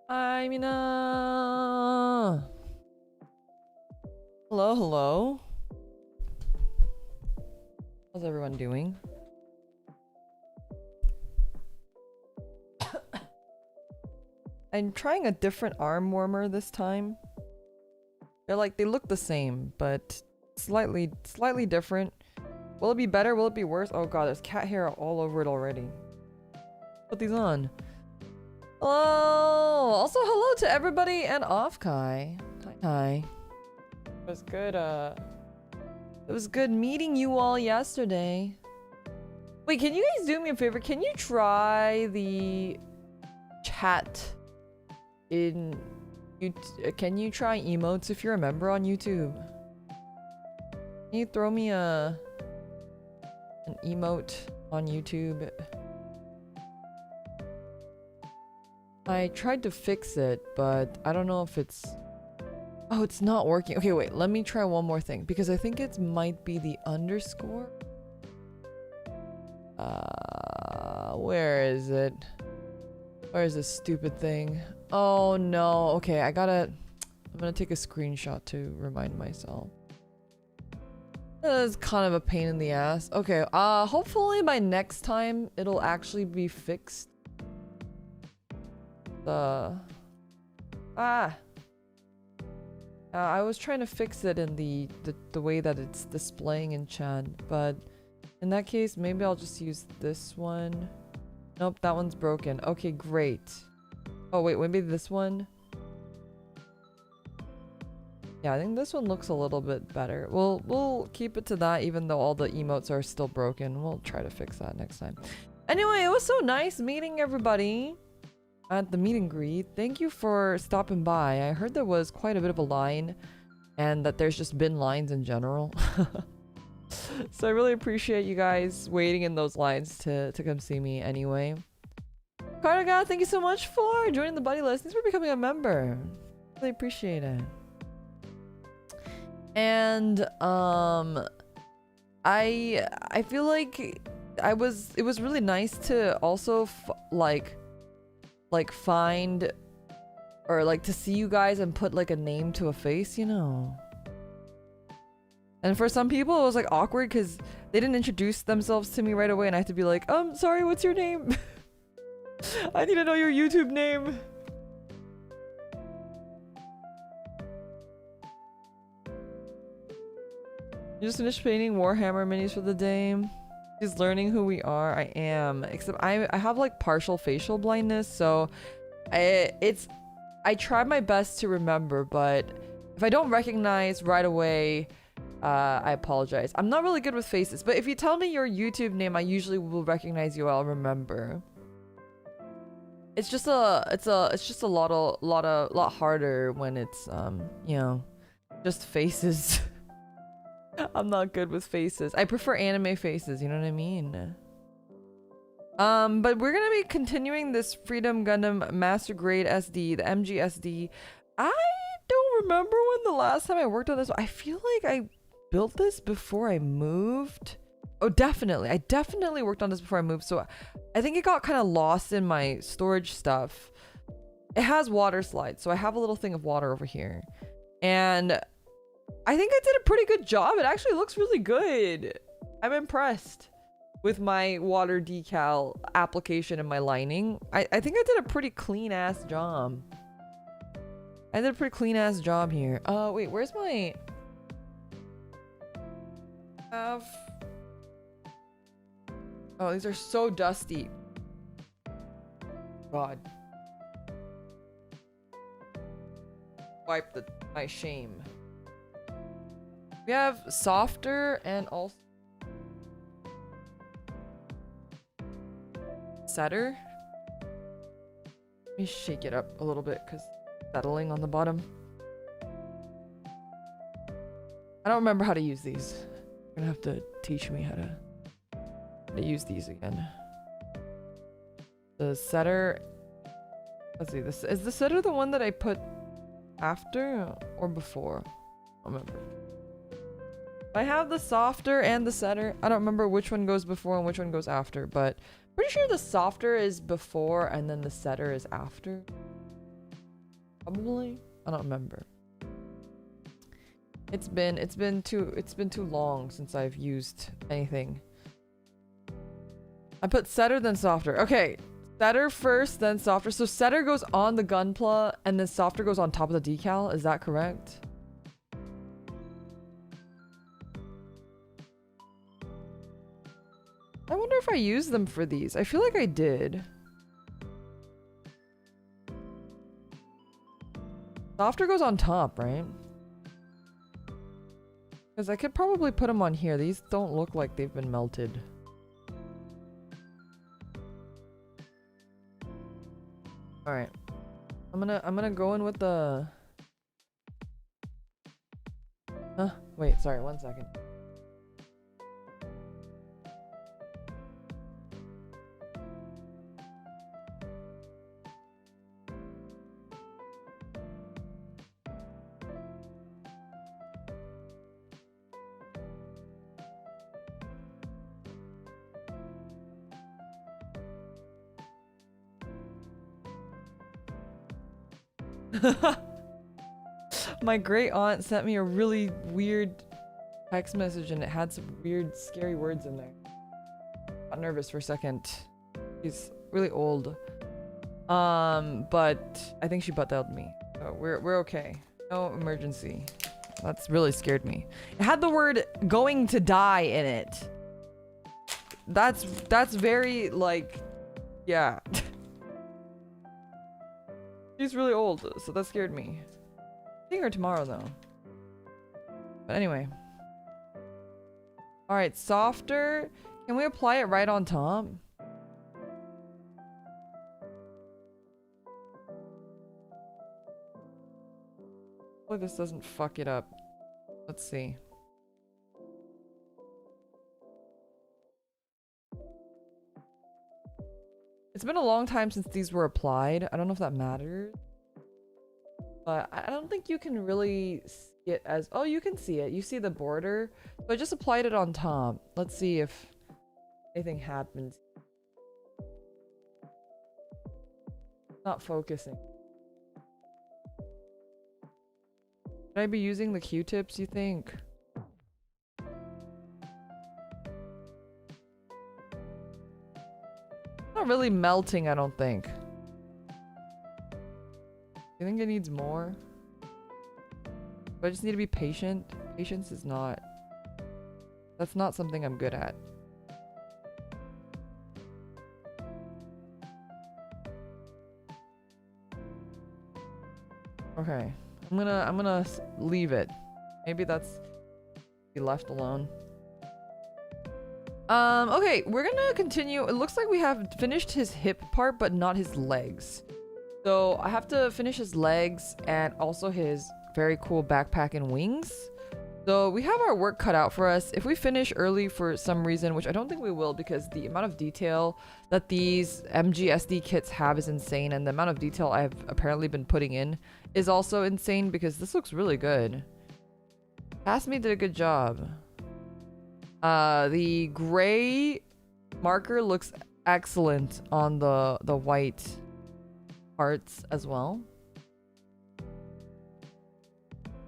Hi, Mina. Hello, hello. How's everyone doing? I'm trying a different arm warmer this time. They look the same, but slightly different. Will it be better? Will it be worse? Oh god, there's cat hair all over it already. Put these on. Hello! Also, hello to everybody and Offkai. Hi. It was good meeting you all yesterday. Wait, can you guys do me a favor? Can you try the chat in can you try emotes if you're a member on YouTube? Can you throw me an emote on YouTube? I tried to fix it, but I don't know if it's... Oh, it's not working. Okay, wait, let me try one more thing because I think it might be the underscore. Where is it? Where is this stupid thing? Oh no. Okay, I'm gonna take a screenshot to remind myself. That is kind of a pain in the ass. Okay, hopefully by next time it'll actually be fixed. I was trying to fix it in the way that it's displaying in chat, but in that case, maybe I'll just use this one. Nope, that one's broken. Okay, great. Oh wait, maybe this one? Yeah, I think this one looks a little bit better. We'll keep it to that even though all the emotes are still broken. We'll try to fix that next time. Anyway, it was so nice meeting everybody at the meet and greet. Thank you for stopping by. I heard there was quite a bit of a line and that there's just been lines in general. So I really appreciate you guys waiting in those lines to come see me anyway. Cardigan, thank you so much for joining the buddy list. Thanks for becoming a member. Really appreciate it. And I feel like it was really nice to also find or to see you guys and put like a name to a face, you know. And for some people it was like awkward because they didn't introduce themselves to me right away and I had to be like, sorry, what's your name? I need to know your YouTube name. You just finished painting Warhammer minis for the day. Just learning who we are. I am. Except I have like partial facial blindness, so I try my best to remember, but if I don't recognize right away, I apologize. I'm not really good with faces, but if you tell me your YouTube name, I usually will recognize you. I'll remember. It's just a lot harder when it's you know, just faces. I'm not good with faces. I prefer anime faces, you know what I mean? But we're gonna be continuing this Freedom Gundam Master Grade SD, the MGSD. I don't remember when the last time I worked on this. I feel like I built this before I moved. Oh, definitely. I definitely worked on this before I moved, so I think it got kind of lost in my storage stuff. It has water slides, so I have a little thing of water over here. And I think I did a pretty good job. It actually looks really good. I'm impressed with my water decal application and my lining. I think I did a pretty clean ass job. I did a pretty clean ass job here. Wait, where's my... Oh, these are so dusty. God. Wipe my shame. We have softer and also setter. Let me shake it up a little bit because it's settling on the bottom. I don't remember how to use these. You're gonna have to teach me how to use these again. The setter. Let's see. This is the setter, the one that I put after or before? I don't remember. I have the softer and the setter. I don't remember which one goes before and which one goes after, but pretty sure the softer is before and then the setter is after. Probably. I don't remember. It's been too long since I've used anything. I put setter then softer. Okay. Setter first, then softer. So setter goes on the Gunpla and then softer goes on top of the decal. Is that correct? I wonder if I used them for these. I feel like I did. Softer goes on top, right? Because I could probably put them on here. These don't look like they've been melted. All right, I'm gonna go in with the. Wait, sorry, 1 second. My great aunt sent me a really weird text message and it had some weird scary words in there. Got nervous for a second. She's really old. But I think she butt dialed me. So we're okay. No emergency. That's really scared me. It had the word going to die in it. That's very like, yeah. She's really old, so that scared me. Seeing her tomorrow though. But anyway. Alright, softer. Can we apply it right on top? Hopefully this doesn't fuck it up. Let's see. It's been a long time since these were applied. I don't know if that matters. But I don't think you can really see it as... Oh, you can see it. You see the border. So I just applied it on top. Let's see if anything happens. Not focusing. Should I be using the Q-tips, you think? Not really melting, I don't think. You think it needs more? Do I just need to be patient? Patience is not... That's not something I'm good at. Okay. I'm gonna leave it. Maybe that's... be left alone. Okay, we're gonna continue. It looks like we have finished his hip part, but not his legs. So I have to finish his legs and also his very cool backpack and wings. So we have our work cut out for us. If we finish early for some reason, which I don't think we will because the amount of detail that these MGSD kits have is insane, and the amount of detail I've apparently been putting in is also insane because this looks really good. Passme did a good job. The gray marker looks excellent on the white parts as well.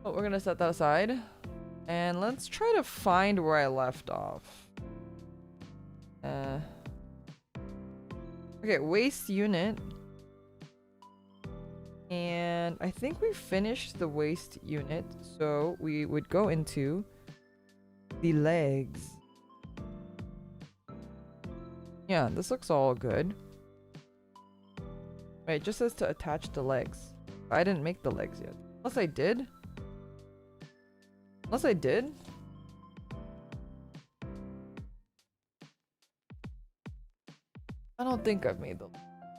But we're gonna set that aside and let's try to find where I left off. Okay, waist unit, and I think we finished the waist unit, so we would go into the legs. Yeah, this looks all good. Wait, it just says to attach the legs. I didn't make the legs yet. Unless I did? Unless I did? I don't think I've made them.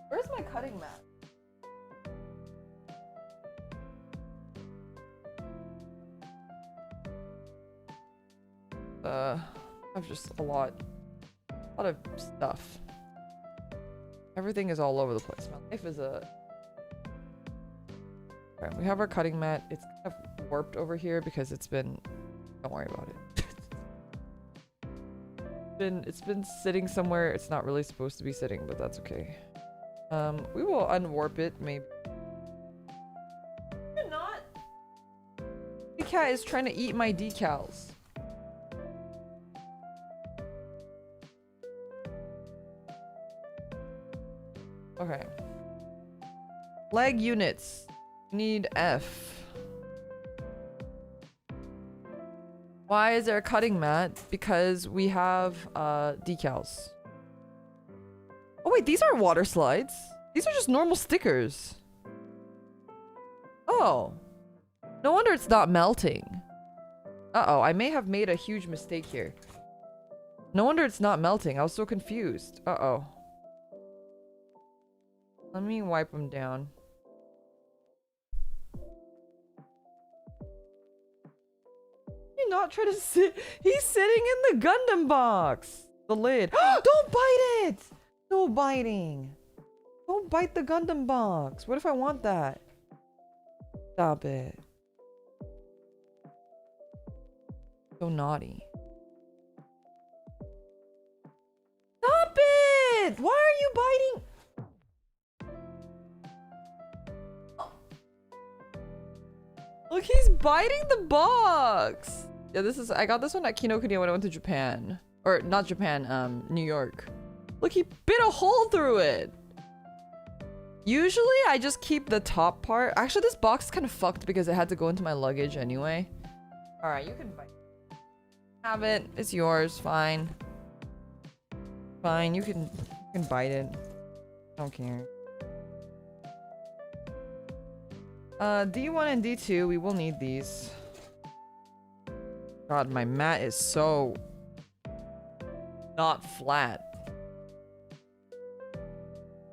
Where's my cutting mat? I have just a lot of stuff. Everything is all over the place. My life is a... Okay, we have our cutting mat. It's kind of warped over here because it's been... Don't worry about it. It's been sitting somewhere it's not really supposed to be sitting, but that's okay. We will unwarp it, maybe. cat is trying to eat my decals. Okay. Leg units. Need F. Why is there a cutting mat? Because we have decals. Oh wait, these aren't water slides. These are just normal stickers. Oh. No wonder it's not melting. Uh-oh, I may have made a huge mistake here. No wonder it's not melting. I was so confused. Uh-oh. Let me wipe them down. You not try to sit? He's sitting in the Gundam box. The lid. Don't bite it! No biting. Don't bite the Gundam box. What if I want that? Stop it. So naughty. Stop it! Why are you biting? Look, he's biting the box. Yeah, this is. I got this one at Kinokuniya when I went to Japan, or not Japan, New York. Look, he bit a hole through it. Usually, I just keep the top part. Actually, this box is kind of fucked because it had to go into my luggage anyway. All right, you can bite. Have it. It's yours. Fine. Fine. You can bite it. I don't care. D1 and D2, we will need these. God, my mat is so not flat.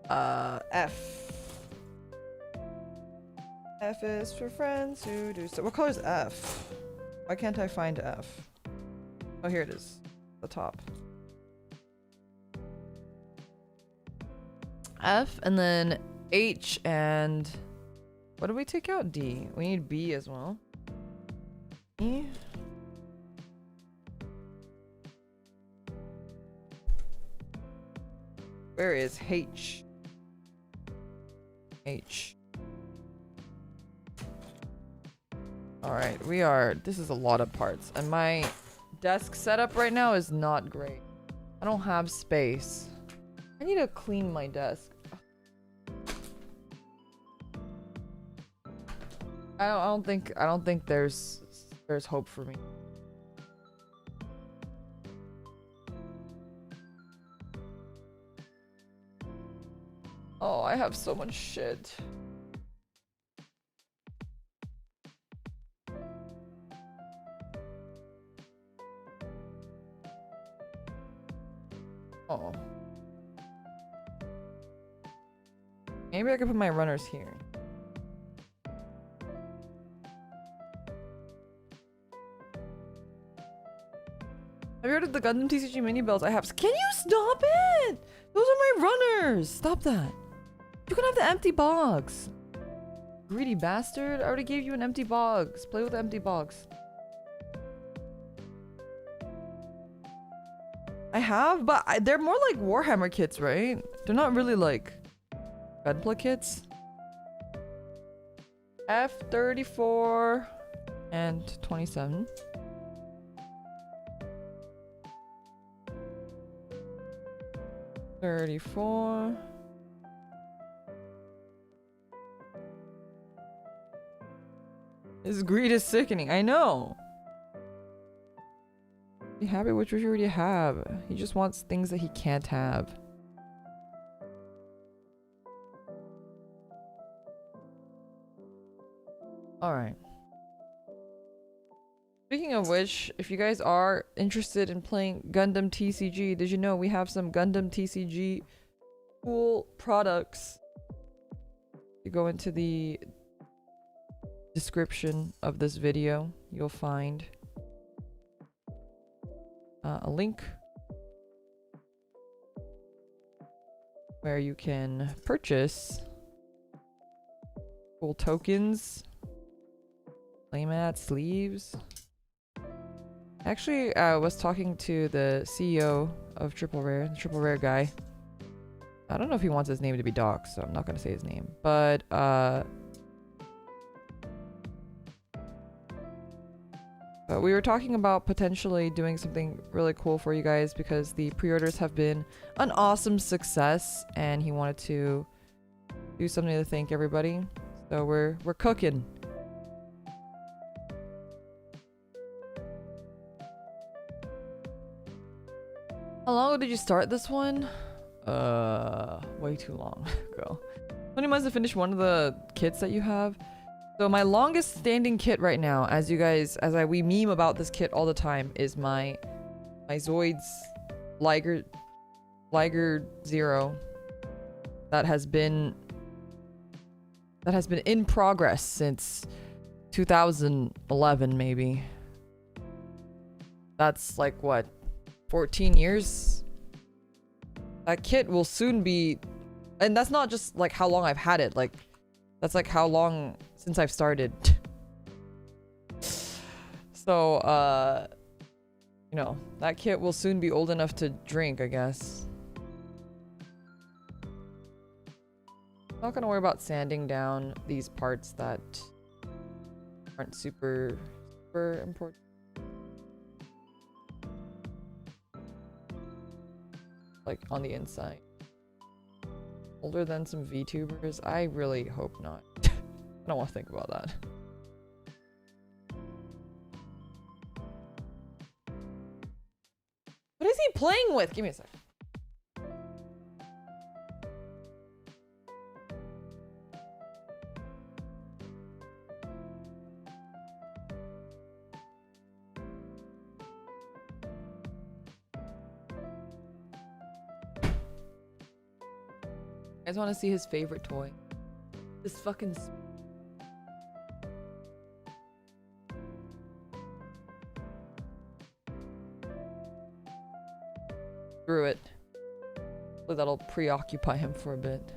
F. F is for friends who do so. What color is F? Why can't I find F? Oh, here it is. The top. F and then H and... What did we take out? D. We need B as well. E. Where is H? H. Alright, we are... This is a lot of parts. And my desk setup right now is not great. I don't have space. I need to clean my desk. I don't think there's hope for me. Oh, I have so much shit. Oh. Maybe I could put my runners here. Have you heard of the Gundam TCG mini belts I have? Can you stop it? Those are my runners. Stop that. You can have the empty box. Greedy bastard. I already gave you an empty box. Play with the empty box. I have, but they're more like Warhammer kits, right? They're not really like Gunpla kits. F34 and 27. 34. His greed is sickening. I know. Be happy with what you already have. He just wants things that he can't have. Alright. Speaking of which, if you guys are interested in playing Gundam TCG, did you know we have some Gundam TCG cool products? You go into the description of this video, you'll find a link where you can purchase cool tokens, playmat, sleeves. Actually, I was talking to the CEO of Triple Rare, the Triple Rare guy. I don't know if he wants his name to be doxed, so I'm not gonna say his name. But But we were talking about potentially doing something really cool for you guys because the pre-orders have been an awesome success, and he wanted to do something to thank everybody. So we're cooking. How long ago did you start this one? Way too long ago. 20 months to finish one of the kits that you have. So my longest standing kit right now, as you guys, we meme about this kit all the time, is my Zoids Liger Zero that has been in progress since 2011 maybe. That's like what, 14 years? That kit will soon be, and that's not just like how long I've had it, like that's like how long since I've started. So you know, that kit will soon be old enough to drink, I guess. Not gonna worry about sanding down these parts that aren't super important. Like on the inside. Older than some VTubers? I really hope not. I don't want to think about that. What is he playing with? Give me a sec. I just want to see his favorite toy. This fucking... Screw it. Hopefully that'll preoccupy him for a bit.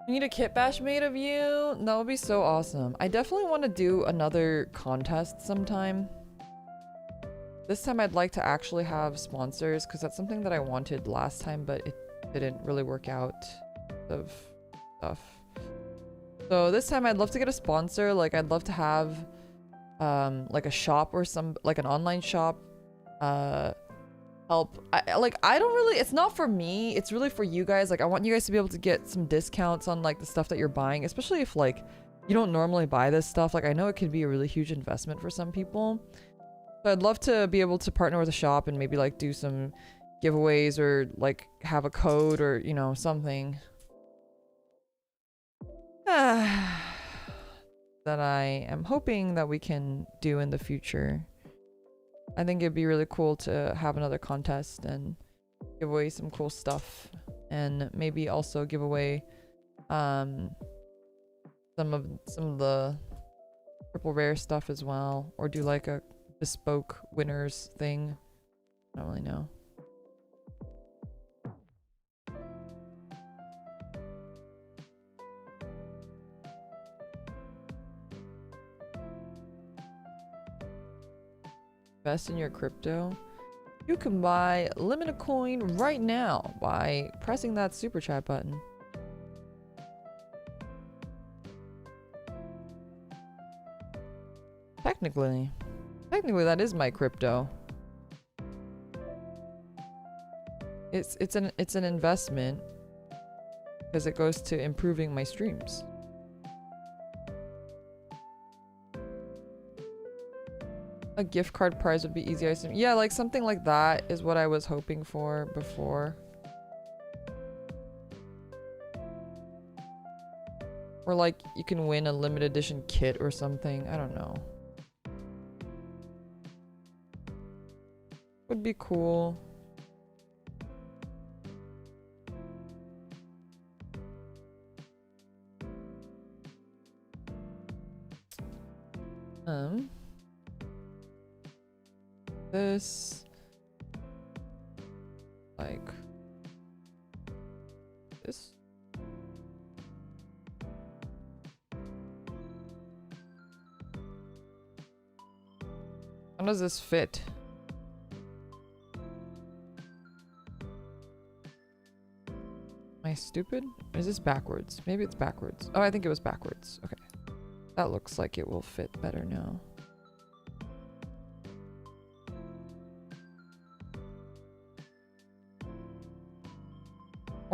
You need a kit bash made of you? That would be so awesome. I definitely want to do another contest sometime. This time I'd like to actually have sponsors, because that's something that I wanted last time, but it didn't really work out of stuff. So this time I'd love to get a sponsor. Like I'd love to have like a shop or like an online shop help. I don't really, it's not for me, it's really for you guys. Like I want you guys to be able to get some discounts on like the stuff that you're buying, especially if like you don't normally buy this stuff. Like I know it could be a really huge investment for some people. So I'd love to be able to partner with a shop and maybe like do some giveaways or like have a code or, you know, something that I am hoping that we can do in the future. I think it'd be really cool to have another contest and give away some cool stuff, and maybe also give away some of the triple rare stuff as well, or do like a bespoke winners thing. I don't really know. Invest in your crypto. You can buy Limina coin right now by pressing that super chat button. Technically that is my crypto. It's an investment because it goes to improving my streams. A gift card prize would be easy, I assume. Yeah, like something like that is what I was hoping for before. Or like you can win a limited edition kit or something. I don't know. Would be cool. This like this. How does this fit? Am I stupid? Or is this backwards? Maybe it's backwards. Oh, I think it was backwards. Okay. That looks like it will fit better now.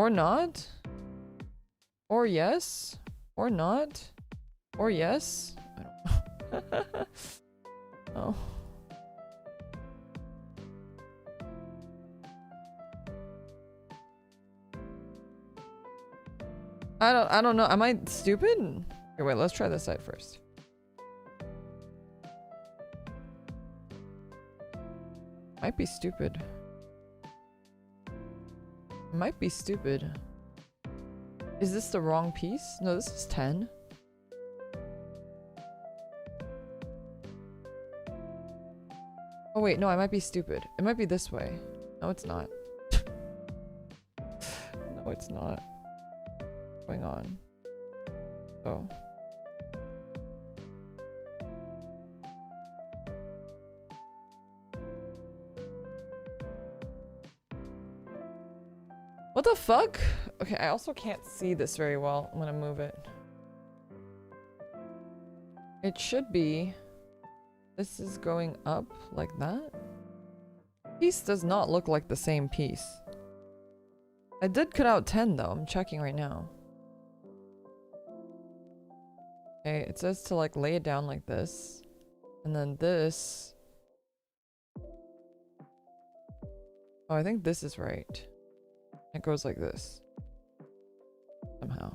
Or not? Or yes? Or not? Or yes? I don't know. Oh. I don't know. Am I stupid? Okay, wait, let's try this side first. Might be stupid. Might be stupid. Is this the wrong piece? No, this is 10. Oh wait, no, I might be stupid. It might be this way. No, it's not. No, it's not. What's going on? Oh. What the fuck? Okay, I also can't see this very well. I'm gonna move it. It should be... This is going up like that? Piece does not look like the same piece. I did cut out 10 though. I'm checking right now. Okay, it says to like lay it down like this. And then this... Oh, I think this is right. It goes like this. Somehow.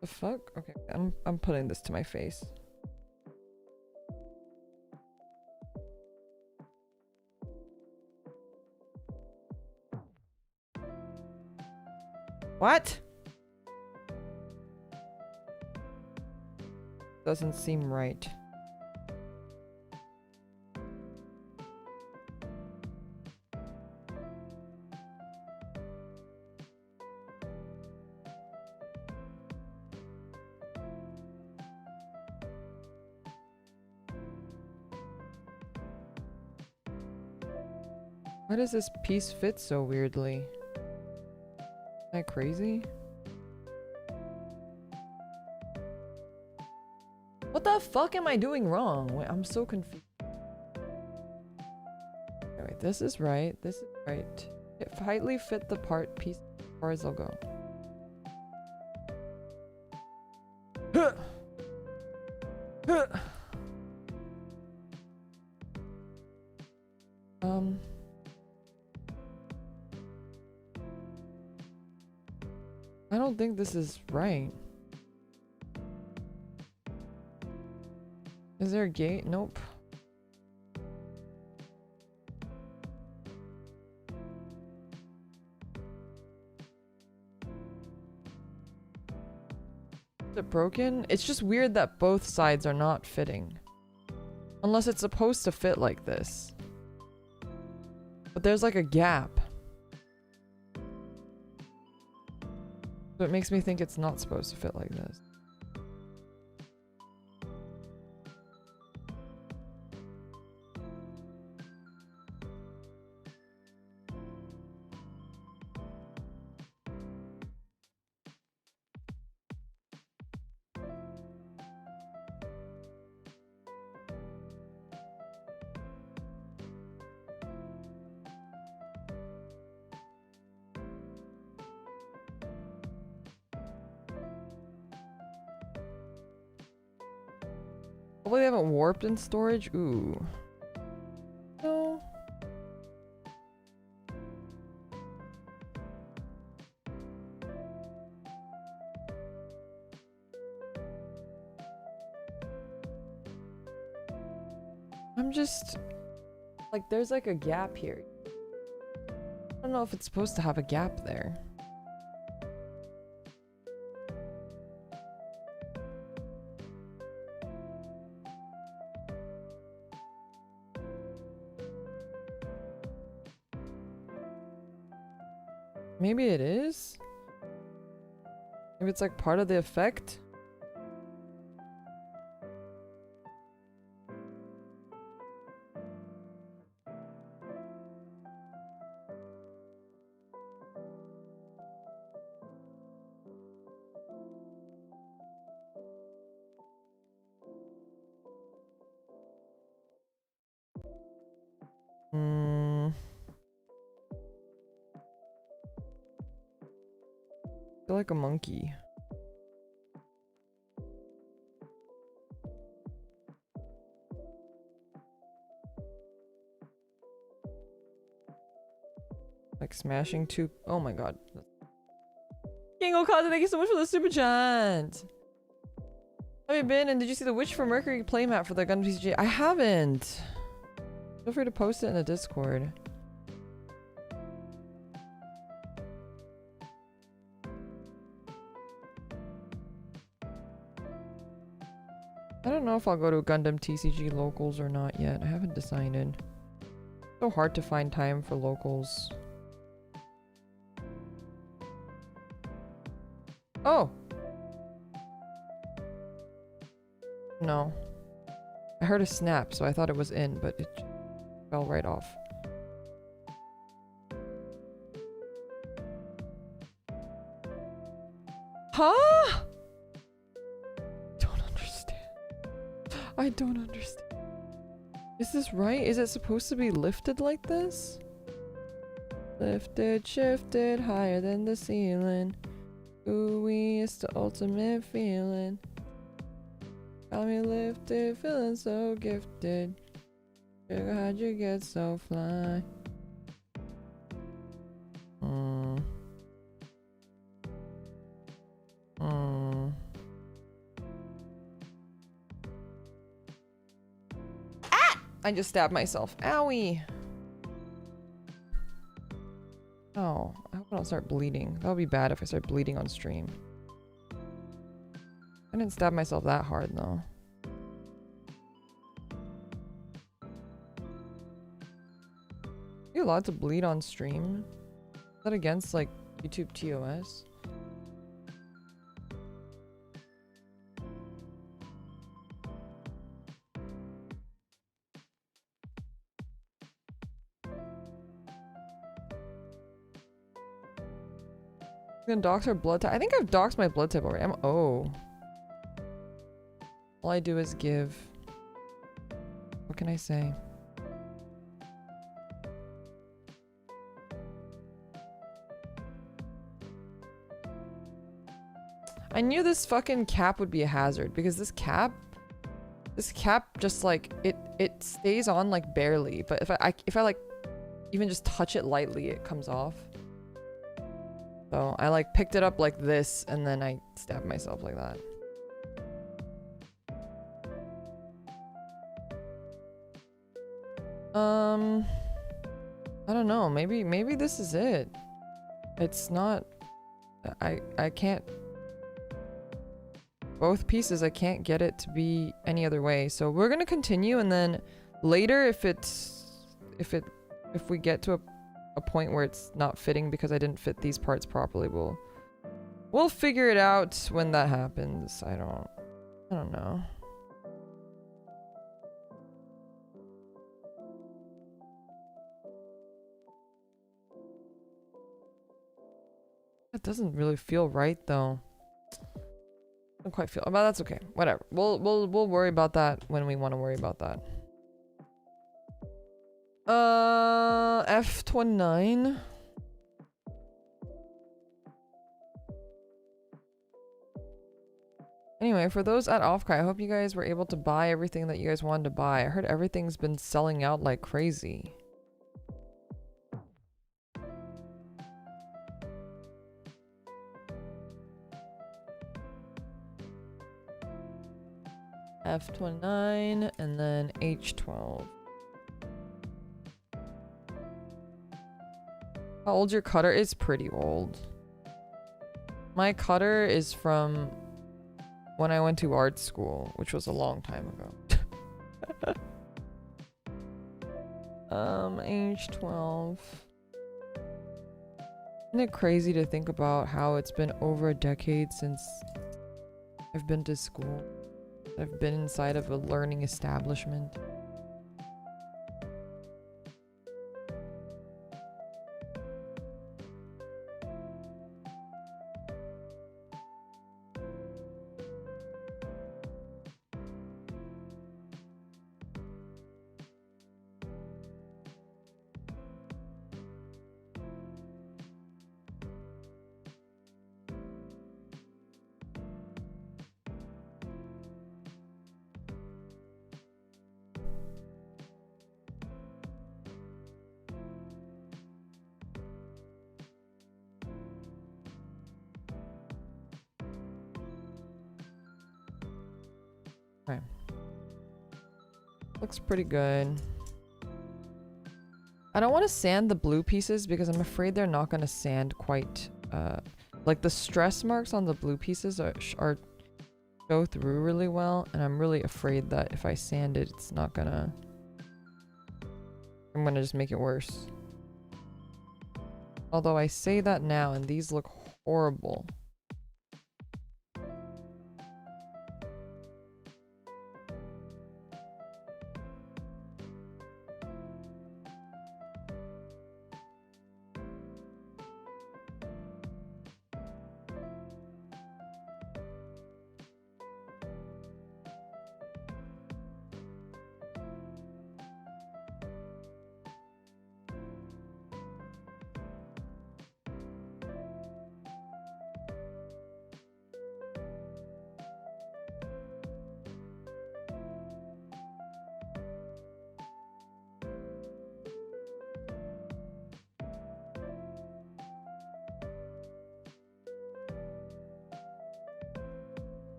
The fuck? Okay, I'm putting this to my face. What? Doesn't seem right. Why does this piece fit so weirdly? Am I crazy? What the fuck am I doing wrong? Wait, I'm so confused. Wait, this is right. This is right. It tightly fit the part piece as far as I'll go. I don't think this is right. Is there a gate? Nope. Is it broken? It's just weird that both sides are not fitting. Unless it's supposed to fit like this. But there's like a gap. So it makes me think it's not supposed to fit like this. Hopefully they haven't warped in storage. Ooh. No. I'm just... Like, there's like a gap here. I don't know if it's supposed to have a gap there. Maybe it is? Maybe it's like part of the effect? Mm. I feel like a monkey. Like smashing two. Oh my god. Kingo Kaza, thank you so much for the super chat. Have you been and did you see the Witch from Mercury playmat for the Gundam TCG? I haven't. Feel free to post it in the Discord. I don't know if I'll go to Gundam TCG locals or not yet. I haven't decided. So hard to find time for locals. Oh! No. I heard a snap, so I thought it was in, but it fell right off. Huh? Don't understand. I don't understand. Is this right? Is it supposed to be lifted like this? Lifted, shifted, higher than the ceiling. Ooh, it's the ultimate feeling. Got me lifted, feeling so gifted. Sugar, how'd you get so fly? Ah! I just stabbed myself. Owie! Oh, I hope I don't start bleeding. That would be bad if I start bleeding on stream. I didn't stab myself that hard though. Are you allowed to bleed on stream? Is that against like YouTube TOS? Gonna dox our blood type. I think I've doxed my blood type already. I'm O. All I do is give. What can I say? I knew this fucking cap would be a hazard because this cap just like it stays on like barely, but if I like even just touch it lightly, it comes off. So I like picked it up like this and then I stabbed myself like that. I don't know. Maybe this is it. It's not. I can't. Both pieces, I can't get it to be any other way. So we're gonna continue, and then later, if we get to a point where it's not fitting because I didn't fit these parts properly, we'll figure it out when that happens. I don't know. That doesn't really feel right though. Don't quite feel, but that's okay. Whatever. We'll worry about that when we want to worry about that. F29. Anyway, for those at Offcry, I hope you guys were able to buy everything that you guys wanted to buy. I heard everything's been selling out like crazy. F29 and then H12. How old's your cutter? It's pretty old. My cutter is from when I went to art school, which was a long time ago. H12. Isn't it crazy to think about how it's been over a decade since I've been to school? I've been inside of a learning establishment. Okay. Looks pretty good. I don't want to sand the blue pieces because I'm afraid they're not going to sand quite, like the stress marks on the blue pieces are go through really well, and I'm really afraid that if I sand it, it's not gonna, I'm gonna just make it worse. Although I say that now and these look horrible.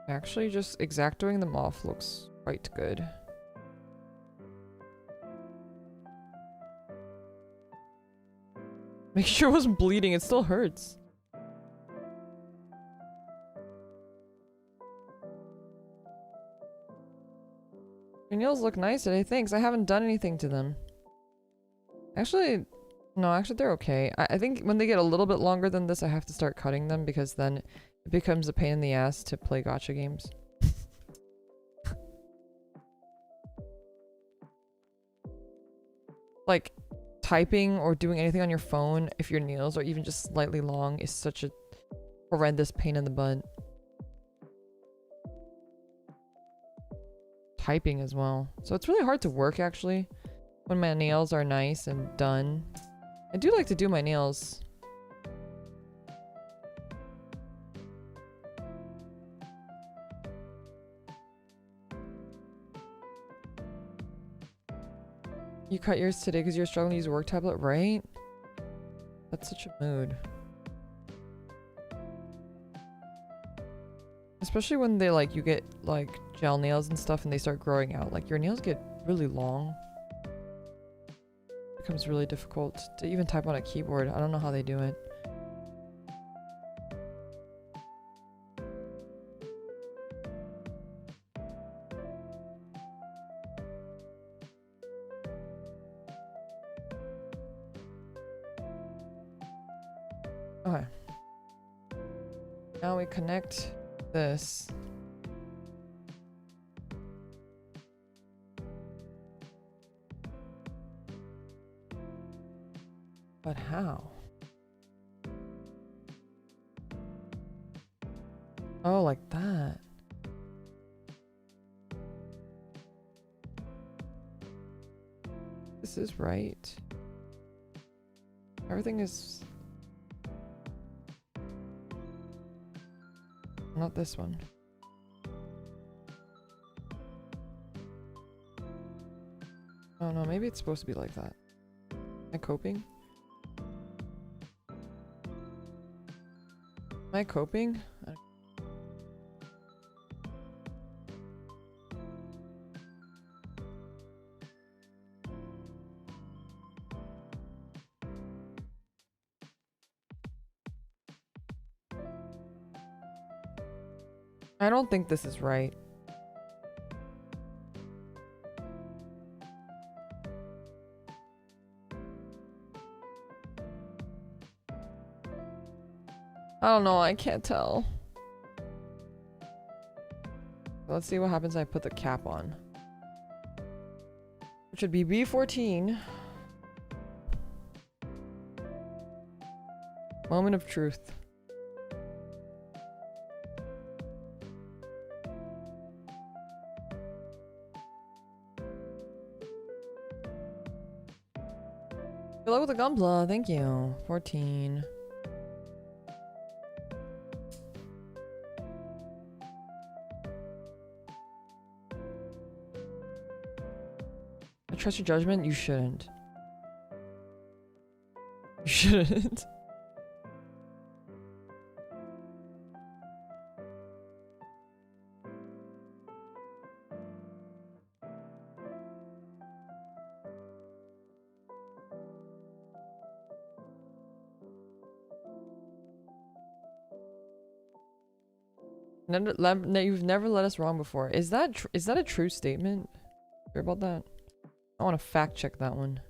Actually, just exactoing them off looks quite good. Make sure it wasn't bleeding, it still hurts. Your nails look nice today, thanks. I haven't done anything to them. Actually, no, actually they're okay. I think when they get a little bit longer than this, I have to start cutting them because then it becomes a pain in the ass to play gacha games. Like, typing or doing anything on your phone, if your nails are even just slightly long, is such a horrendous pain in the butt. Typing as well. So it's really hard to work, actually, when my nails are nice and done. I do like to do my nails. You cut yours today because you're struggling to use a work tablet, right? That's such a mood. Especially when they like, you get like gel nails and stuff and they start growing out. Like your nails get really long. It becomes really difficult to even type on a keyboard. I don't know how they do it. Okay. Now we connect this. But how? Oh, like that. This is right. Everything is... Not this one. Oh no, maybe it's supposed to be like that. Am I coping? Am I coping? I don't think this is right. I don't know, I can't tell. Let's see what happens when I put the cap on. Which would be B14. Moment of truth. Good luck with the Gunpla, thank you. 14. I trust your judgment? You shouldn't. shouldn't. You've never led us wrong before. Is that a true statement? Sure about that? I want to fact check that one.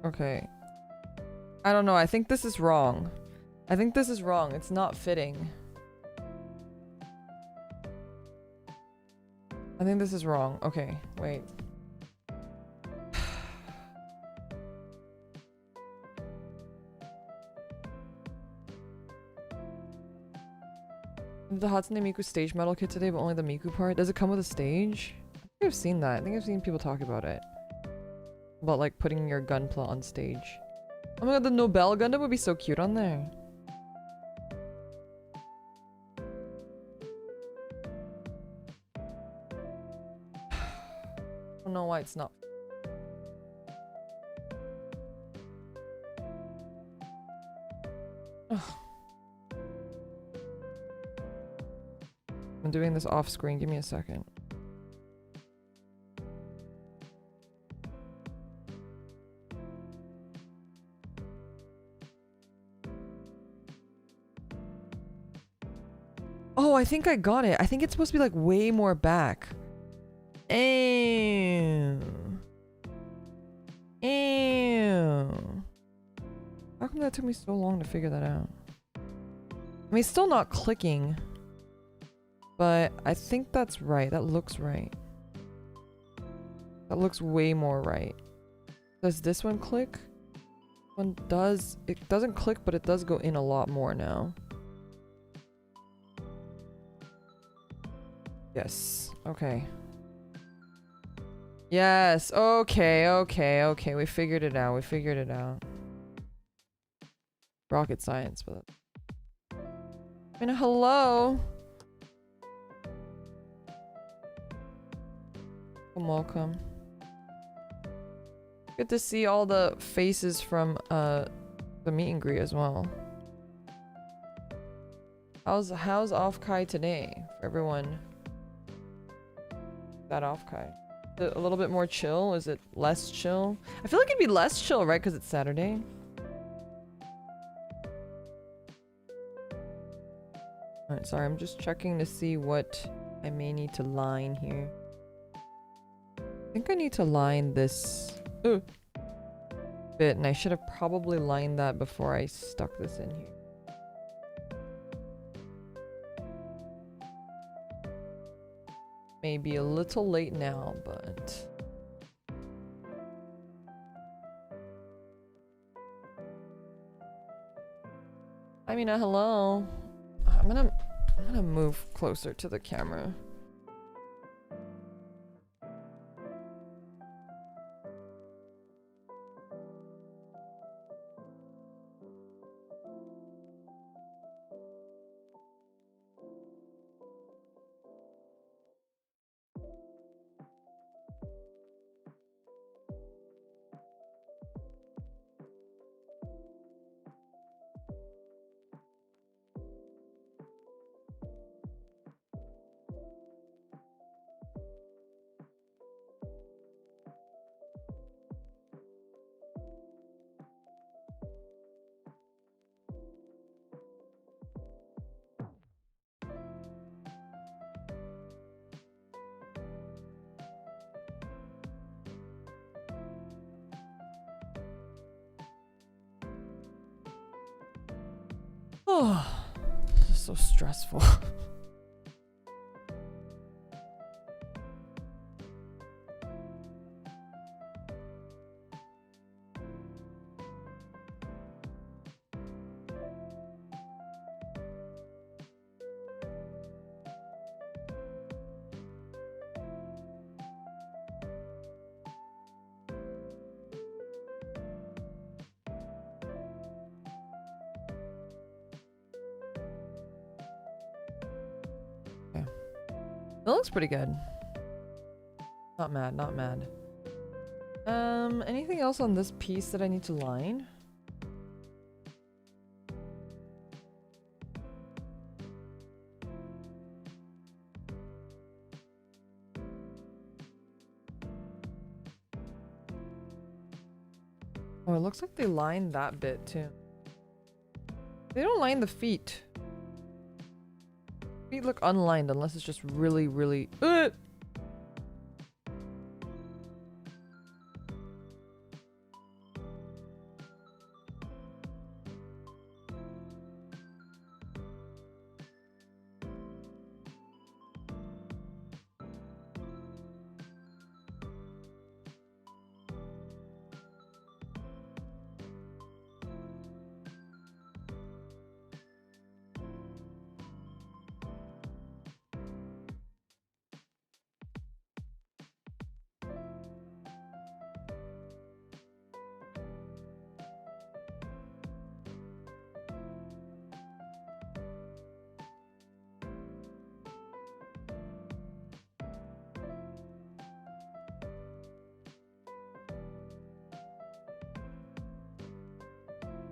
Okay. I don't know. I think this is wrong. I think this is wrong. It's not fitting. I think this is wrong. Okay, wait. The Hatsune Miku stage medal kit today, but only the Miku part. Does it come with a stage? I think I've seen that. I think I've seen people talk about it. About like putting your Gunpla on stage. Oh my god, the Noodle Gundam would be so cute on there. I don't know why it's not. Ugh. I'm doing this off screen. Give me a second. Oh, I think I got it. I think it's supposed to be like way more back. Ew. Ew. How come that took me so long to figure that out? I mean, it's still not clicking. But I think that's right. That looks right. That looks way more right. Does this one click? One does. It doesn't click, but it does go in a lot more now. Yes. Okay. Yes. Okay. Okay. Okay. We figured it out. We figured it out. Rocket science, but. I mean, hello. Welcome. Good to see all the faces from the meet and greet as well. How's Offkai today for everyone? That Offkai. Is it a little bit more chill? Is it less chill? I feel like it'd be less chill, right? Because it's Saturday. Alright, sorry, I'm just checking to see what I may need to line here. I think I need to line this bit, and I should have probably lined that before I stuck this in here. Maybe a little late now, but... I mean, hello. I'm gonna move closer to the camera. Oh, this is so stressful. It looks pretty good. Not mad, not mad. Anything else on this piece that I need to line? Oh, it looks like they lined that bit too. They don't line the feet. Feet look unlined unless it's just really, really...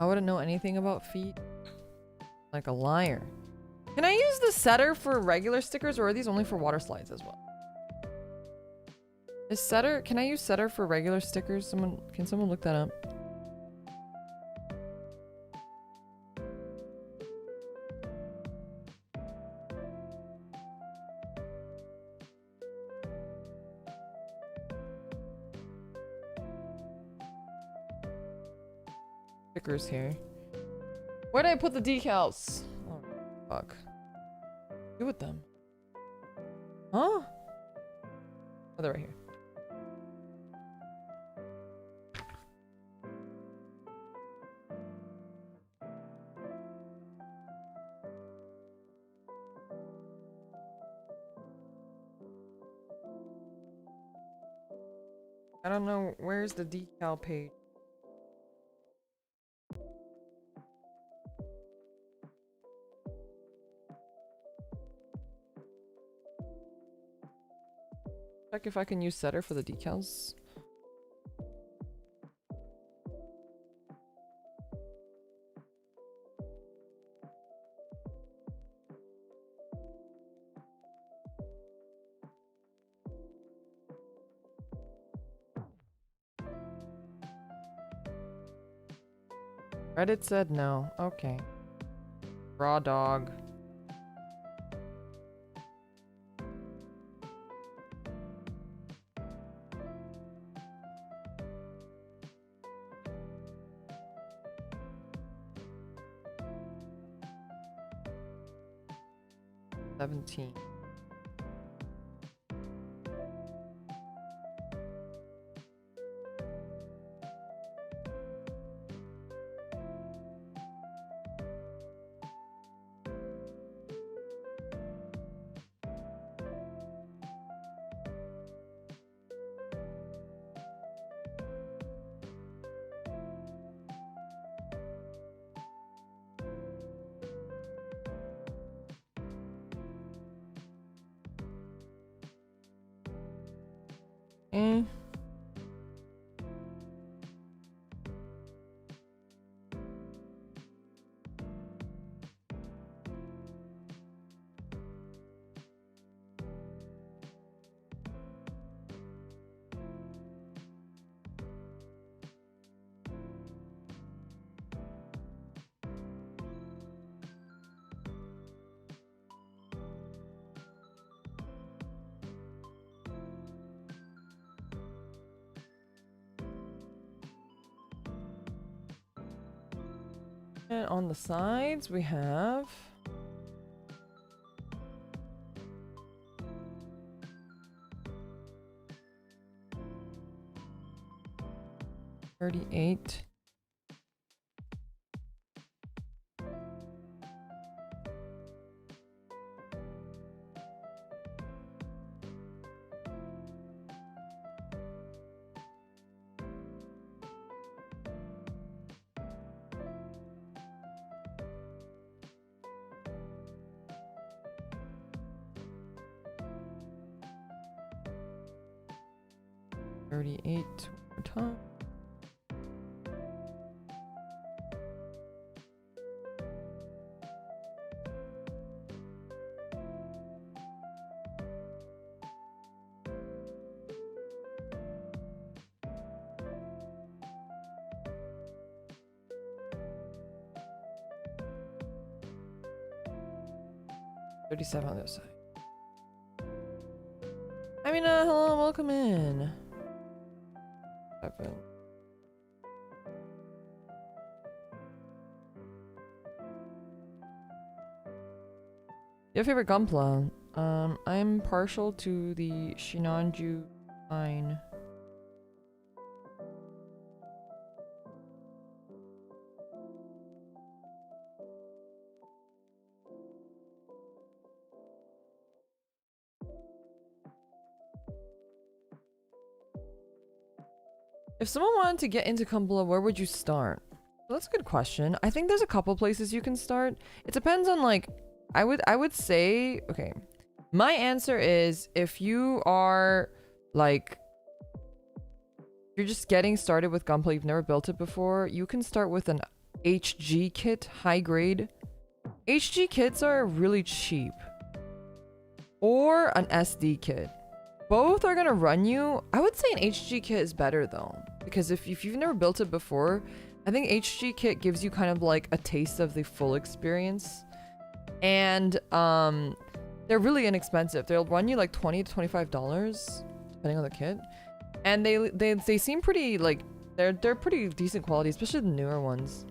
I wouldn't know anything about feet. Like a liar. Can I use the setter for regular stickers, or are these only for water slides as well? Is setter... Can I use setter for regular stickers? Can someone look that up? Stickers here. Where did I put the decals? Oh, fuck. Do with them. Huh? Oh, they're right here. I don't know. Where's the decal page? Check if I can use setter for the decals. Reddit said no. Okay. Raw dog. $17. Eh. And on the sides we have $38. 38 more time. $37 on the other side. I mean, hello, welcome in. Seven. Your favorite Gunpla? I'm partial to the Shinanju line. If someone wanted to get into Gunpla, where would you start? Well, that's a good question. I think there's a couple places you can start. It depends on like, I would say, okay. My answer is if you are like, you're just getting started with Gunpla, you've never built it before, you can start with an HG kit, high grade. HG kits are really cheap. Or an SD kit. Both are gonna run you. I would say an HG kit is better though, because if you've never built it before, I think HG kit gives you kind of like a taste of the full experience. And they're really inexpensive. They'll run you like $20 to $25 depending on the kit. And they seem pretty like they're pretty decent quality, especially the newer ones.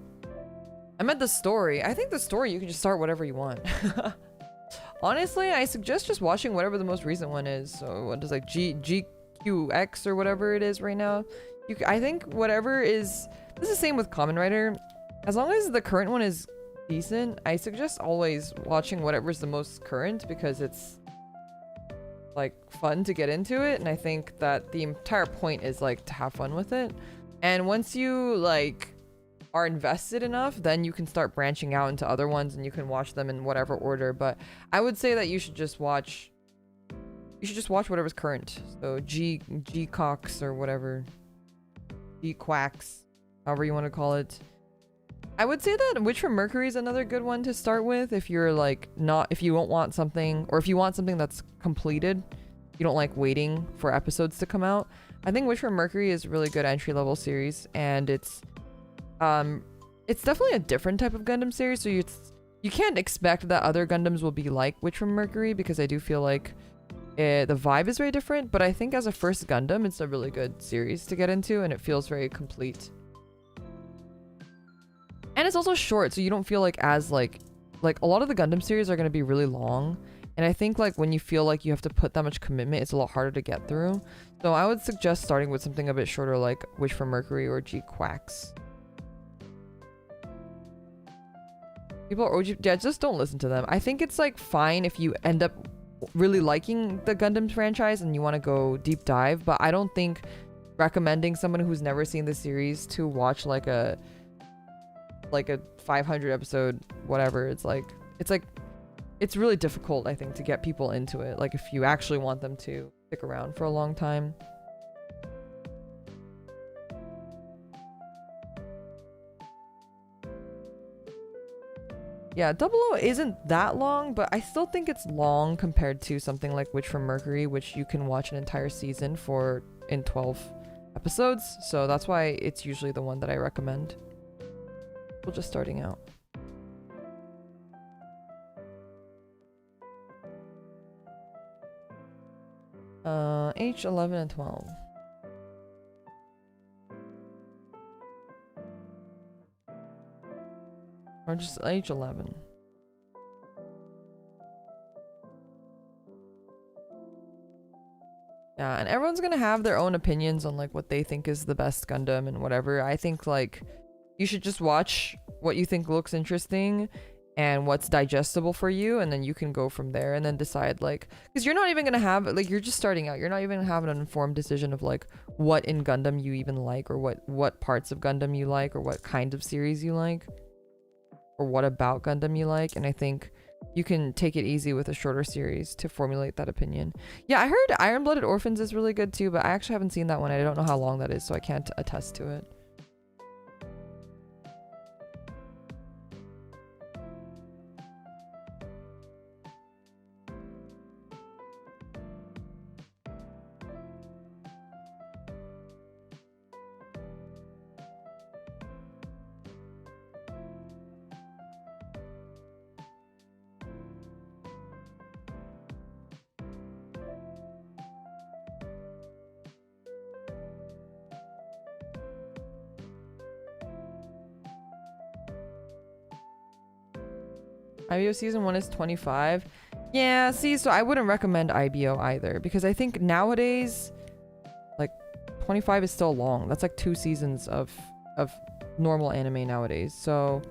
I meant the story. I think the story you can just start whatever you want. Honestly, I suggest just watching whatever the most recent one is. So what is like GQX or whatever it is right now. I think whatever is... This is the same with Kamen Rider. As long as the current one is decent, I suggest always watching whatever's the most current because it's like fun to get into it. And I think that the entire point is like to have fun with it. And once you like are invested enough, then you can start branching out into other ones and you can watch them in whatever order. But I would say that you should just watch whatever's current. So G Cox or whatever, G Quacks, however you want to call it. I would say that Witch from Mercury is another good one to start with if you're like if you don't want something, or if you want something that's completed, you don't like waiting for episodes to come out. I think Witch from Mercury is a really good entry level series, and it's definitely a different type of Gundam series, so you can't expect that other Gundams will be like Witch from Mercury, because I do feel like the vibe is very different, but I think as a first Gundam, it's a really good series to get into, and it feels very complete. And it's also short, so you don't feel like as like a lot of the Gundam series are going to be really long, and I think like when you feel like you have to put that much commitment, it's a lot harder to get through. So I would suggest starting with something a bit shorter like Witch from Mercury or G Quacks. People are OG, yeah, just don't listen to them. I think it's like fine if you end up really liking the Gundam franchise and you want to go deep dive, but I don't think recommending someone who's never seen the series to watch like a 500 episode whatever, it's really difficult, I think, to get people into it, like if you actually want them to stick around for a long time. Yeah, 00 isn't that long, but I still think it's long compared to something like Witch from Mercury, which you can watch an entire season in 12 episodes. So that's why it's usually the one that I recommend. People just starting out. H11 and 12. Or just H11. Yeah, and everyone's gonna have their own opinions on like what they think is the best Gundam and whatever. I think like you should just watch what you think looks interesting and what's digestible for you, and then you can go from there and then decide like, because you're not even gonna have like, you're just starting out, you're not even gonna have an informed decision of like what in Gundam you even like, or what parts of Gundam you like, or what kind of series you like, or what about Gundam you like. And I think you can take it easy with a shorter series to formulate that opinion. Yeah, I heard Iron-Blooded Orphans is really good too, but I actually haven't seen that one. I don't know how long that is, so I can't attest to it. IBO season 1 is 25. Yeah, see, so I wouldn't recommend IBO either, because I think nowadays, like, 25 is still long. That's like 2 seasons of normal anime nowadays. So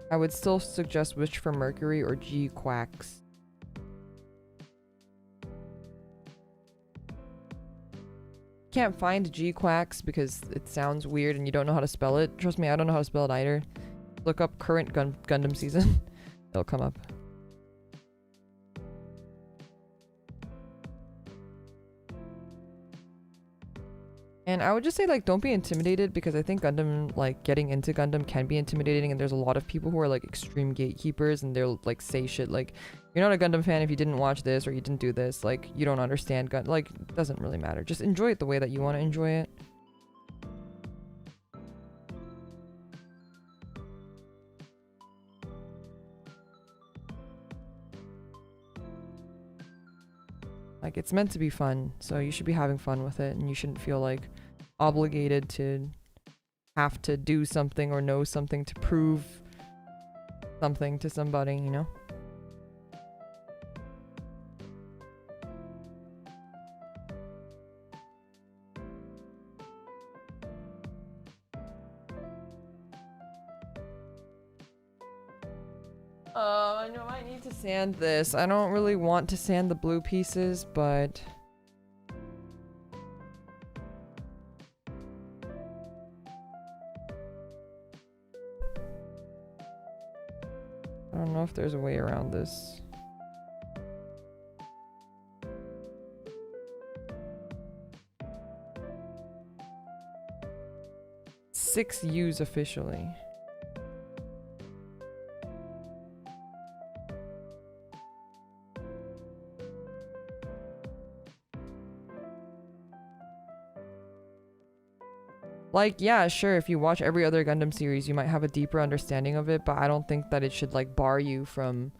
I would still suggest Wish for Mercury or G Quacks. Can't find G Quacks because it sounds weird and you don't know how to spell it. Trust me, I don't know how to spell it either. Look up current Gundam season. It'll come up. And I would just say, like, don't be intimidated, because I think Gundam, like, getting into Gundam can be intimidating, and there's a lot of people who are, like, extreme gatekeepers, and they'll, like, say shit like, you're not a Gundam fan if you didn't watch this, or you didn't do this, like, you don't understand Gundam. Like, it doesn't really matter. Just enjoy it the way that you want to enjoy it. Like, it's meant to be fun, so you should be having fun with it, and you shouldn't feel, like, obligated to have to do something or know something to prove something to somebody, you know? I know I need to sand this. I don't really want to sand the blue pieces, but I don't know if there's a way around this. Six U's officially. Like, yeah, sure, if you watch every other Gundam series, you might have a deeper understanding of it, but I don't think that it should, like, bar you from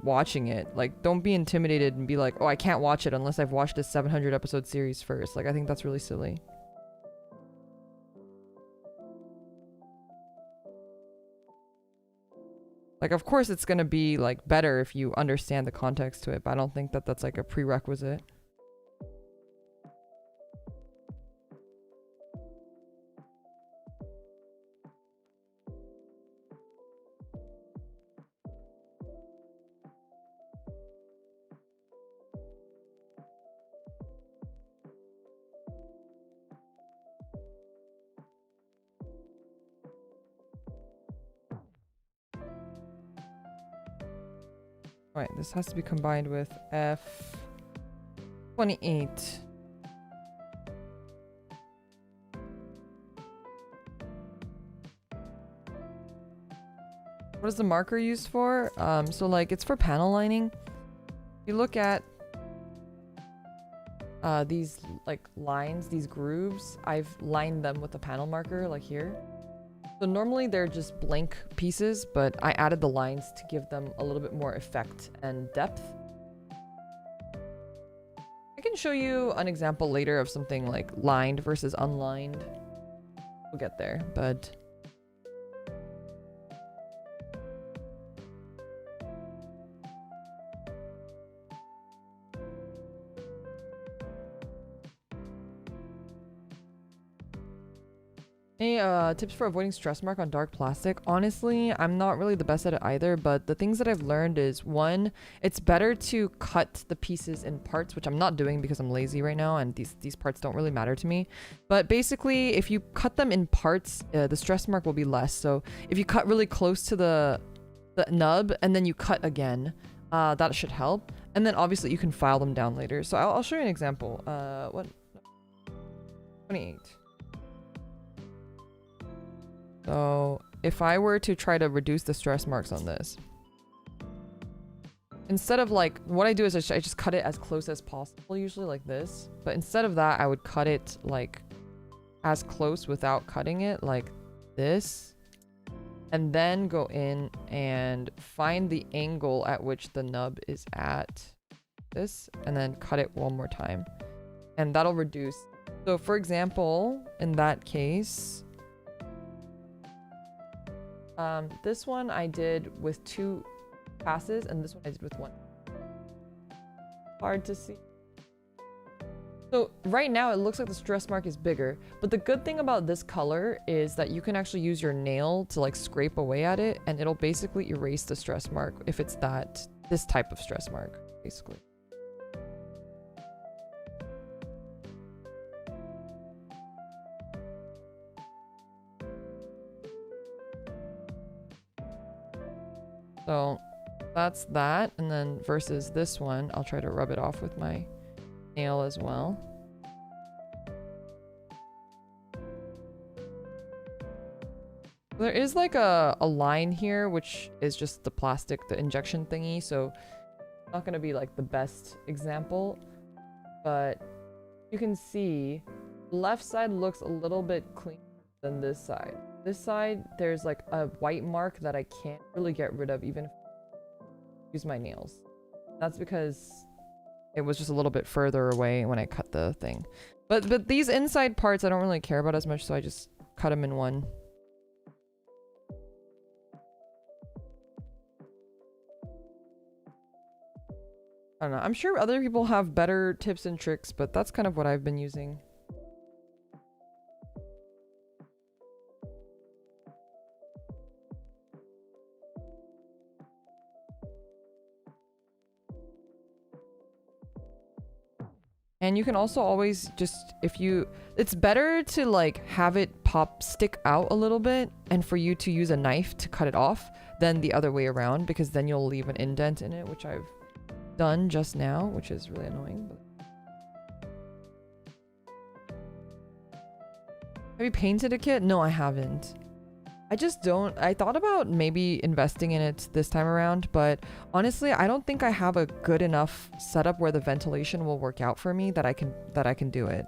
watching it. Like, don't be intimidated and be like, oh, I can't watch it unless I've watched a 700 episode series first. Like, I think that's really silly. Like, of course it's gonna be, like, better if you understand the context to it, but I don't think that that's, like, a prerequisite. Right, this has to be combined with F28. What is the marker used for? So like it's for panel lining. You look at these like lines, these grooves, I've lined them with a panel marker like here. So normally they're just blank pieces, but I added the lines to give them a little bit more effect and depth. I can show you an example later of something like lined versus unlined. We'll get there, but any tips for avoiding stress mark on dark plastic? Honestly, I'm not really the best at it either, but the things that I've learned is, one, it's better to cut the pieces in parts, which I'm not doing because I'm lazy right now and these parts don't really matter to me. But basically, if you cut them in parts, the stress mark will be less. So if you cut really close to the the nub, and then you cut again. That should help. And then obviously you can file them down later. So I'll show you an example. What? 28. So if I were to try to reduce the stress marks on this, instead of like, what I do is I just cut it as close as possible, usually like this. But instead of that, I would cut it like as close without cutting it like this. And then go in and find the angle at which the nub is at this, and then cut it one more time. And that'll reduce. So for example, in that case, this one I did with 2 passes, and this one I did with 1. Hard to see. So right now it looks like the stress mark is bigger, but the good thing about this color is that you can actually use your nail to like scrape away at it, and it'll basically erase the stress mark if it's this type of stress mark, basically. So that's that, and then versus this one, I'll try to rub it off with my nail as well. There is like a line here, which is just the plastic, the injection thingy, so it's not gonna be like the best example, but you can see the left side looks a little bit cleaner than this side. This side, there's like a white mark that I can't really get rid of even if I use my nails. That's because it was just a little bit further away when I cut the thing. But these inside parts I don't really care about as much, so I just cut them in one. I don't know. I'm sure other people have better tips and tricks, but that's kind of what I've been using. And you can also always just, it's better to like have it stick out a little bit and for you to use a knife to cut it off than the other way around, because then you'll leave an indent in it, which I've done just now, which is really annoying. But... Have you painted a kit? No, I haven't. I just don't. I thought about maybe investing in it this time around, but honestly, I don't think I have a good enough setup where the ventilation will work out for me that I can do it.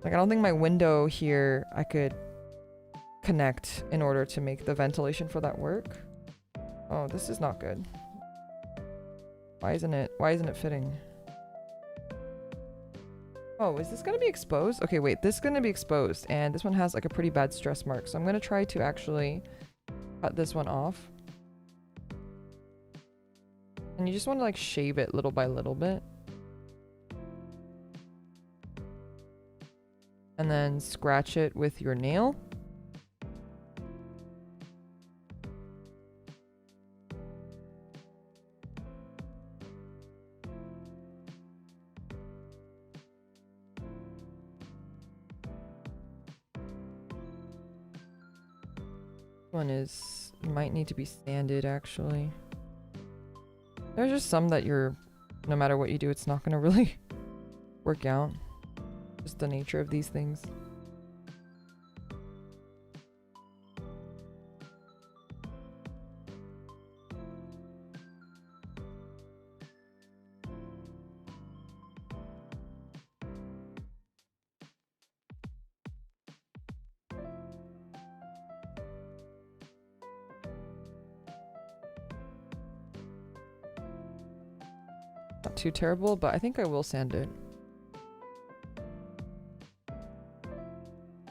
Like, I don't think my window here I could connect in order to make the ventilation for that work. Oh, this is not good. Why isn't it fitting? Oh, is this gonna be exposed? Okay, wait, this is gonna be exposed, and this one has like a pretty bad stress mark, so I'm gonna try to actually cut this one off. And you just want to like shave it little by little bit. And then scratch it with your nail. Might need to be sanded actually. There's just some that no matter what you do, it's not gonna really work out. Just the nature of these things. Too terrible, but I think I will sand it.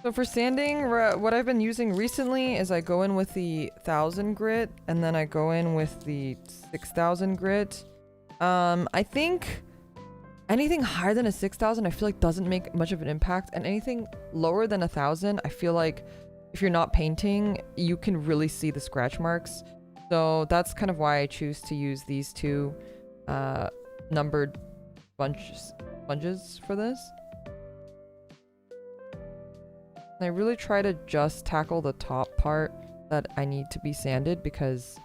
So for sanding, what I've been using recently is I go in with the 1000 grit and then I go in with the 6000 grit. I think anything higher than a 6000 I feel like doesn't make much of an impact, and anything lower than 1000 I feel like if you're not painting you can really see the scratch marks. So that's kind of why I choose to use these two numbered sponges for this. And I really try to just tackle the top part that I need to be sanded because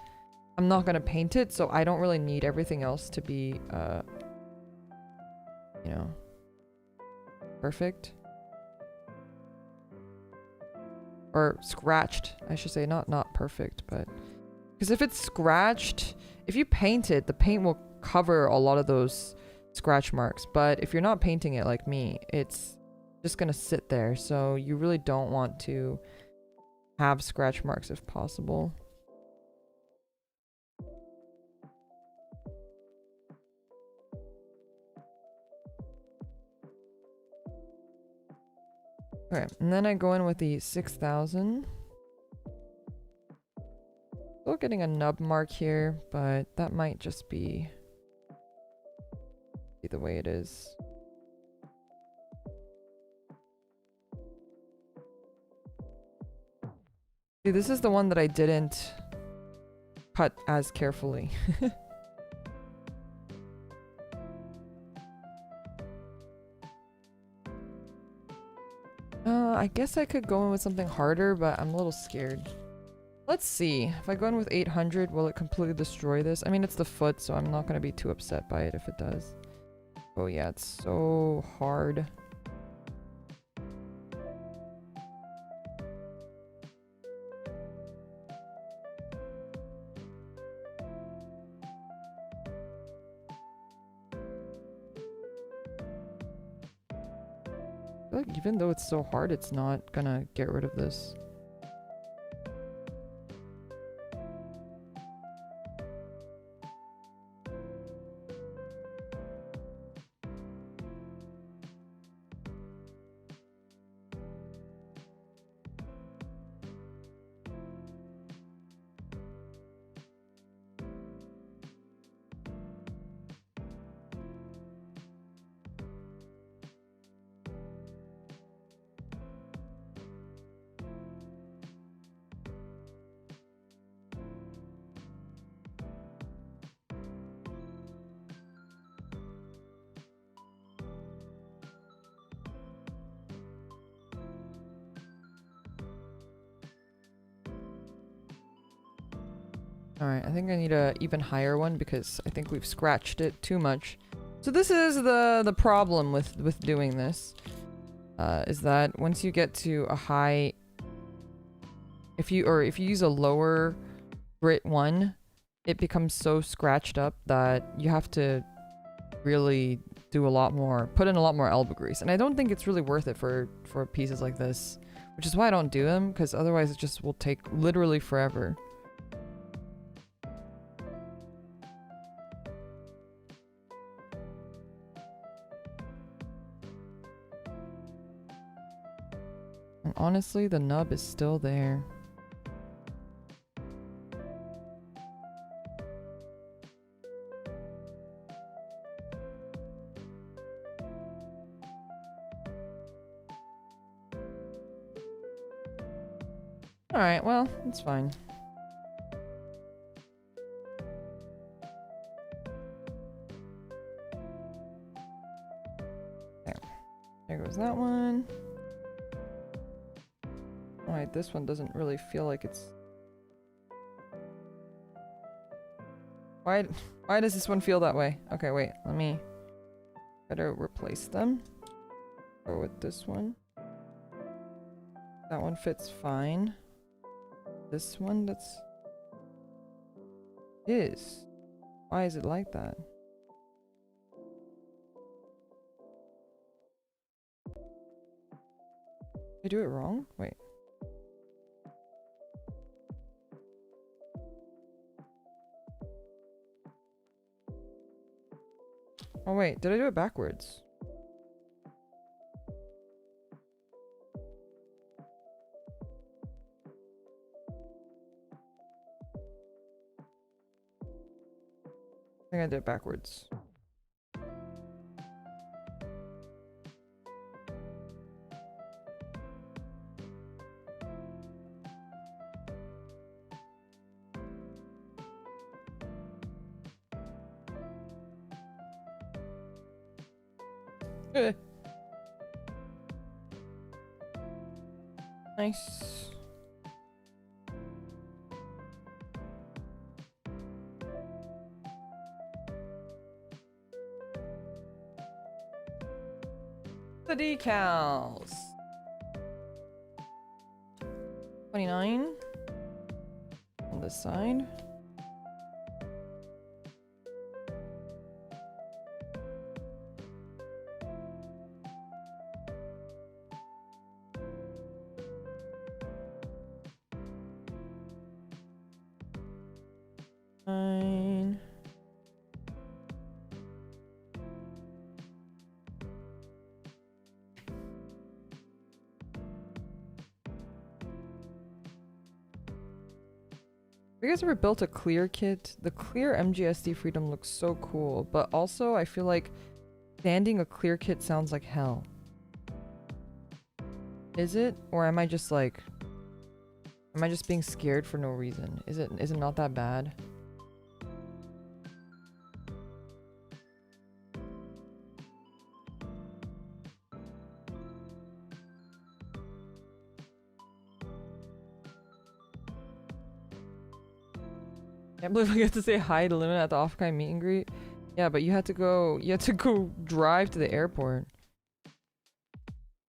I'm not gonna paint it, so I don't really need everything else to be, you know, perfect. Or scratched, I should say, not perfect, but... Because if it's scratched, if you paint it, the paint will cover a lot of those scratch marks. But if you're not painting it like me, it's just gonna sit there. So you really don't want to have scratch marks if possible. Okay, and then I go in with the 6000. Still getting a nub mark here, but that might just be the way it is. See, this is the one that I didn't cut as carefully. I guess I could go in with something harder, but I'm a little scared. Let's see. If I go in with 800, will it completely destroy this? I mean, it's the foot, so I'm not going to be too upset by it if it does. Oh yeah, it's so hard. I feel like even though it's so hard, it's not gonna get rid of this. Alright, I think I need a even higher one because I think we've scratched it too much. So this is the problem with doing this. Is that once you get to a high... If you use a lower grit one, it becomes so scratched up that you have to really do a lot more, put in a lot more elbow grease. And I don't think it's really worth it for pieces like this. Which is why I don't do them, because otherwise it just will take literally forever. And honestly, the nub is still there. Alright, well, it's fine. There goes that one. Alright, this one doesn't really feel like it's... Why does this one feel that way? Okay, wait, let me... Better replace them. Go with this one. That one fits fine. This one, that's... is. Why is it like that? Did I do it wrong? Wait. Oh wait, did I do it backwards? I think I did it backwards. Nice. decals. 29 on this side. Fine. Have you guys ever built a clear kit? The clear MGSD Freedom looks so cool, but also I feel like sanding a clear kit sounds like hell. Is it? Or am I just like... Am I just being scared for no reason? Is it not that bad? Can't believe I get to say hi to Limina at the off-kind meet and greet. Yeah, but you had to go drive to the airport.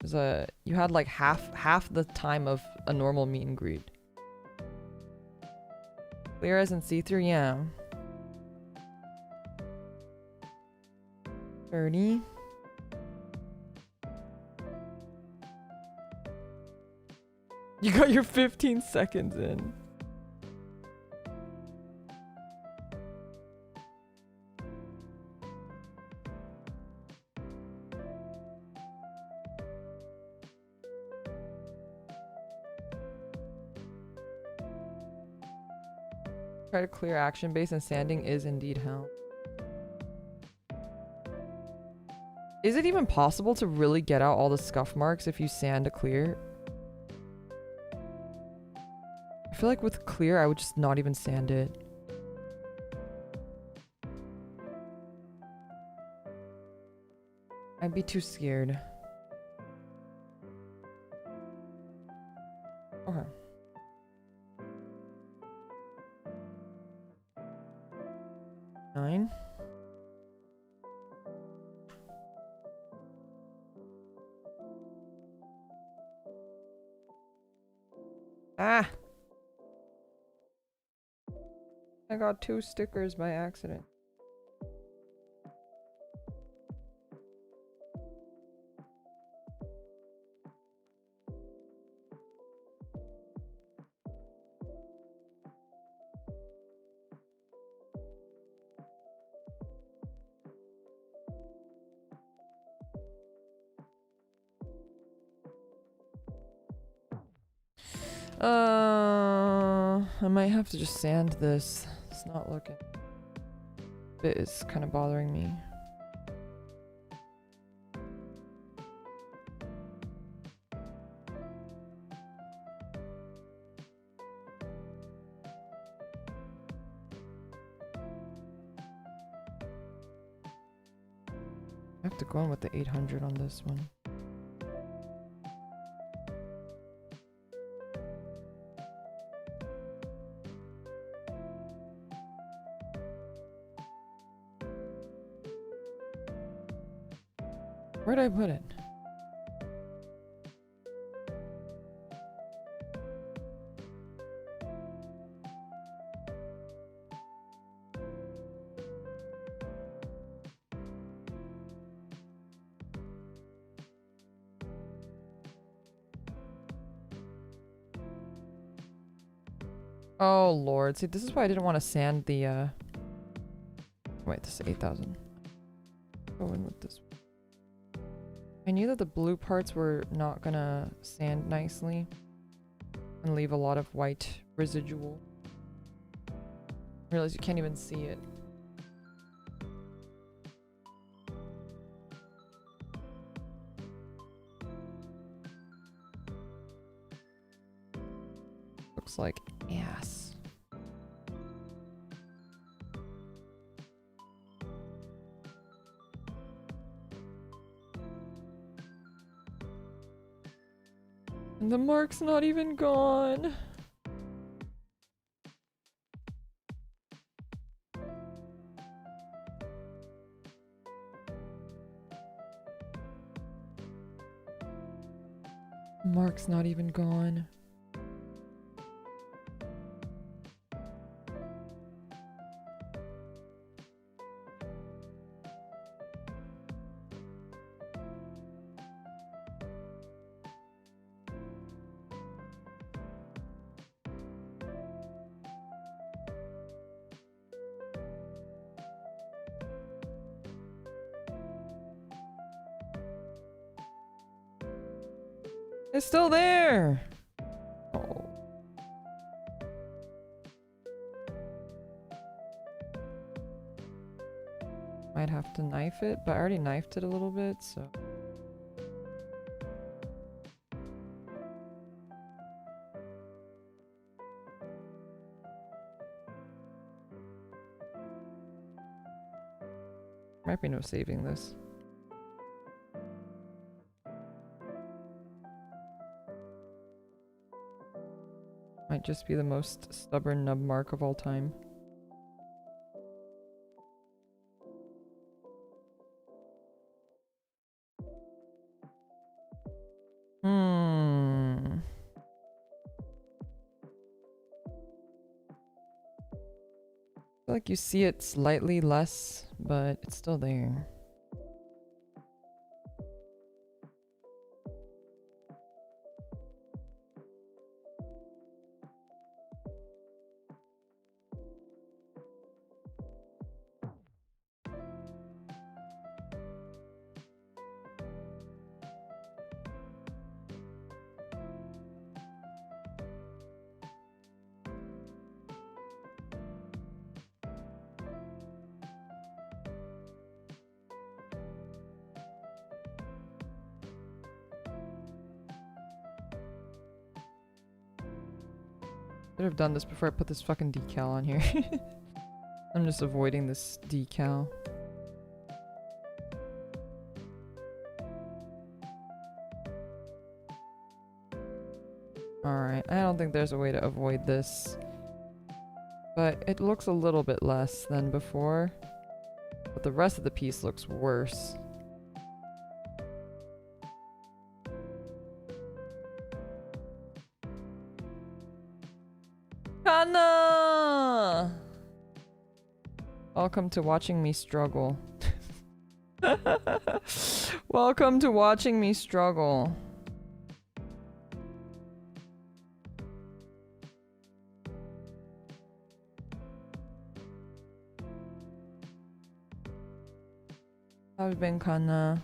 You had like half the time of a normal meet and greet. Clear as in see-through, yeah. 30. You got your 15 seconds in. Try to clear action base and sanding is indeed hell. Is it even possible to really get out all the scuff marks if you sand a clear? I feel like with clear I would just not even sand it. I'd be too scared. Okay. Nine. Ah! I got 2 stickers by accident. I might have to just sand this. It's not looking. It is kind of bothering me. I have to go in with the 800 on this one. Where'd I put it? Oh lord, see this is why I didn't want to sand the wait, this is 8,000. Go in with this. I knew that the blue parts were not gonna sand nicely and leave a lot of white residual. I realize you can't even see it. Looks like ass. And the mark's not even gone. Mark's not even gone. It's still there! Oh. Might have to knife it, but I already knifed it a little bit, so... Might be no saving this. Might just be the most stubborn nub mark of all time. I feel like you see it slightly less, but it's still there. Should have done this before I put this fucking decal on here. I'm just avoiding this decal. Alright, I don't think there's a way to avoid this. But it looks a little bit less than before. But the rest of the piece looks worse. Kana! Welcome to watching me struggle. Welcome to watching me struggle. How have you been, Kana?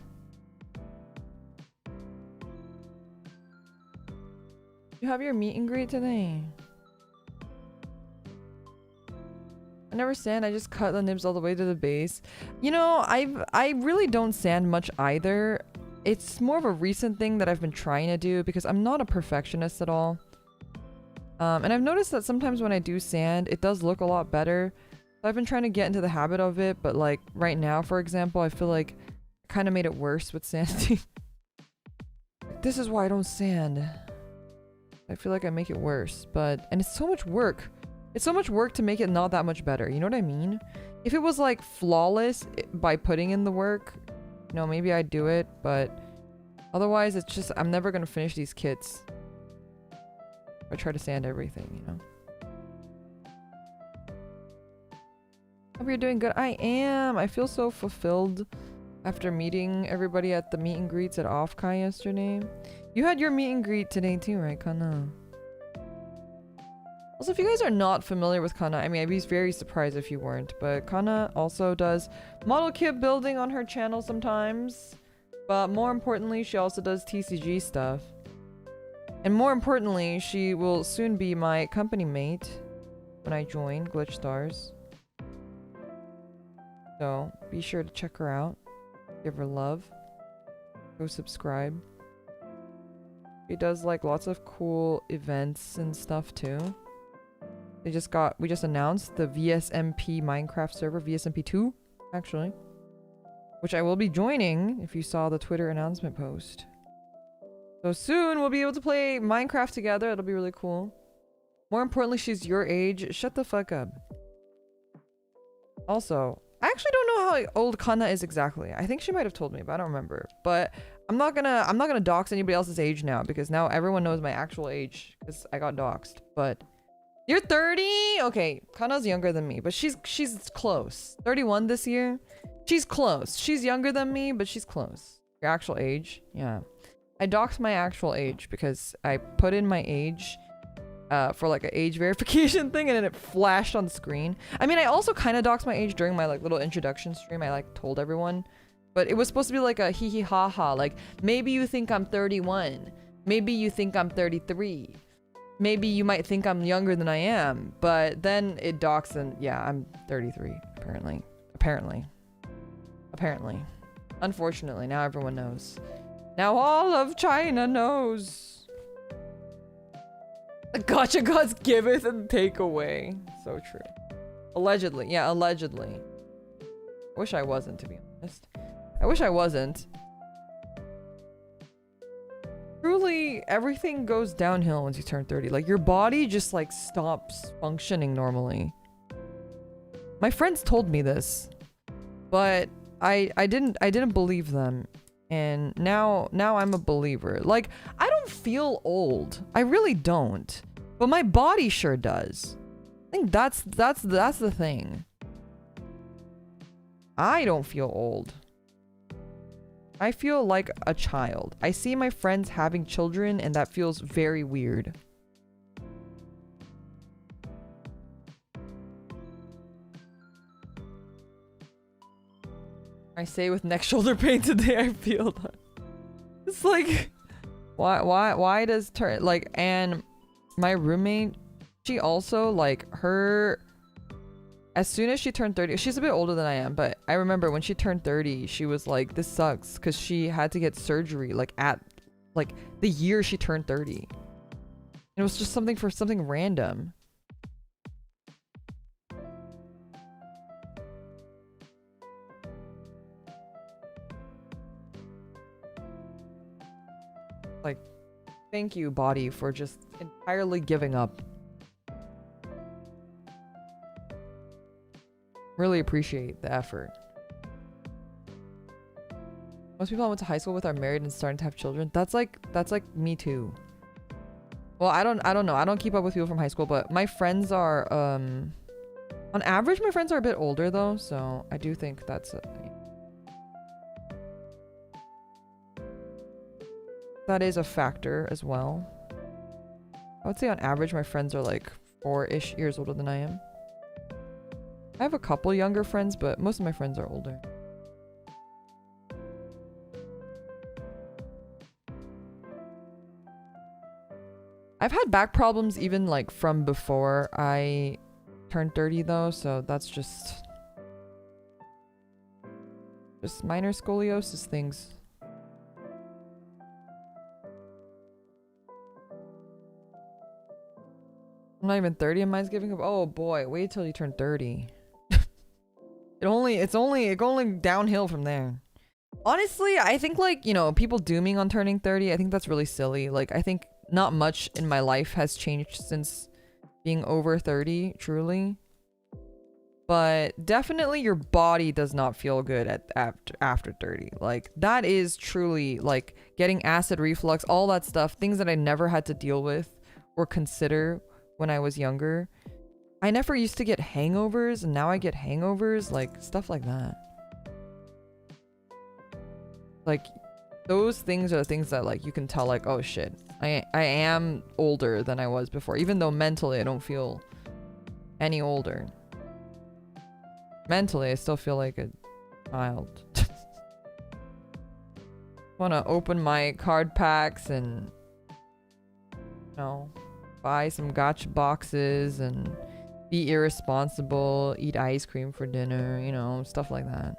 You have your meet and greet today. I never sand, I just cut the nibs all the way to the base. You know, I really don't sand much either. It's more of a recent thing that I've been trying to do because I'm not a perfectionist at all. And I've noticed that sometimes when I do sand, it does look a lot better. So I've been trying to get into the habit of it, but like right now, for example, I feel like I kind of made it worse with sanding. This is why I don't sand. I feel like I make it worse, and it's so much work. It's so much work to make it not that much better, you know what I mean? If it was like flawless by putting in the work, you know, maybe I'd do it, but otherwise it's just, I'm never gonna finish these kits. I try to sand everything, you know? Hope you're doing good. I am! I feel so fulfilled after meeting everybody at the meet and greets at Offkai yesterday. You had your meet and greet today too, right, Kana? Also, if you guys are not familiar with Kana, I mean, I'd be very surprised if you weren't, but Kana also does model kit building on her channel sometimes. But more importantly, she also does TCG stuff. And more importantly, she will soon be my company mate when I join Glitch Stars. So, be sure to check her out. Give her love. Go subscribe. She does like lots of cool events and stuff too. We just announced the VSMP Minecraft server, VSMP 2, actually. Which I will be joining if you saw the Twitter announcement post. So soon we'll be able to play Minecraft together. It'll be really cool. More importantly, she's your age. Shut the fuck up. Also, I actually don't know how old Kana is exactly. I think she might have told me, but I don't remember. But I'm not gonna dox anybody else's age now because now everyone knows my actual age because I got doxed. But you're 30? Okay, Kana's younger than me, but she's close. 31 this year. She's close. She's younger than me, but she's close. Your actual age? Yeah. I doxed my actual age because I put in my age for like an age verification thing and then it flashed on the screen. I mean, I also kind of doxed my age during my like little introduction stream. I like told everyone, but it was supposed to be like a hee hee ha ha. Like maybe you think I'm 31. Maybe you think I'm 33. Maybe you might think I'm younger than I am, but then it docks and yeah, I'm 33 apparently. Apparently. Unfortunately, now everyone knows. Now all of China knows. The gacha gods giveth and take away. So true. Allegedly. Yeah, allegedly. I wish I wasn't, to be honest. I wish I wasn't. Truly, everything goes downhill once you turn 30. Like, your body just, like, stops functioning normally. My friends told me this. But I didn't believe them. And now I'm a believer. Like, I don't feel old. I really don't. But my body sure does. I think that's the thing. I don't feel old. I feel like a child. I see my friends having children and that feels very weird. I say with neck shoulder pain today, I feel that. It's like, why does turn, like, and my roommate, she also, like, her, as soon as she turned 30, she's a bit older than I am, but I remember when she turned 30, she was like, this sucks, because she had to get surgery, like, at, like, the year she turned 30. And it was just something random. Like, thank you, body, for just entirely giving up. Really appreciate the effort. Most people I went to high school with are married and starting to have children. That's like me too. Well, I don't know. I don't keep up with people from high school, but my friends are on average my friends are a bit older though, so I do think that's that is a factor as well. I would say on average my friends are like 4-ish years older than I am. I have a couple younger friends, but most of my friends are older. I've had back problems even like from before I turned 30 though, so that's just minor scoliosis things. I'm not even 30 and mine's giving up. Oh boy, wait till you turn 30. It's only going downhill from there. Honestly, I think like, you know, people dooming on turning 30, I think that's really silly. Like, I think not much in my life has changed since being over 30, truly. But definitely your body does not feel good after 30. Like, that is truly like getting acid reflux, all that stuff, things that I never had to deal with or consider when I was younger. I never used to get hangovers and now I get hangovers, like stuff like that. Like, those things are the things that like you can tell like, oh shit, I am older than I was before, even though mentally I don't feel any older. Mentally I still feel like a child. Want to open my card packs and, you know, buy some gacha boxes and be irresponsible, eat ice cream for dinner, you know, stuff like that.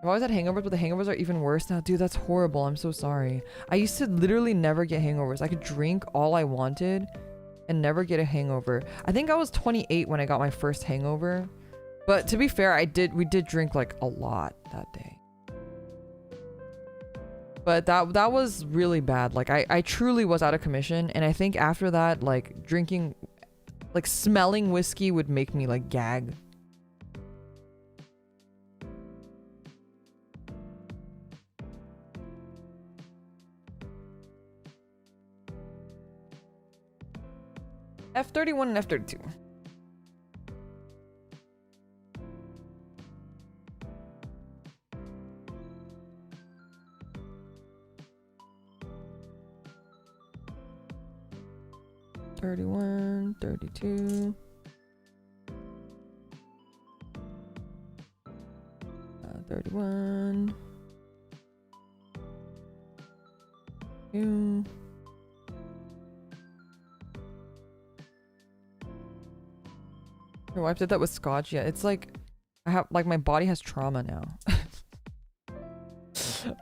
I've always had hangovers, but the hangovers are even worse now. Dude, that's horrible. I'm so sorry. I used to literally never get hangovers. I could drink all I wanted and never get a hangover. I think I was 28 when I got my first hangover. But to be fair, we did drink like a lot that day. But that was really bad. Like, I truly was out of commission. And I think after that, like, drinking, like, smelling whiskey would make me, like, gag. F31 and F32. '31, '32. 31. 2. My wife did that with scotch. Yeah, it's like I have like my body has trauma now.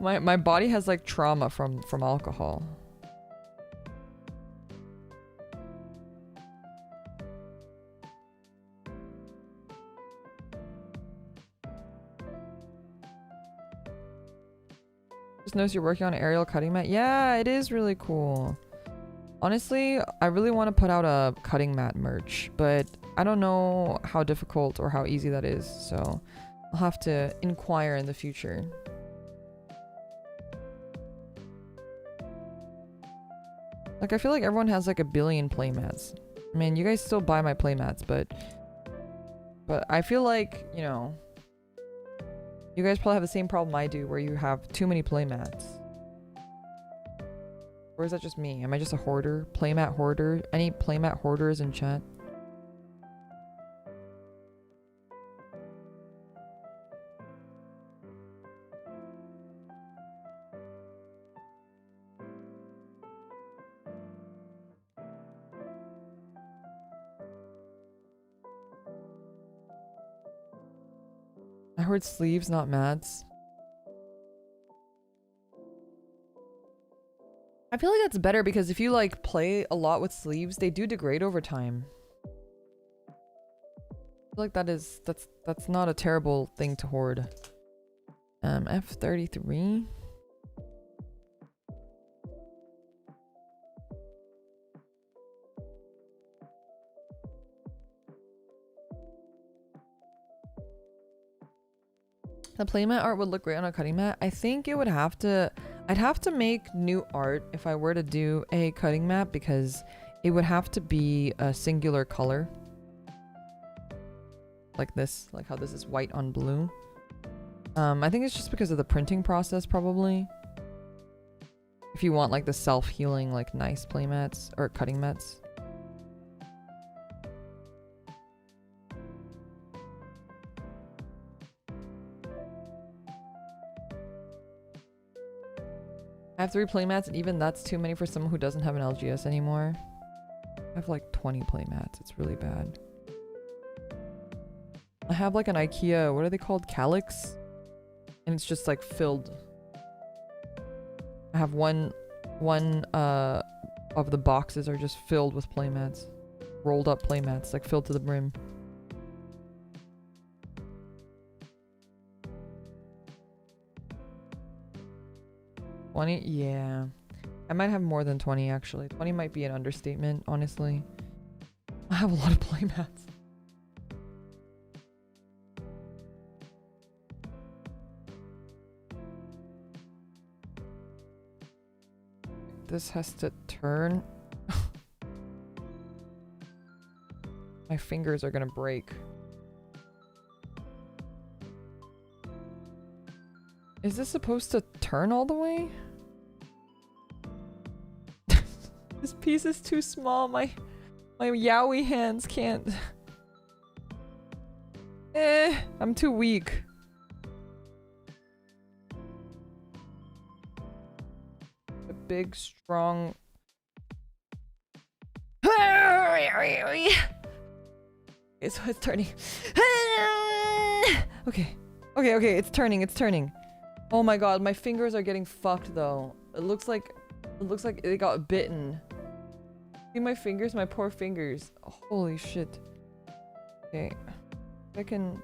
my body has like trauma from alcohol. Just noticed you're working on an aerial cutting mat. Yeah, it is really cool. Honestly, I really want to put out a cutting mat merch, but I don't know how difficult or how easy that is, so I'll have to inquire in the future. Like, I feel like everyone has like a billion playmats. I mean, you guys still buy my playmats, but I feel like, you know, you guys probably have the same problem I do, where you have too many playmats. Or is that just me? Am I just a hoarder? Playmat hoarder? Any playmat hoarders in chat? I heard sleeves, not mats. I feel like that's better because if you like play a lot with sleeves, they do degrade over time. I feel like that's not a terrible thing to hoard. F33. The playmat art would look great on a cutting mat. I think it would have to... I'd have to make new art if I were to do a cutting mat, because it would have to be a singular color. Like this. Like how this is white on blue. I think it's just because of the printing process, probably. If you want like the self-healing, like nice playmats or cutting mats. I have 3 playmats, and even that's too many for someone who doesn't have an LGS anymore. I have like 20 playmats. It's really bad. I have like an IKEA, what are they called? Calyx? And it's just like filled. I have one of the boxes are just filled with playmats. Rolled up playmats, like filled to the brim. Yeah. I might have more than 20 actually. 20 might be an understatement, honestly. I have a lot of playmats. This has to turn. My fingers are gonna break. Is this supposed to turn all the way? This piece is too small. My yaoi hands can't. I'm too weak. A big, strong. Okay, so it's turning. Okay. Okay, it's turning. Oh my god, my fingers are getting fucked though. It looks like it got bitten. See my fingers? My poor fingers. Holy shit. Okay. I can...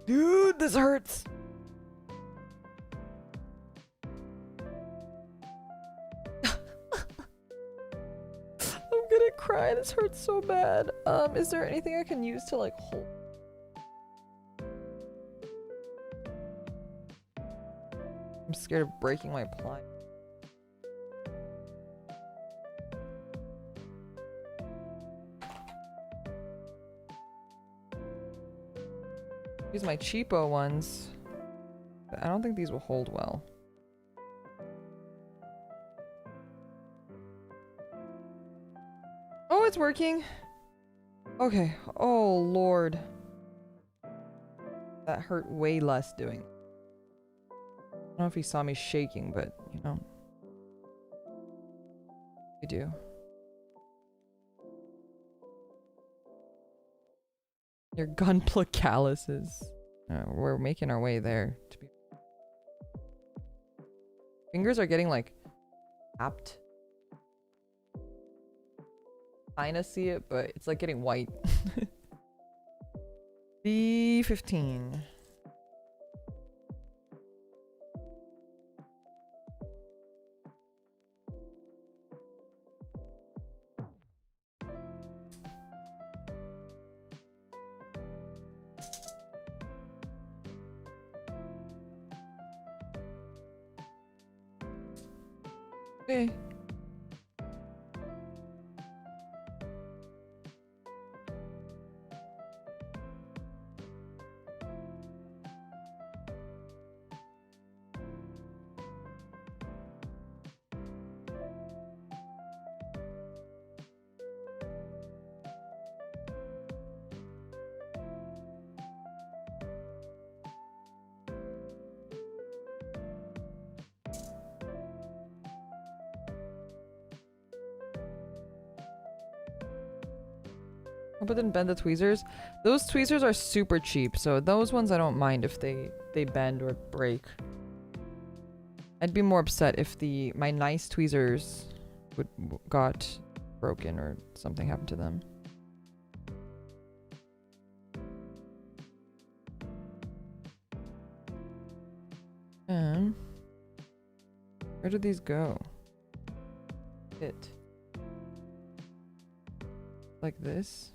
Dude, this hurts! I'm gonna cry. This hurts so bad. Is there anything I can use to like hold? I'm scared of breaking my ply. Use my cheapo ones. But I don't think these will hold well. Oh, it's working. Okay. Oh, Lord. That hurt way less doing. I don't know if he saw me shaking, but, you know. I do. Your Gunpla calluses. We're making our way there. Fingers are getting, like, tapped. Kinda see it, but it's like getting white. B15. Okay. Hope it didn't bend the tweezers. Those tweezers are super cheap, so those ones I don't mind if they bend or break. I'd be more upset if my nice tweezers got broken or something happened to them. And where did these go? Fit. Like this?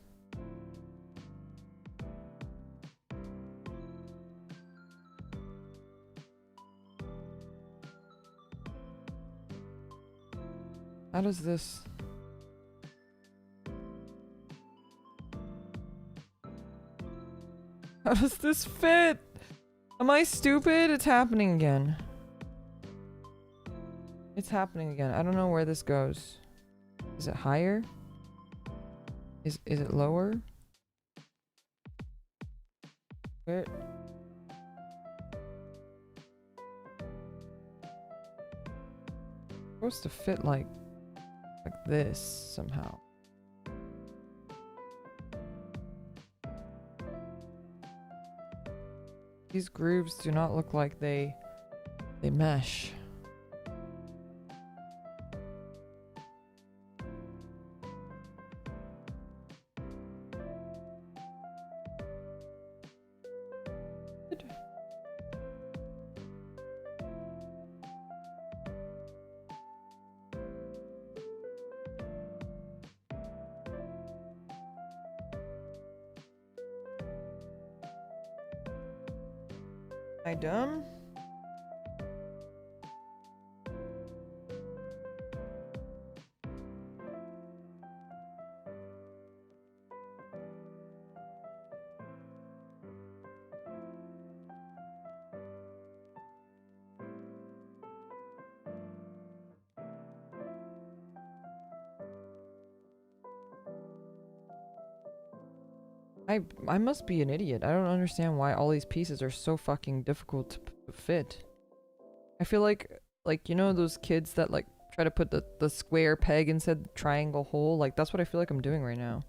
How does this... How does this fit? Am I stupid? It's happening again. It's happening again. I don't know where this goes. Is it higher? Is it lower? Where? It's supposed to fit like this somehow. These grooves do not look like they mesh. Am I dumb? I must be an idiot. I don't understand why all these pieces are so fucking difficult to fit. I feel like you know those kids that like try to put the square peg inside the triangle hole? Like that's what I feel like I'm doing right now.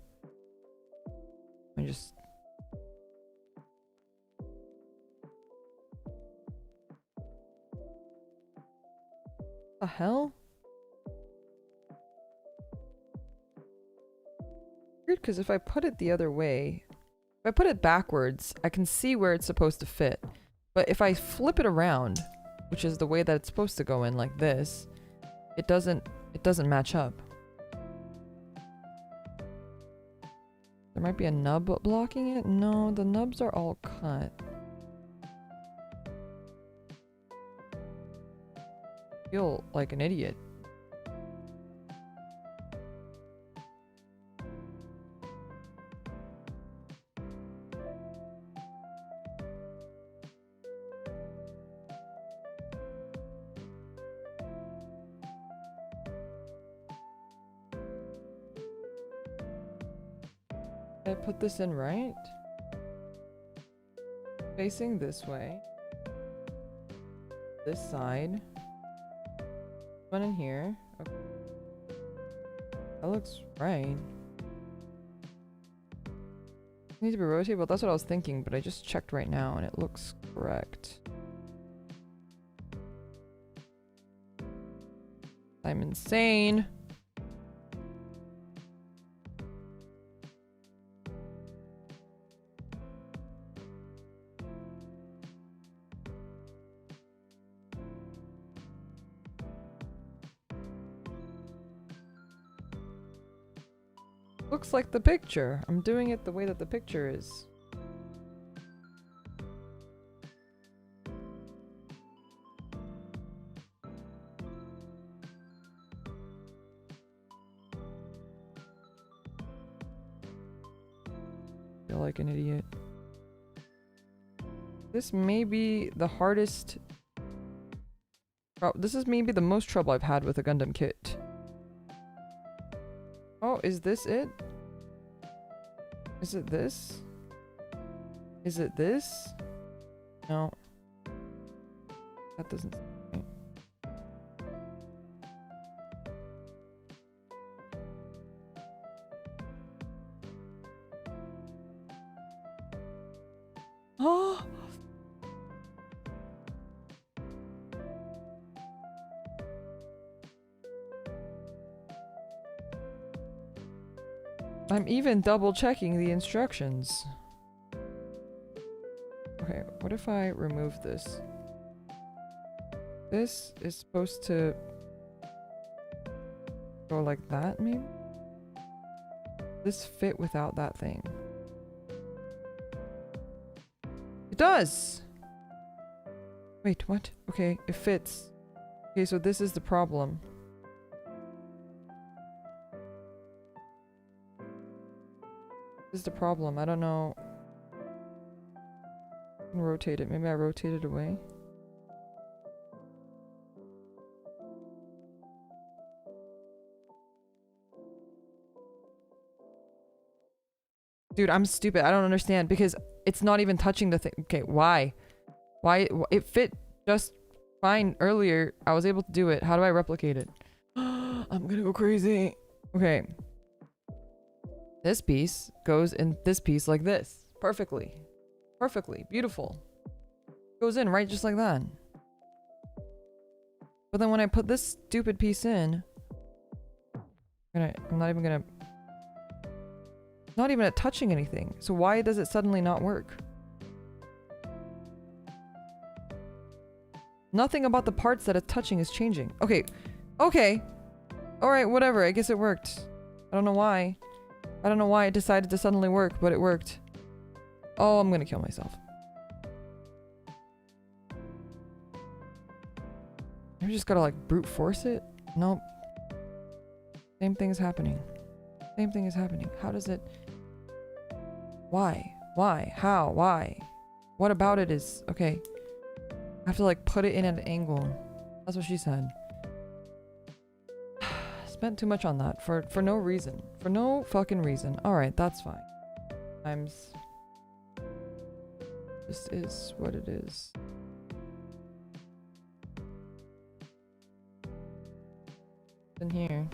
I just... The hell? Weird, because if I put it the other way, if I put it backwards, I can see where it's supposed to fit. But if I flip it around, which is the way that it's supposed to go in, like this, it doesn't match up. There might be a nub blocking it? No, the nubs are all cut. I feel like an idiot. I put this in right? Facing this way. This side. One in here. Okay. That looks right. Need to be rotated? Well, that's what I was thinking, but I just checked right now and it looks correct. I'm insane. Looks like the picture. I'm doing it the way that the picture is. Feel like an idiot. This may be the hardest. Oh, this is maybe the most trouble I've had with a Gundam kit. Oh, is this it? Is it this? Is it this? No. That doesn't seem right. Oh! I'm even double checking the instructions. Okay, what if I remove this? This is supposed to go like that, maybe? This fit without that thing. It does! Wait, what? Okay, it fits. Okay, so this is the problem. This is the problem. I don't know. I can rotate it. Maybe I rotate it away. Dude, I'm stupid. I don't understand because it's not even touching the thing. Okay, why? Why? It fit just fine earlier. I was able to do it. How do I replicate it? I'm gonna go crazy. Okay. This piece goes in this piece like this. Perfectly. Perfectly. Beautiful. Goes in right just like that. But then when I put this stupid piece in, I'm not even gonna... Not even at touching anything. So why does it suddenly not work? Nothing about the parts that it's touching is changing. Okay. Okay. Alright, whatever. I guess it worked. I don't know why. I don't know why it decided to suddenly work, but it worked. Oh, I'm gonna kill myself. I just gotta like brute force it? Nope. Same thing is happening. Same thing is happening. How does it... Why? Why? How? Why? What about it is... Okay. I have to like put it in at an angle. That's what she said. Spent too much on that for no reason. For no fucking reason. Alright, that's fine. Times... This is what it is. In here.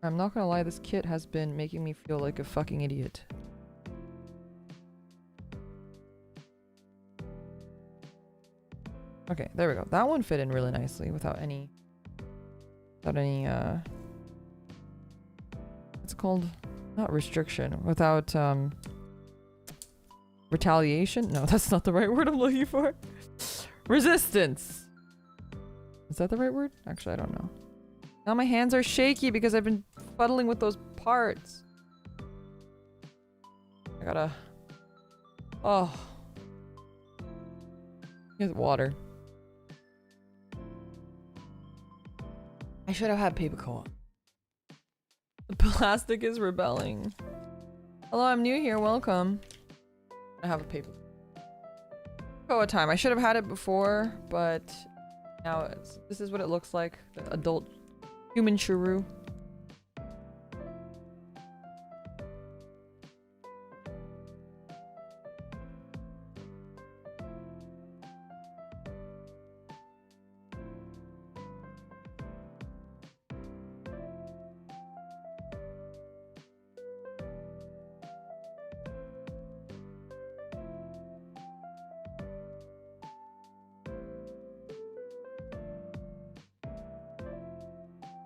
I'm not gonna lie, this kit has been making me feel like a fucking idiot. Okay, there we go. That one fit in really nicely without any... Without any, What's it called? Not restriction. Without, retaliation? No, that's not the right word I'm looking for. Resistance! Is that the right word? Actually, I don't know. Now my hands are shaky because I've been fuddling with those parts. I gotta... Oh. Here's water. I should have had paper co-op. The plastic is rebelling. Hello, I'm new here. Welcome. I have a paper co-op time. I should have had it before, but now this is what it looks like. The adult human churu.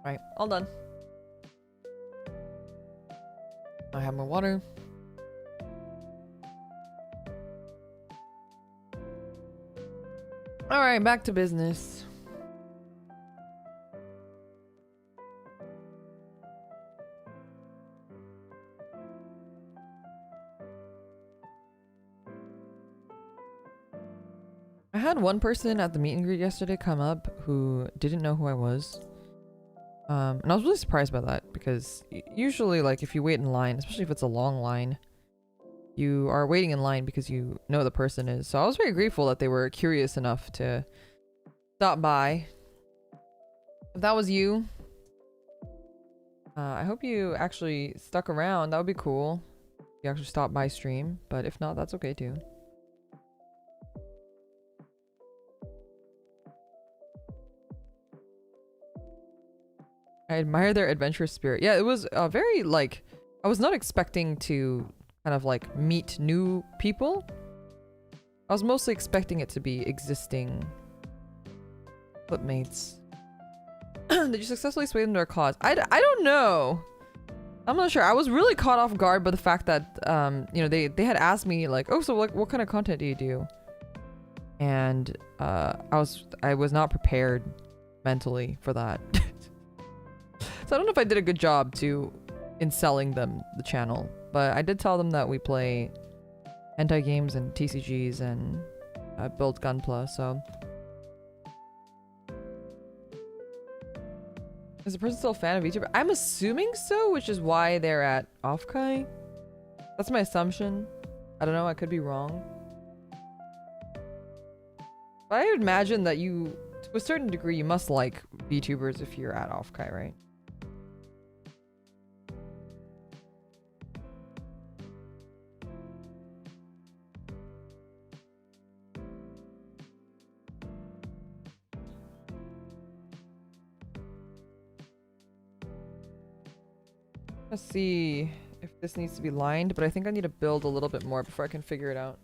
Right, all done. I have more water. All right, back to business. I had one person at the meet and greet yesterday come up who didn't know who I was. And I was really surprised by that because usually, like, if you wait in line, especially if it's a long line, you are waiting in line because you know who the person is. So I was very grateful that they were curious enough to stop by. If that was you, I hope you actually stuck around. That would be cool. You actually stopped by stream, but if not, that's okay too. I admire their adventurous spirit. Yeah, it was very, like, I was not expecting to kind of like meet new people. I was mostly expecting it to be existing flipmates. Did you successfully sway them to our cause? I don't know. I'm not sure. I was really caught off guard by the fact that, you know, they had asked me like, oh, so like, what kind of content do you do? And I was not prepared mentally for that. So I don't know if I did a good job in selling them the channel, but I did tell them that we play hentai games and TCGs and build Gunpla, so. Is the person still a fan of VTuber? I'm assuming so, which is why they're at Offkai. That's my assumption. I don't know, I could be wrong. But I would imagine that you, to a certain degree, you must like VTubers if you're at Offkai, right? Let's see if this needs to be lined, but I think I need to build a little bit more before I can figure it out.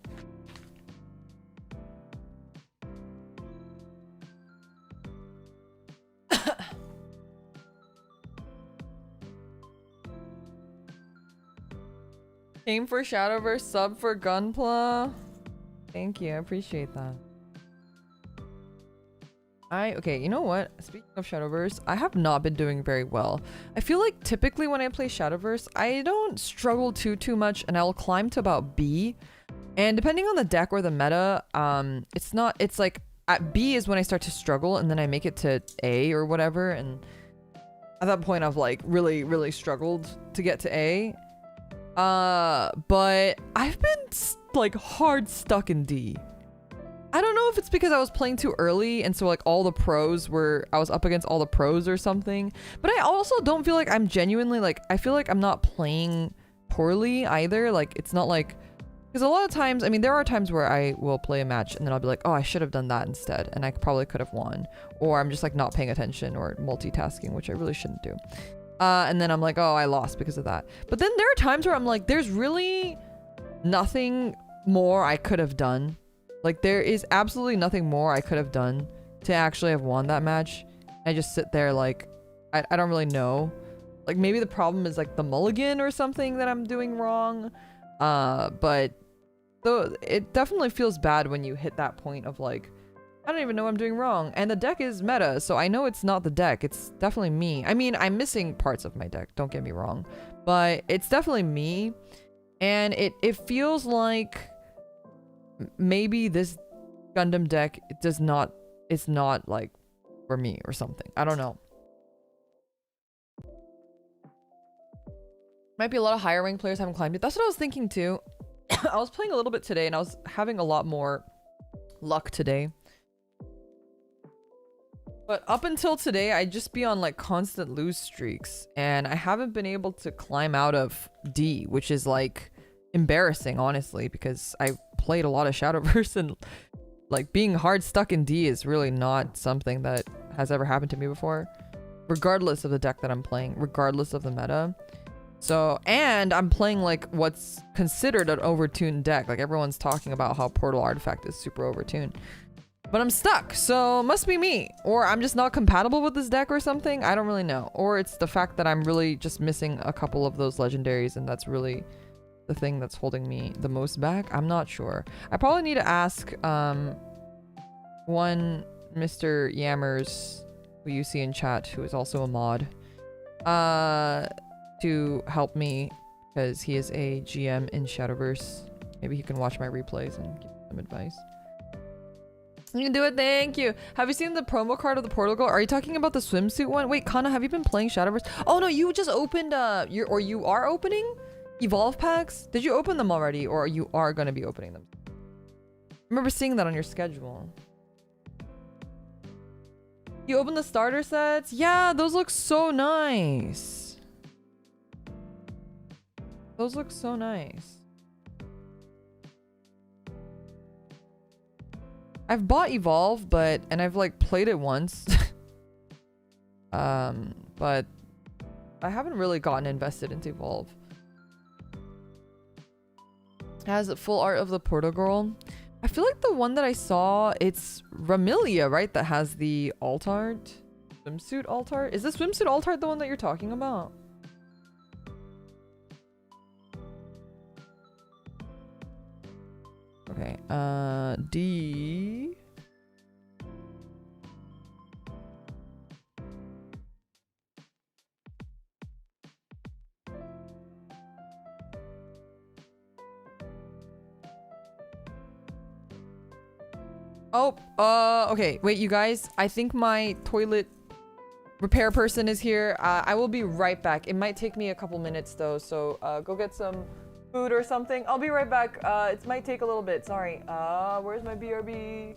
Aim for Shadowverse, sub for Gunpla. Thank you, I appreciate that. Okay, you know what? Speaking of Shadowverse, I have not been doing very well. I feel like typically when I play Shadowverse, I don't struggle too much and I'll climb to about B. And depending on the deck or the meta, it's like at B is when I start to struggle and then I make it to A or whatever. And at that point I've like really struggled to get to A. But I've been like hard stuck in D. I don't know if it's because I was playing too early and so like I was up against all the pros or something, but I also don't feel like I'm genuinely like, I feel like I'm not playing poorly either. Like it's not like, because a lot of times, I mean, there are times where I will play a match and then I'll be like, oh, I should have done that instead. And I probably could have won, or I'm just like not paying attention or multitasking, which I really shouldn't do. And then I'm like, oh, I lost because of that. But then there are times where I'm like, there's really nothing more I could have done. Like there is absolutely nothing more I could have done to actually have won that match. I just sit there like, I don't really know. Like maybe the problem is like the mulligan or something that I'm doing wrong. But though it definitely feels bad when you hit that point of like, I don't even know what I'm doing wrong. And the deck is meta, so I know it's not the deck. It's definitely me. I mean, I'm missing parts of my deck, don't get me wrong. But it's definitely me. And it feels like maybe this Gundam deck it's not like for me or something. I don't know. Might be a lot of higher rank players haven't climbed it. That's what I was thinking too. I was playing a little bit today and I was having a lot more luck today. But up until today, I'd just be on like constant lose streaks and I haven't been able to climb out of D, which is like embarrassing, honestly, because I played a lot of Shadowverse and like being hard stuck in D is really not something that has ever happened to me before, regardless of the deck that I'm playing, regardless of the meta. So, and I'm playing like what's considered an overtuned deck. Like everyone's talking about how Portal Artifact is super overtuned. But I'm stuck, so must be me. Or I'm just not compatible with this deck or something. I don't really know. Or it's the fact that I'm really just missing a couple of those legendaries, and that's really the thing that's holding me the most back. I'm not sure. I probably need to ask one Mr. Yammers, who you see in chat, who is also a mod, to help me, because he is a GM in Shadowverse. Maybe he can watch my replays and give some advice. You can do it, thank you. Have you seen the promo card of the Portal Girl? Are you talking about the swimsuit one? Wait, Kana, have you been playing Shadowverse? Oh no, you just opened you are opening Evolve packs? Did you open them already, or you are gonna be opening them? I remember seeing that on your schedule. You opened the starter sets? Yeah, those look so nice. Those look so nice. I've bought Evolve, and I've like played it once. But I haven't really gotten invested into Evolve. It has full art of the Portal Girl. I feel like the one that I saw, it's Ramilia, right? That has the alt art? Swimsuit alt art? Is the swimsuit alt art the one that you're talking about? Okay, D. Oh, okay, wait, you guys, I think my toilet repair person is here. I will be right back. It might take me a couple minutes though, so go get some food or something. I'll be right back. It might take a little bit, sorry. Where's my BRB?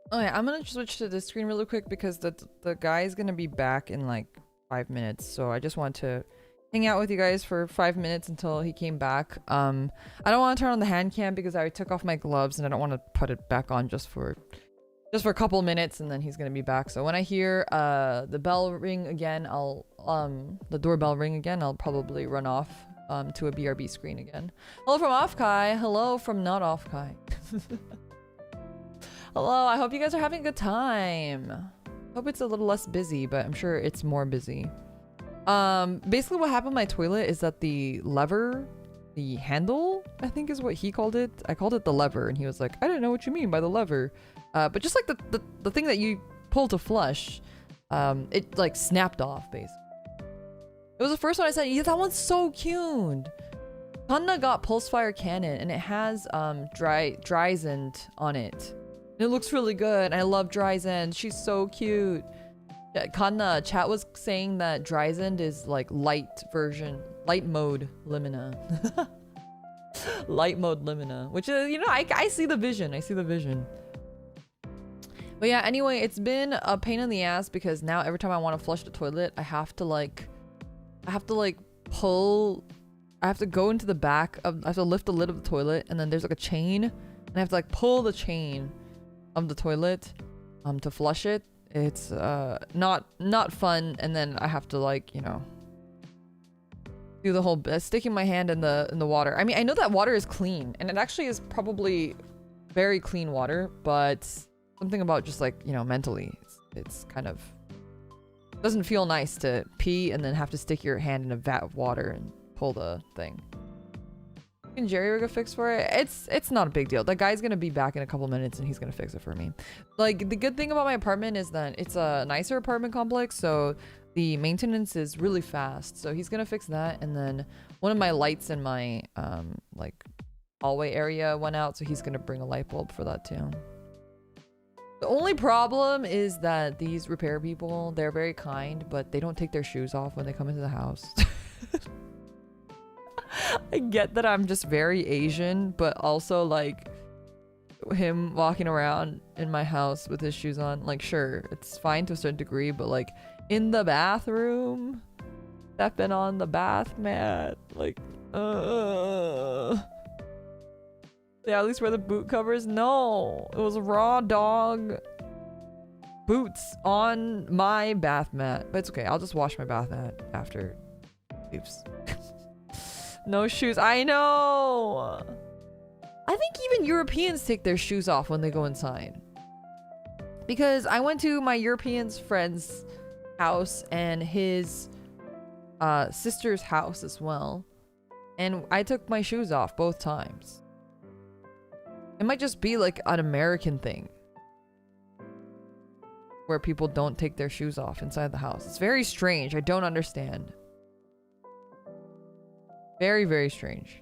Okay, I'm gonna switch to this screen really quick because the guy is gonna be back in like 5 minutes. So I just want to hang out with you guys for 5 minutes until he came back. I don't want to turn on the hand cam because I took off my gloves and I don't want to put it back on just for a couple minutes and then he's gonna be back. So when I hear the bell ring again, the doorbell ring again, I'll probably run off to a BRB screen again. Hello from Offkai. Hello from not Offkai. Hello, I hope you guys are having a good time. Hope it's a little less busy, but I'm sure it's more busy. Basically what happened with my toilet is that the lever, the handle, I think is what he called it. I called it the lever and he was like, I don't know what you mean by the lever. But just like the thing that you pull to flush, it like snapped off basically. It was the first one I said, yeah, that one's so cute. Kanna got pulse fire cannon and it has Dryzend on it. It looks really good. I love Dryzend. She's so cute. Kanna, chat was saying that Dryzend is like light mode Limina. Light mode Limina. Which is, you know, I see the vision. I see the vision. But yeah, anyway, it's been a pain in the ass because now every time I want to flush the toilet, I have to go into the back of, I have to lift the lid of the toilet and then there's like a chain and I have to like pull the chain of the toilet to flush it. It's not fun, and then I have to like, you know, do the whole sticking my hand in the water. I mean, I know that water is clean and it actually is probably very clean water, but something about just like, you know, mentally it's kind of doesn't feel nice to pee and then have to stick your hand in a vat of water and pull the thing. Can Jerry rig a fix for it? It's not a big deal. That guy's gonna be back in a couple minutes and he's gonna fix it for me. Like, the good thing about my apartment is that it's a nicer apartment complex, so the maintenance is really fast. So he's gonna fix that, and then one of my lights in my like hallway area went out, so he's gonna bring a light bulb for that too. The only problem is that these repair people, they're very kind, but they don't take their shoes off when they come into the house. I get that I'm just very Asian, but also like him walking around in my house with his shoes on, like, sure, it's fine to a certain degree, but like in the bathroom, stepping on the bath mat, like, yeah, at least wear the boot covers. No, it was raw dog boots on my bath mat, but it's okay. I'll just wash my bath mat after he leaves. No shoes. I know. I think even Europeans take their shoes off when they go inside. Because I went to my European friend's house and his sister's house as well. And I took my shoes off both times. It might just be like an American thing, where people don't take their shoes off inside the house. It's very strange. I don't understand. Very, very strange.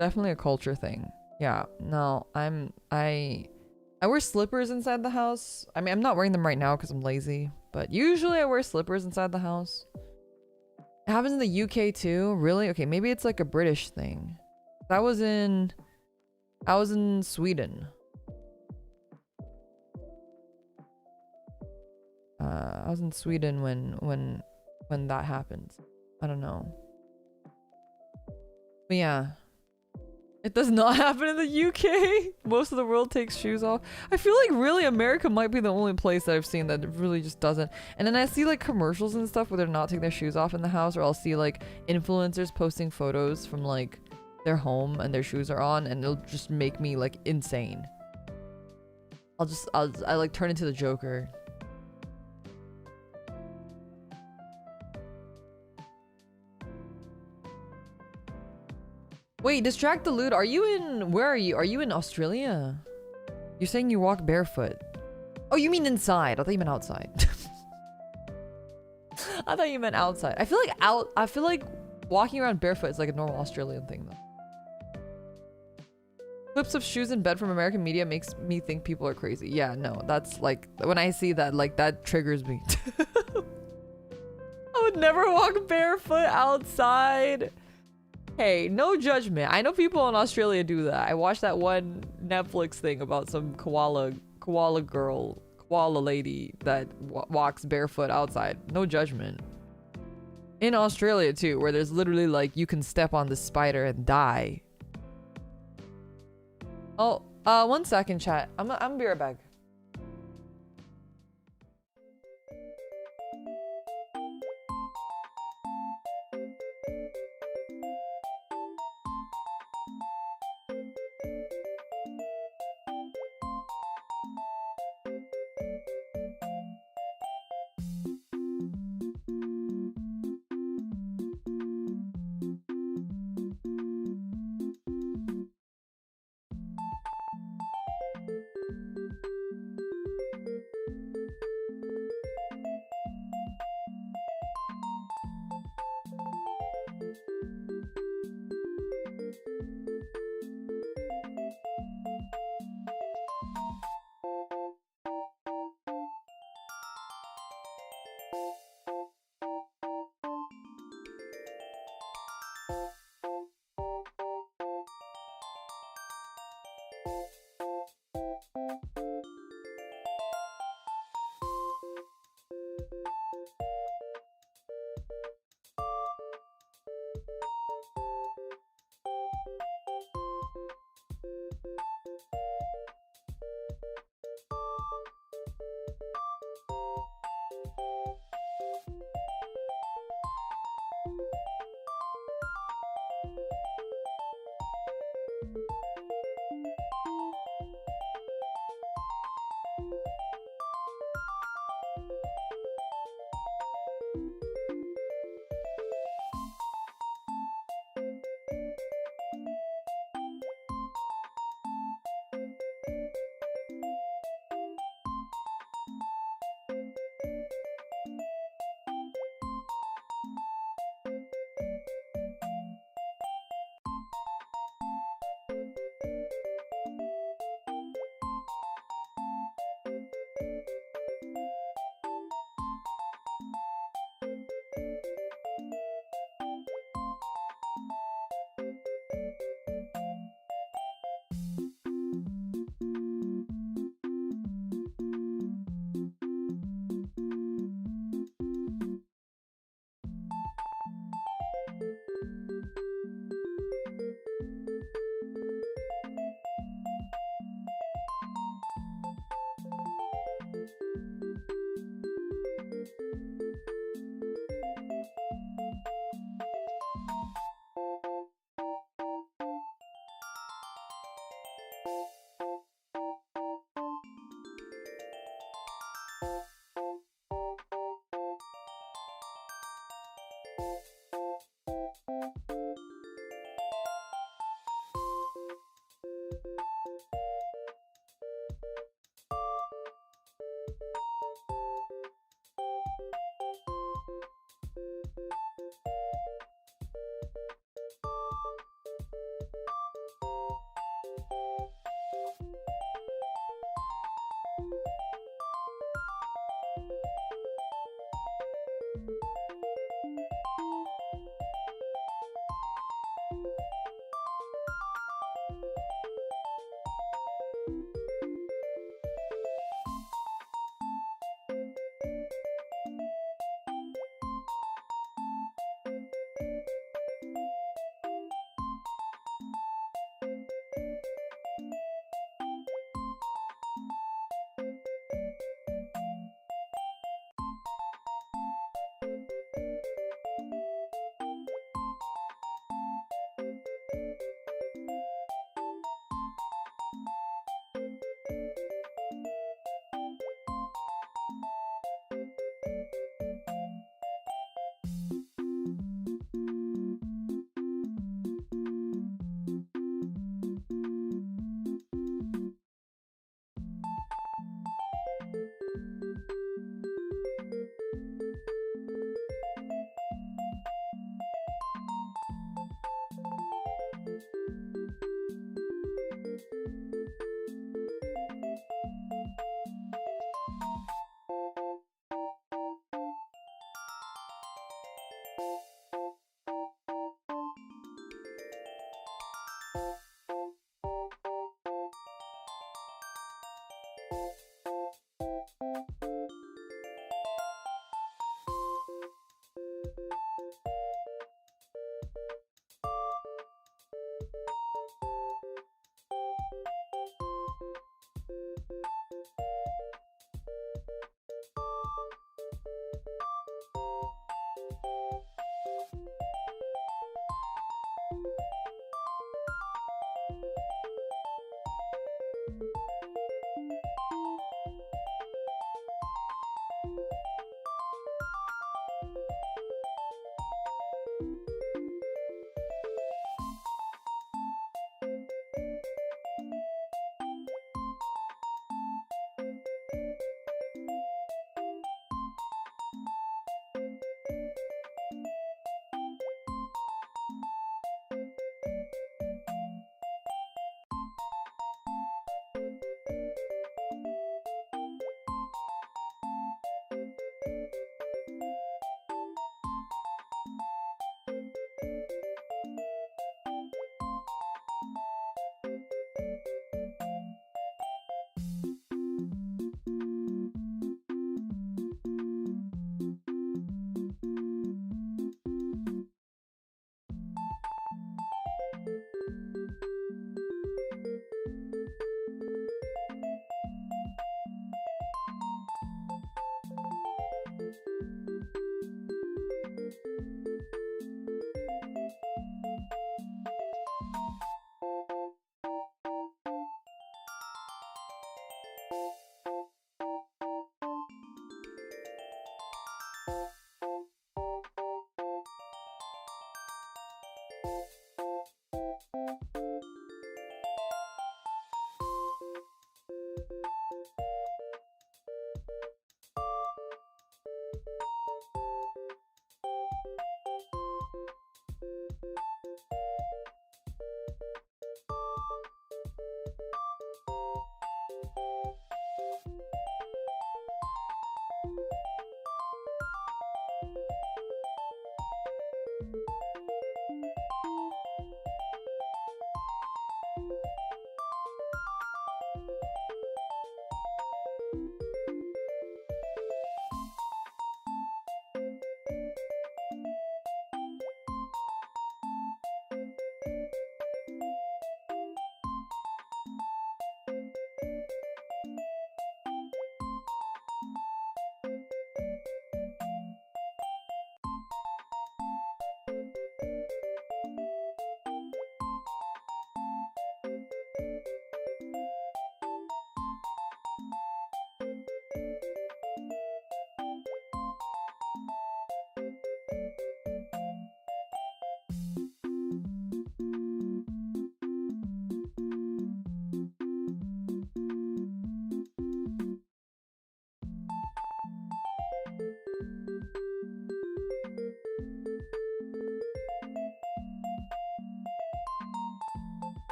Definitely a culture thing. Yeah, no, I wear slippers inside the house. I mean, I'm not wearing them right now because I'm lazy, but usually I wear slippers inside the house. It happens in the UK too. Really? Okay, maybe it's like a British thing. I was in Sweden. I was in Sweden when that happened. I don't know. But yeah, it does not happen in the UK. Most of the world takes shoes off. I feel like really America might be the only place that I've seen that it really just doesn't. And then I see like commercials and stuff where they're not taking their shoes off in the house, or I'll see like influencers posting photos from like their home and their shoes are on, and it'll just make me like insane. I like turn into the Joker. Wait, distract the loot. Are you in? Where are you? Are you in Australia? You're saying you walk barefoot. Oh, you mean inside? I thought you meant outside. I thought you meant outside. I feel like walking around barefoot is like a normal Australian thing though. Clips of shoes in bed from American media makes me think people are crazy. Yeah, no, that's like, when I see that, like, that triggers me. I would never walk barefoot outside. Hey, no judgment. I know people in Australia do that. I watched that one Netflix thing about some koala lady that walks barefoot outside. No judgment. In Australia too, where there's literally like, you can step on the spider and die. Oh, 1 second, chat. I'm be right back.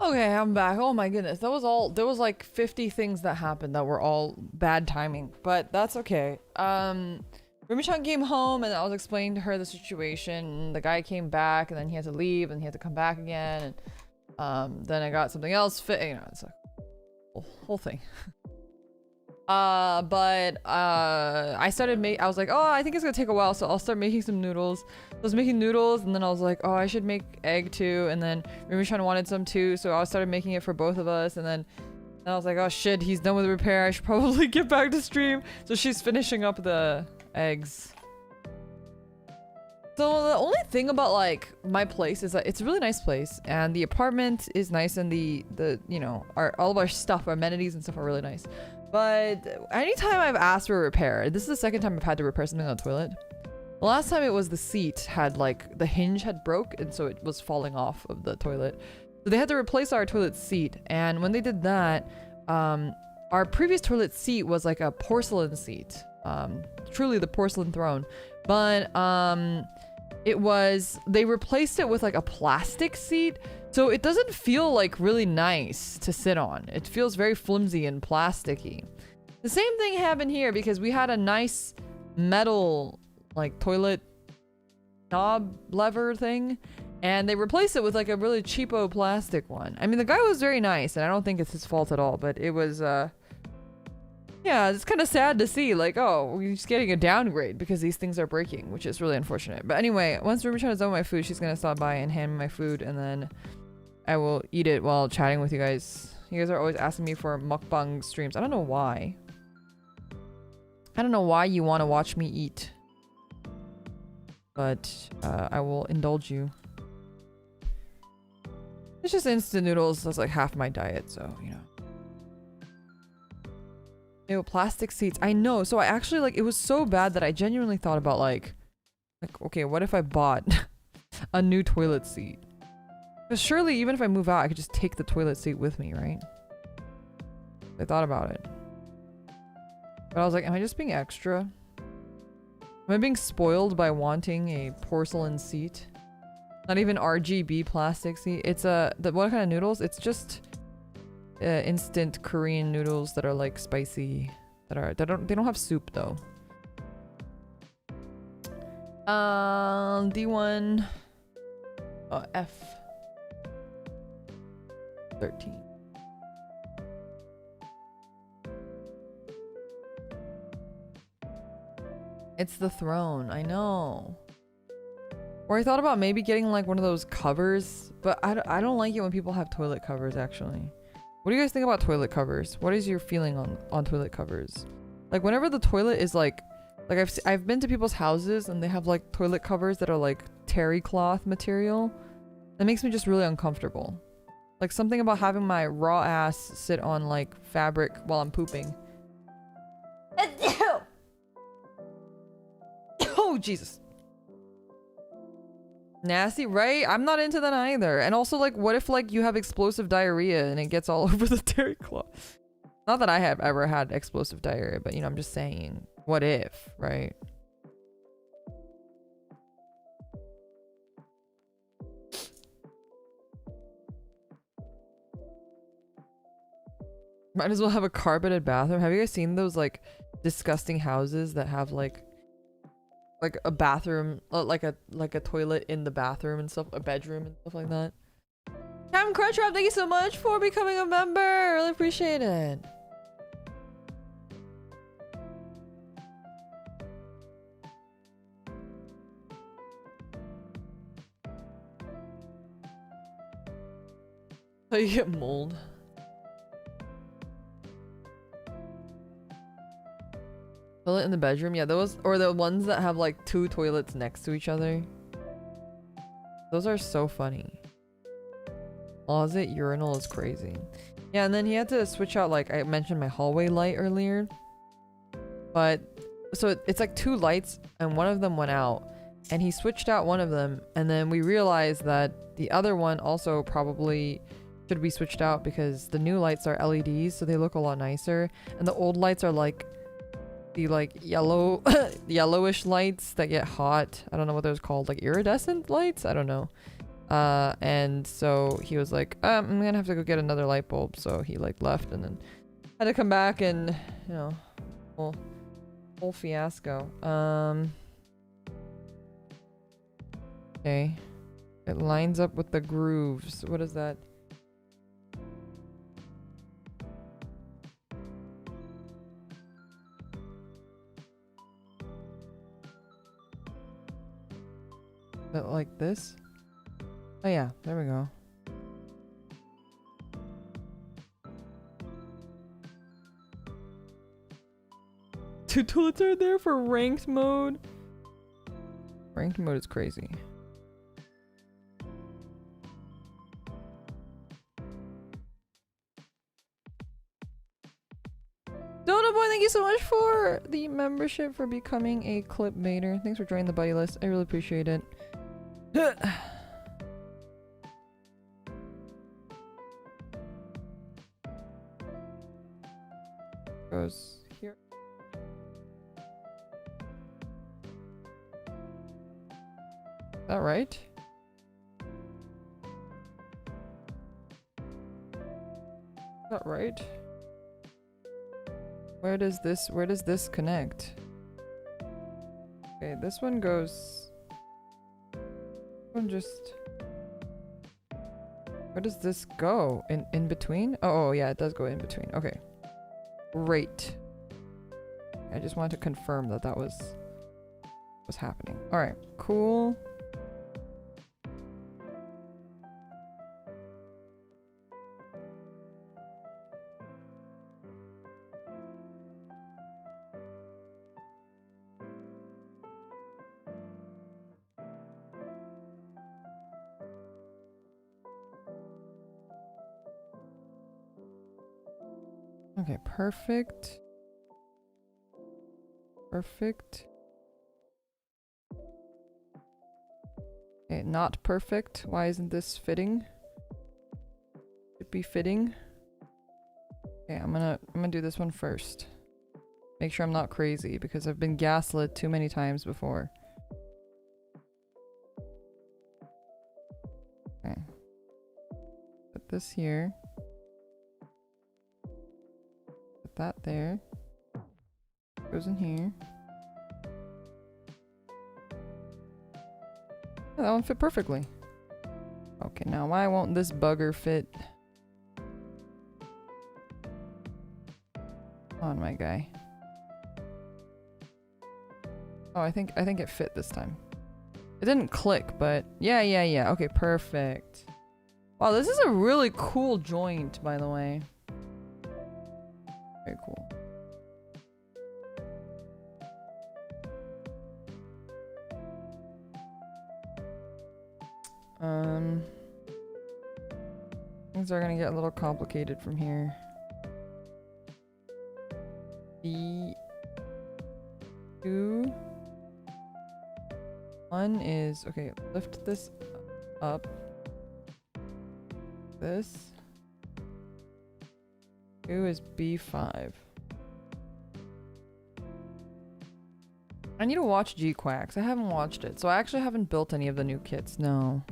Okay, I'm back. Oh my goodness. That was all, there was like 50 things that happened that were all bad timing, but that's okay. Rumi-chan came home and I was explaining to her the situation. The guy came back and then he had to leave and he had to come back again. And then I got something else fit, you know, it's a whole thing. I started I was like, oh, I think it's gonna take a while, so I'll start making some noodles. I was making noodles, and then I was like, oh, I should make egg too, and then Rumi-chan wanted some too, so I started making it for both of us, and then I was like, oh shit, he's done with the repair, I should probably get back to stream. So she's finishing up the eggs. So the only thing about like my place is that it's a really nice place, and the apartment is nice, and the you know, all of our stuff, our amenities and stuff are really nice. But anytime I've asked for a repair, this is the second time I've had to repair something on the toilet. The last time it was the seat had like, the hinge had broke and so it was falling off of the toilet. So they had to replace our toilet seat, and when they did that, our previous toilet seat was like a porcelain seat. Truly the porcelain throne. But they replaced it with like a plastic seat. So it doesn't feel like really nice to sit on. It feels very flimsy and plasticky. The same thing happened here because we had a nice metal like toilet knob lever thing, and they replaced it with like a really cheapo plastic one. I mean, the guy was very nice and I don't think it's his fault at all, but it was yeah, it's kind of sad to see, like, oh, we're just getting a downgrade because these things are breaking, which is really unfortunate. But anyway, once Rumi-chan is done with my food, she's gonna stop by and hand me my food, and then I will eat it while chatting with you guys. You guys are always asking me for mukbang streams. I don't know why. I don't know why you want to watch me eat. But I will indulge you. It's just instant noodles. That's like half my diet, so, you know. Ew, plastic seats. I know. So I actually, like, it was so bad that I genuinely thought about, like, okay, what if I bought a new toilet seat? Because surely, even if I move out, I could just take the toilet seat with me, right? I thought about it. But I was like, am I just being extra? Am I being spoiled by wanting a porcelain seat? Not even RGB plastic seat. It's what kind of noodles? It's just instant Korean noodles that are like spicy. They don't have soup though. D1. Oh, F. 13. It's the throne, I know. Or I thought about maybe getting like one of those covers, but I don't like it when people have toilet covers actually. What do you guys think about toilet covers? What is your feeling on toilet covers? Like whenever the toilet is like Like I've been to people's houses and they have like toilet covers that are like terry cloth material. That makes me just really uncomfortable. Like something about having my raw ass sit on like fabric while I'm pooping. Oh Jesus. Nasty, right? I'm not into that either. And also like what if like you have explosive diarrhea and it gets all over the terry cloth? Not that I have ever had explosive diarrhea, but you know, I'm just saying, what if, right? Might as well have a carpeted bathroom. Have you guys seen those like disgusting houses that have like a bathroom, like a toilet in the bathroom and stuff, a bedroom and stuff like that? Cam Crunchwrap, thank you so much for becoming a member. Really appreciate it. How you get mold? Toilet in the bedroom? Yeah, those, or the ones that have like 2 toilets next to each other. Those are so funny. Closet urinal is crazy. Yeah, and then he had to switch out, like I mentioned my hallway light earlier. But, so it's like 2 lights and one of them went out. And he switched out one of them and then we realized that the other one also probably should be switched out because the new lights are LEDs, so they look a lot nicer. And the old lights are like the like yellow yellowish lights that get hot. I don't know what those called, like iridescent lights? I don't know. And so he was like, I'm gonna have to go get another light bulb. So he like left and then had to come back and, you know, whole fiasco. Okay. It lines up with the grooves. What is that? Like this? Oh yeah, there we go. Two toilets are there for ranked mode. Ranked mode is crazy. Dota Boy, thank you so much for the membership, for becoming a clip mater. Thanks for joining the buddy list. I really appreciate it. Goes here. Is that right? Is that right? Where does this connect? Okay, this one goes... One just... Where does this go? In between? Oh yeah, it does go in between. Okay. Great. I just wanted to confirm that that was happening. Alright, cool. Okay, perfect. Perfect. Okay, not perfect. Why isn't this fitting? Should be fitting. Okay, I'm gonna do this one first. Make sure I'm not crazy because I've been gaslit too many times before. Okay. Put this here. Put that there. Goes in here. Yeah, that one fit perfectly. Okay, now why won't this bugger fit? Come on, my guy. Oh, I think it fit this time. It didn't click, but yeah. Okay, perfect. Wow, this is a really cool joint, by the way. Very cool. Things are gonna get a little complicated from here. The 2 1 is okay, lift this up. This 2 is B5. I need to watch G-Quacks. I haven't watched it, so I actually haven't built any of the new kits. No.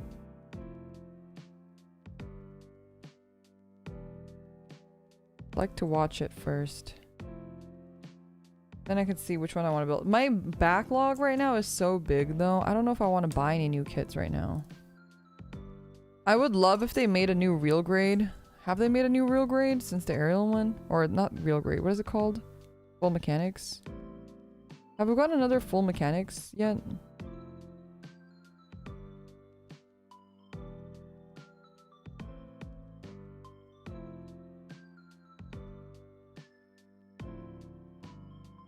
I'd like to watch it first. Then I can see which one I want to build. My backlog right now is so big though. I don't know if I want to buy any new kits right now. I would love if they made a new real grade. Have they made a new real grade since the aerial one? Or not real grade, what is it called? Full mechanics? Have we got another full mechanics yet?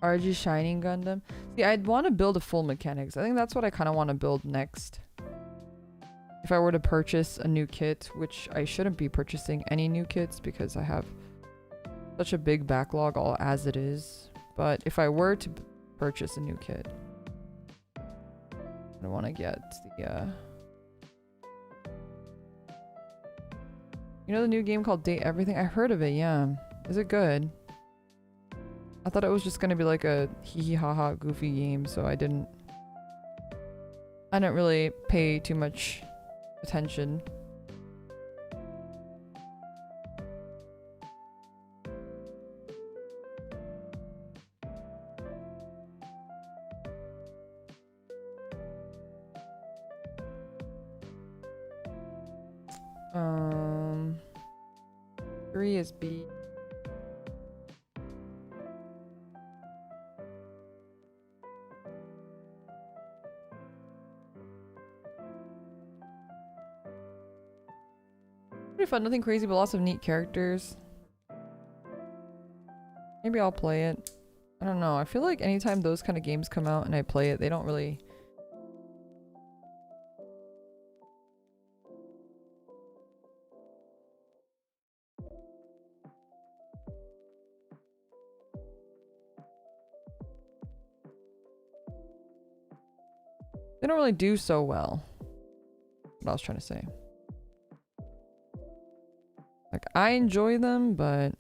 RG Shining Gundam. See, I'd want to build a full mechanics. I think that's what I kind of want to build next. If I were to purchase a new kit, which I shouldn't be purchasing any new kits because I have such a big backlog all as it is. But if I were to purchase a new kit, I want to get the you know the new game called Date Everything? I heard of it, yeah. Is it good? I thought it was just gonna be like a hee hee ha ha goofy game, so I didn't really pay too much attention. Three is B. Pretty fun, nothing crazy, but lots of neat characters. Maybe I'll play it. I don't know. I feel like anytime those kind of games come out and I play it, they don't really... They don't really do so well. What I was trying to say. Like, I enjoy them, but...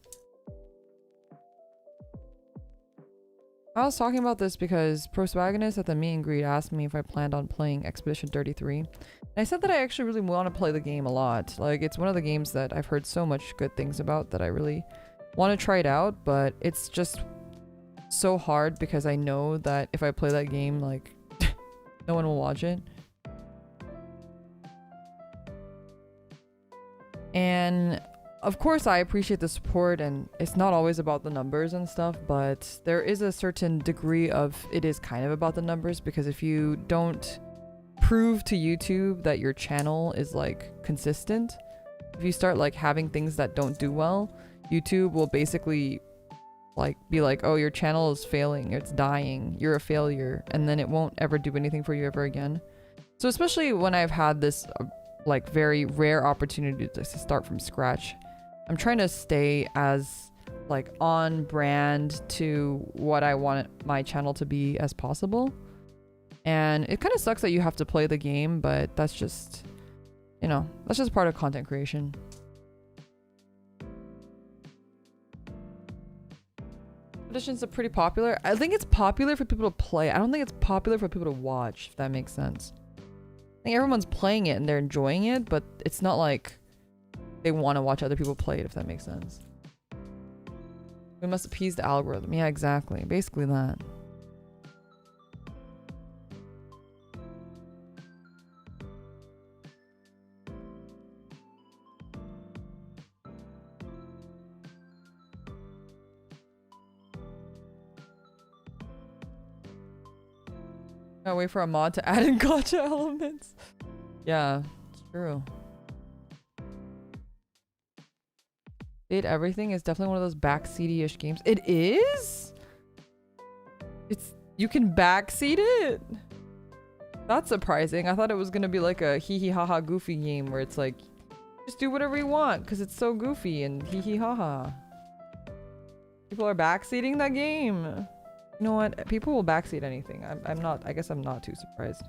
I was talking about this because Prospagonist at the meet and greet asked me if I planned on playing Expedition 33. And I said that I actually really want to play the game a lot. Like, it's one of the games that I've heard so much good things about that I really want to try it out, but it's just so hard because I know that if I play that game, like, no one will watch it. And of course I appreciate the support, and it's not always about the numbers and stuff, but there is a certain degree of it is kind of about the numbers, because if you don't prove to YouTube that your channel is like consistent, if you start like having things that don't do well, YouTube will basically like be like, oh, your channel is failing, it's dying, you're a failure, and then it won't ever do anything for you ever again. So especially when I've had this like very rare opportunity to start from scratch, I'm trying to stay as like on brand to what I want my channel to be as possible. And it kind of sucks that you have to play the game, but that's just, you know, that's just part of content creation. Editions are pretty popular. I think it's popular for people to play. I don't think it's popular for people to watch, if that makes sense. I think everyone's playing it and they're enjoying it, but it's not like they want to watch other people play it, if that makes sense. We must appease the algorithm. Yeah, exactly. Basically that. Gotta wait for a mod to add in gacha elements. Yeah, it's true. Date Everything is definitely one of those backseaty-ish games. It is? You can backseat it? That's surprising. I thought it was gonna be like a hee hee haha goofy game where it's like, just do whatever you want because it's so goofy and hee hee haha. People are backseating that game. You know what? People will backseat anything. I'm not, I guess I'm not too surprised.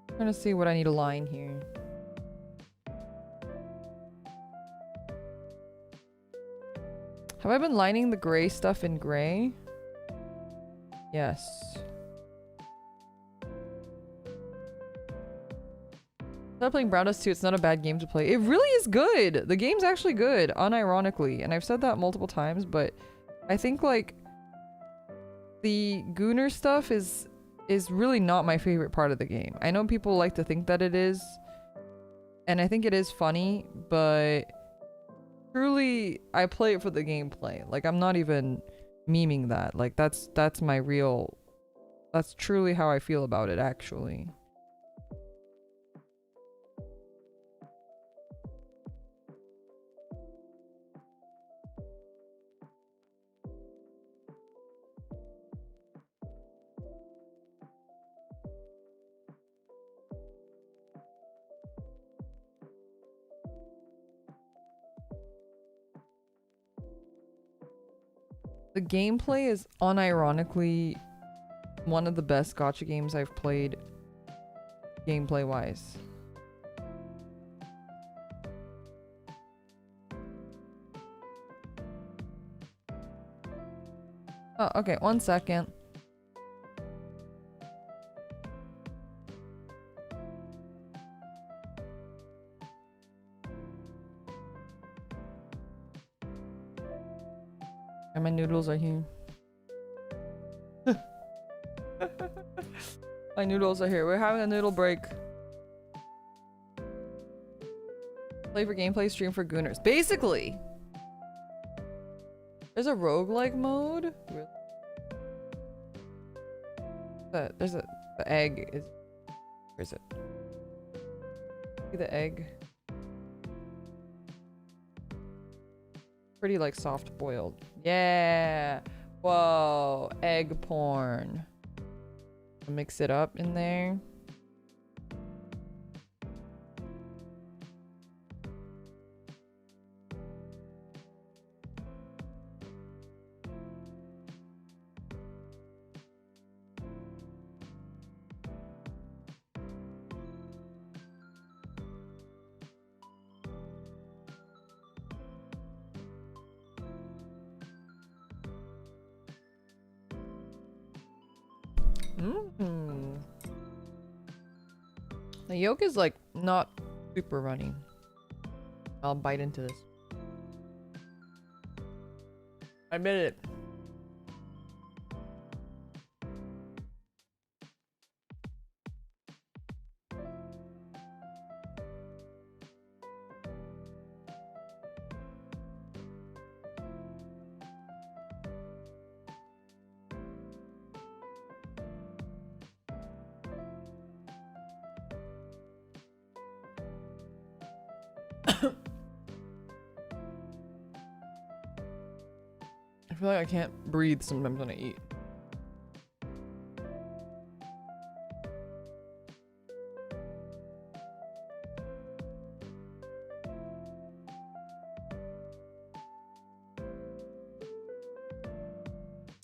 I'm trying to see what I need to line here. Have I been lining the gray stuff in gray? Yes. Started playing Brown Dust 2. It's not a bad game to play. It really is good. The game's actually good, unironically. And I've said that multiple times, but I think like the Gooner stuff is really not my favorite part of the game. I know people like to think that it is, and I think it is funny, but truly I play it for the gameplay. Like I'm not even memeing that. Like that's my real, that's truly how I feel about it actually. The gameplay is unironically one of the best gacha games I've played gameplay wise. Oh, okay, 1 second. And my noodles are here. My noodles are here. We're having a noodle break. Play for gameplay, stream for gooners. Basically! There's a roguelike mode? Really? The egg is... Where is it? See the egg? Pretty like soft boiled. Yeah! Whoa! Egg porn. Mix it up in there. The yolk is like not super runny. I'll bite into this. I admit it. I feel like I can't breathe sometimes when I eat.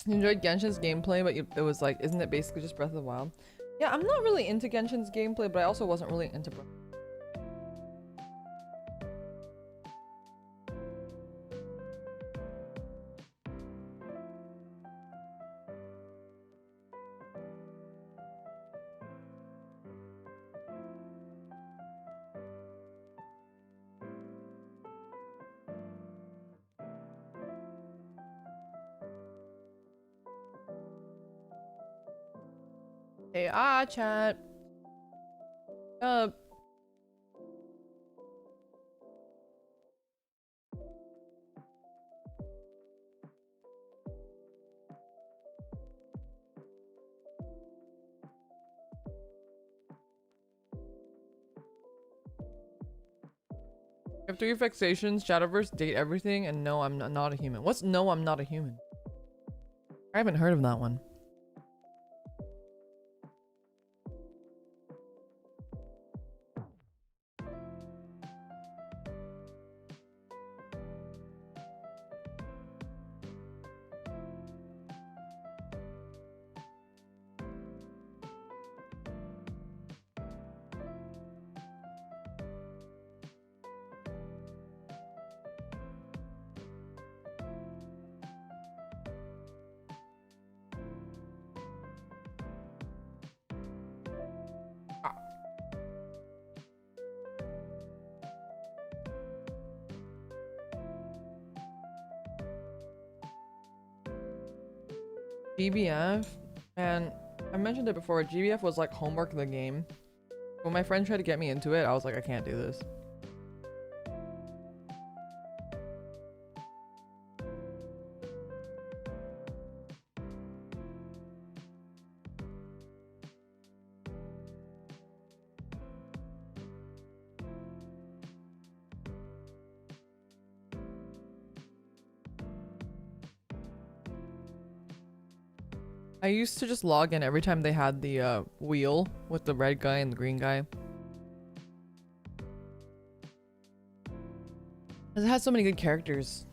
You enjoyed Genshin's gameplay, but it was like, isn't it basically just Breath of the Wild? Yeah, I'm not really into Genshin's gameplay, but I also wasn't really into Breath. Hey, chat. I have three fixations: Shadowverse, date everything, and no, I'm not a human. What's no, I'm not a human? I haven't heard of that one. GBF, and I mentioned it before, GBF was like homework the game. When my friend tried to get me into it, I was like, I can't do this. I used to just log in every time they had the wheel with the red guy and the green guy. It has so many good characters.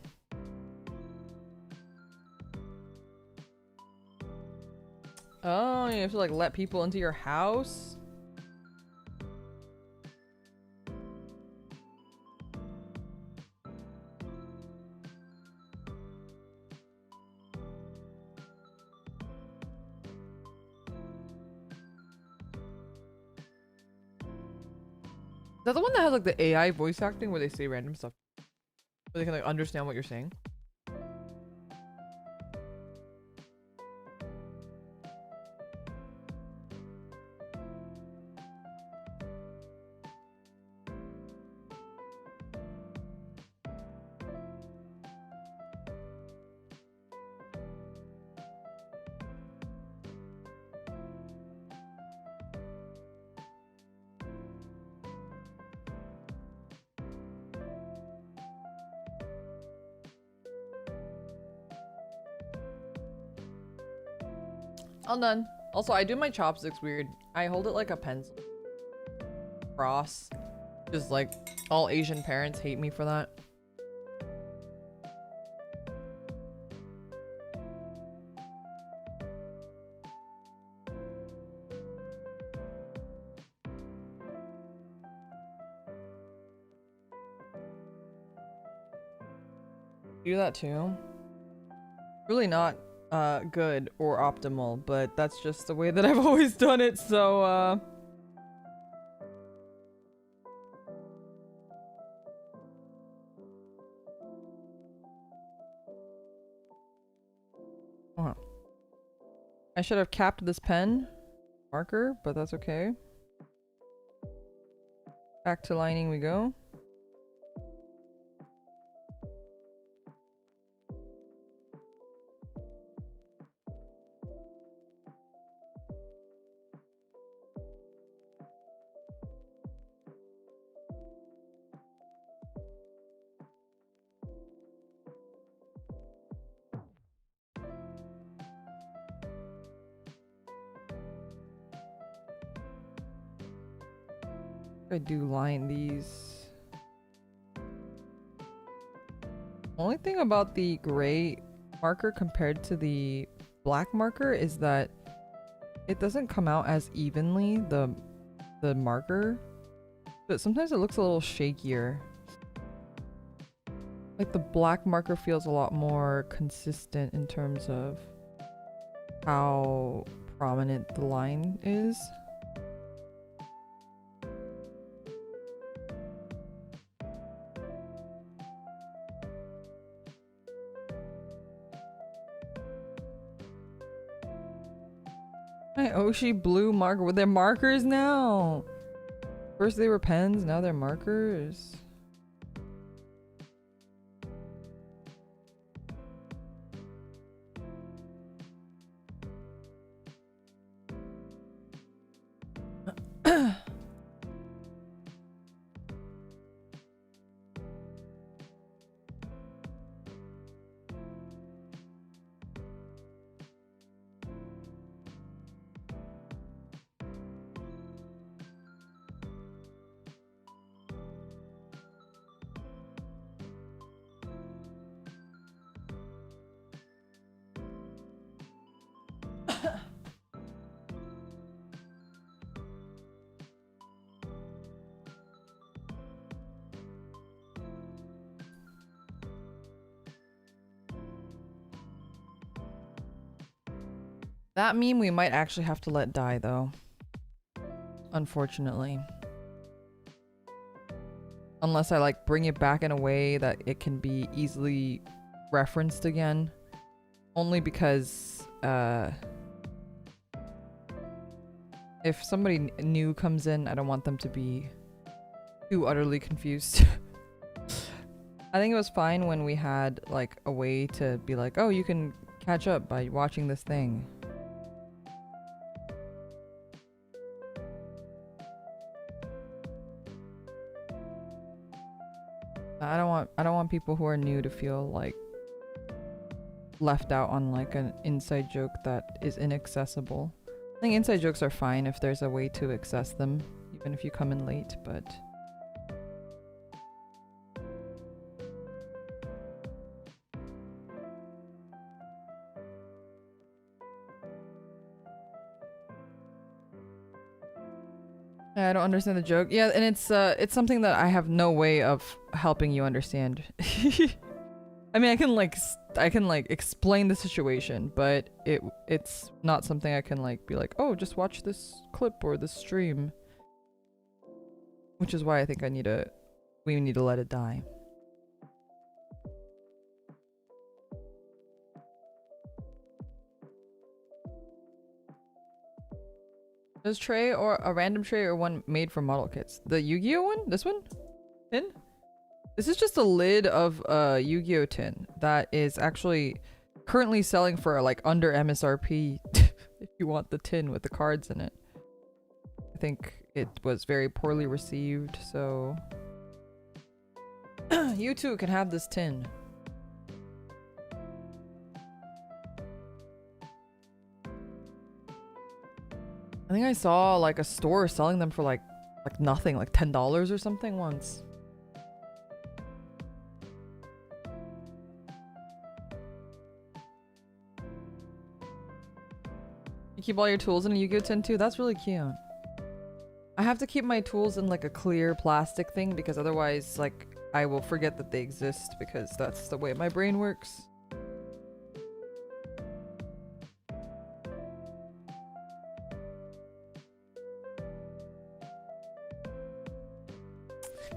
Oh, you have to like let people into your house? Is that the one that has like the AI voice acting where they say random stuff? Where they can like understand what you're saying? All done. Also, I do my chopsticks weird. I hold it like a pencil. Cross. Just like all Asian parents hate me for that. Do that too. Really not good or optimal, but that's just the way that I've always done it, so I should have capped this pen marker, but that's okay. Back to lining we go. I do line these. Only thing about the gray marker compared to the black marker is that it doesn't come out as evenly, the marker. But sometimes it looks a little shakier. Like the black marker feels a lot more consistent in terms of how prominent the line is. My Oshi blue marker with their markers now. First they were pens, now they're markers. That meme we might actually have to let die though. Unfortunately. Unless I like bring it back in a way that it can be easily referenced again. Only because if somebody new comes in, I don't want them to be too utterly confused. I think it was fine when we had like a way to be like, oh, you can catch up by watching this thing. I don't want people who are new to feel like left out on like an inside joke that is inaccessible. I think inside jokes are fine if there's a way to access them, even if you come in late, but I don't understand the joke. Yeah, and it's something that I have no way of helping you understand. I mean, I can like explain the situation, but it's not something I can like be like, "Oh, just watch this clip or this stream." Which is why I think we need to let it die. This tray or a random tray or one made from model kits? The Yu-Gi-Oh one? This one? Tin? This is just a lid of a Yu-Gi-Oh tin that is actually currently selling for like under MSRP if you want the tin with the cards in it. I think it was very poorly received, so you too can have this tin. I think I saw like a store selling them for like nothing, like $10 or something once. You keep all your tools in a Yu-Gi-Oh tin too? That's really cute. I have to keep my tools in like a clear plastic thing because otherwise like I will forget that they exist because that's the way my brain works.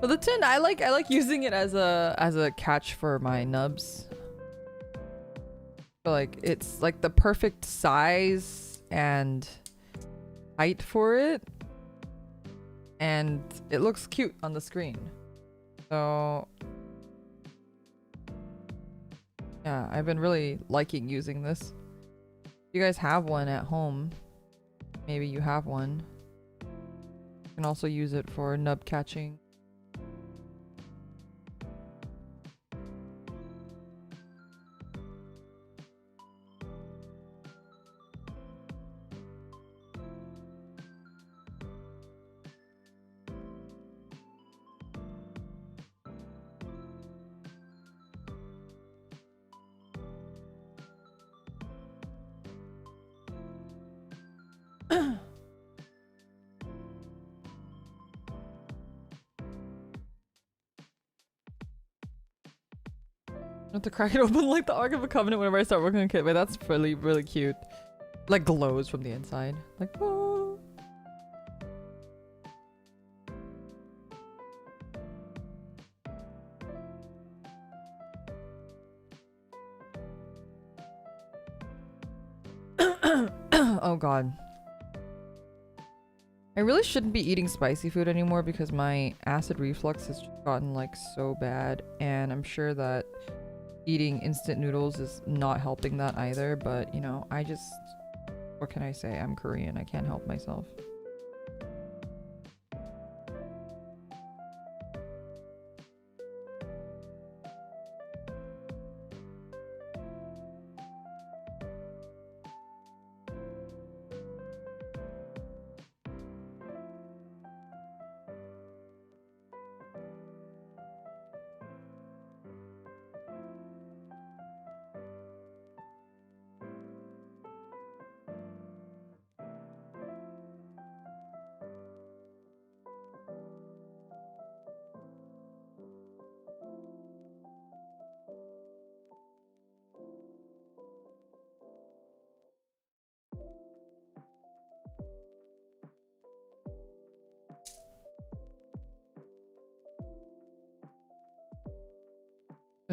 But the tin, I like using it as a catch for my nubs. But like it's like the perfect size and height for it. And it looks cute on the screen. So yeah, I've been really liking using this. If you guys have one at home, maybe you have one. You can also use it for nub catching. I have to crack it open like the Ark of a Covenant whenever I start working on Kit. Wait, that's really, really cute. Like glows from the inside. Like, oh. Oh god. I really shouldn't be eating spicy food anymore because my acid reflux has gotten like so bad, and I'm sure that eating instant noodles is not helping that either, but you know, what can I say? I'm Korean. I can't help myself.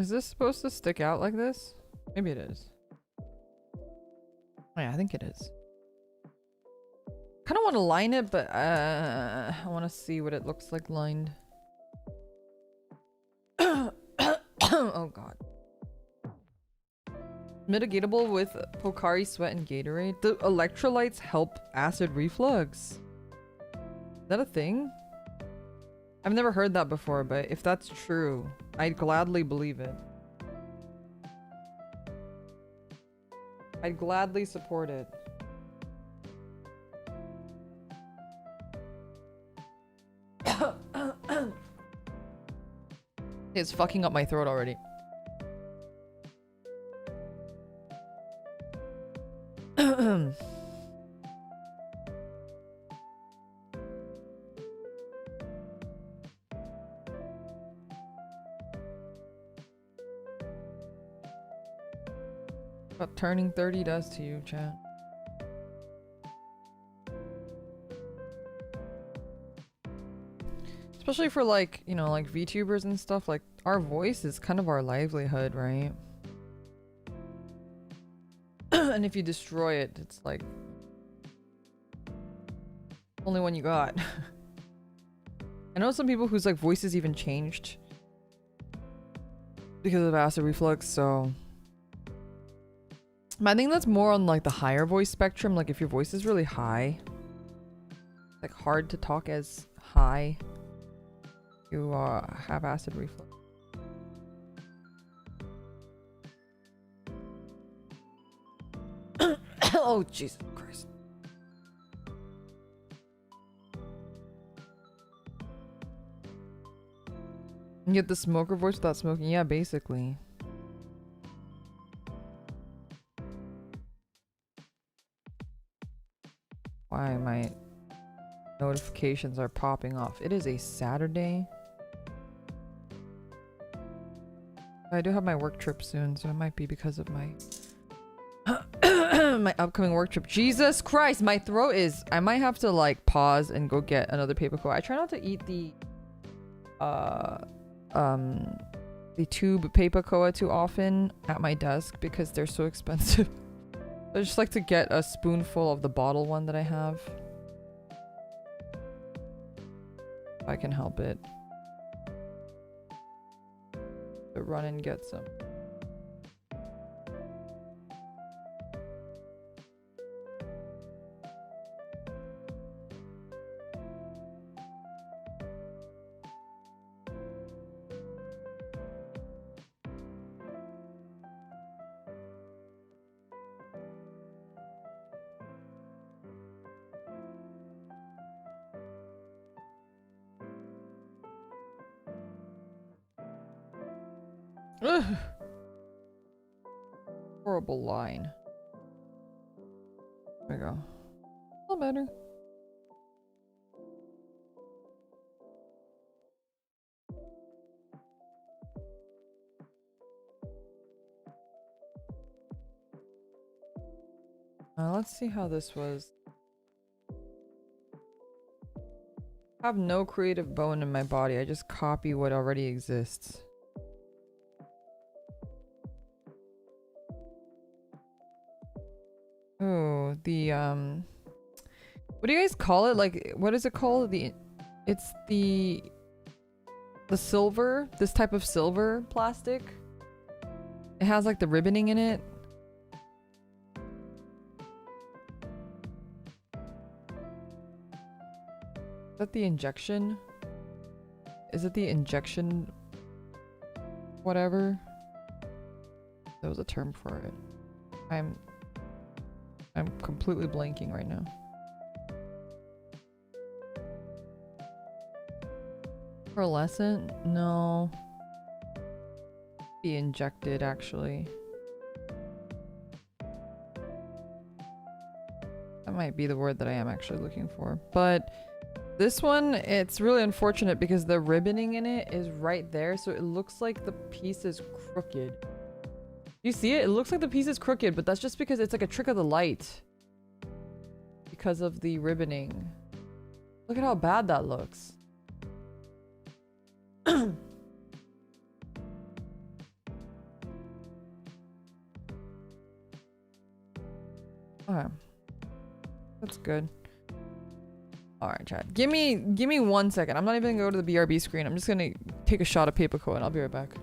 Is this supposed to stick out like this? Maybe it is. Oh, yeah, I think it is. Kind of want to line it, but I want to see what it looks like lined. Oh god. Mitigatable with Pocari Sweat and Gatorade. The electrolytes help acid reflux. Is that a thing? I've never heard that before, but if that's true, I'd gladly believe it. I'd gladly support it. It's fucking up my throat already. What turning 30 does to you, chat. Especially for like, you know, like VTubers and stuff, like our voice is kind of our livelihood, right? And if you destroy it, it's like only one you got. I know some people whose like voices even changed because of acid reflux, so I think that's more on like the higher voice spectrum. Like if your voice is really high, it's like hard to talk as high, you have acid reflux. Oh Jesus Christ. You get the smoker voice without smoking? Yeah, basically. Why my notifications are popping off. It is a Saturday. I do have my work trip soon, so it might be because of my my upcoming work trip. Jesus Christ, my throat is... I might have to like pause and go get another paper coat. I try not to eat the tube paper koa too often at my desk because they're so expensive. I just like to get a spoonful of the bottle one that I have. If I can help it. To run and get some. Ugh. Horrible line. There we go. A little better. Let's see how this was. I have no creative bone in my body. I just copy what already exists. Oh, the what do you guys call it? Like, what is it called? It's the silver, this type of silver plastic. It has like the ribboning in it. Is that the injection? Is it the injection? Whatever. There was a term for it. I'm completely blanking right now. Pearlescent? No. Be injected, actually. That might be the word that I am actually looking for. But this one, it's really unfortunate because the ribboning in it is right there, so it looks like the piece is crooked. You see it? It looks like the piece is crooked, but that's just because it's like a trick of the light. Because of the ribboning. Look at how bad that looks. Okay. That's good. Alright, chat. Give me 1 second. I'm not even gonna go to the BRB screen. I'm just gonna take a shot of paper coat and I'll be right back.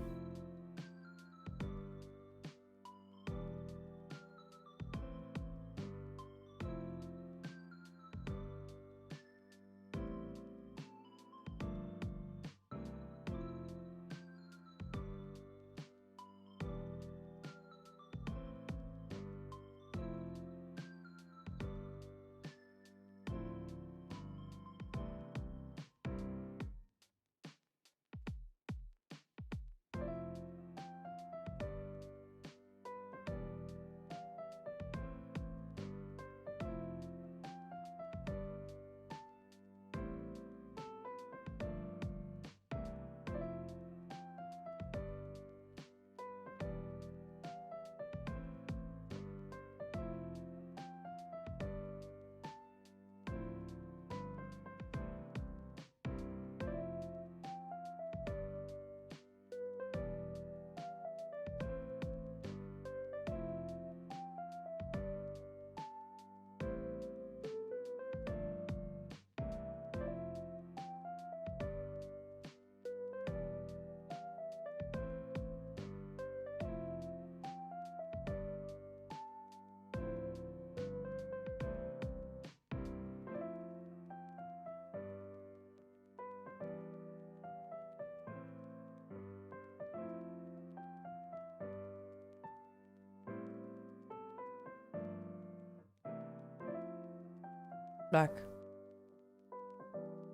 Back.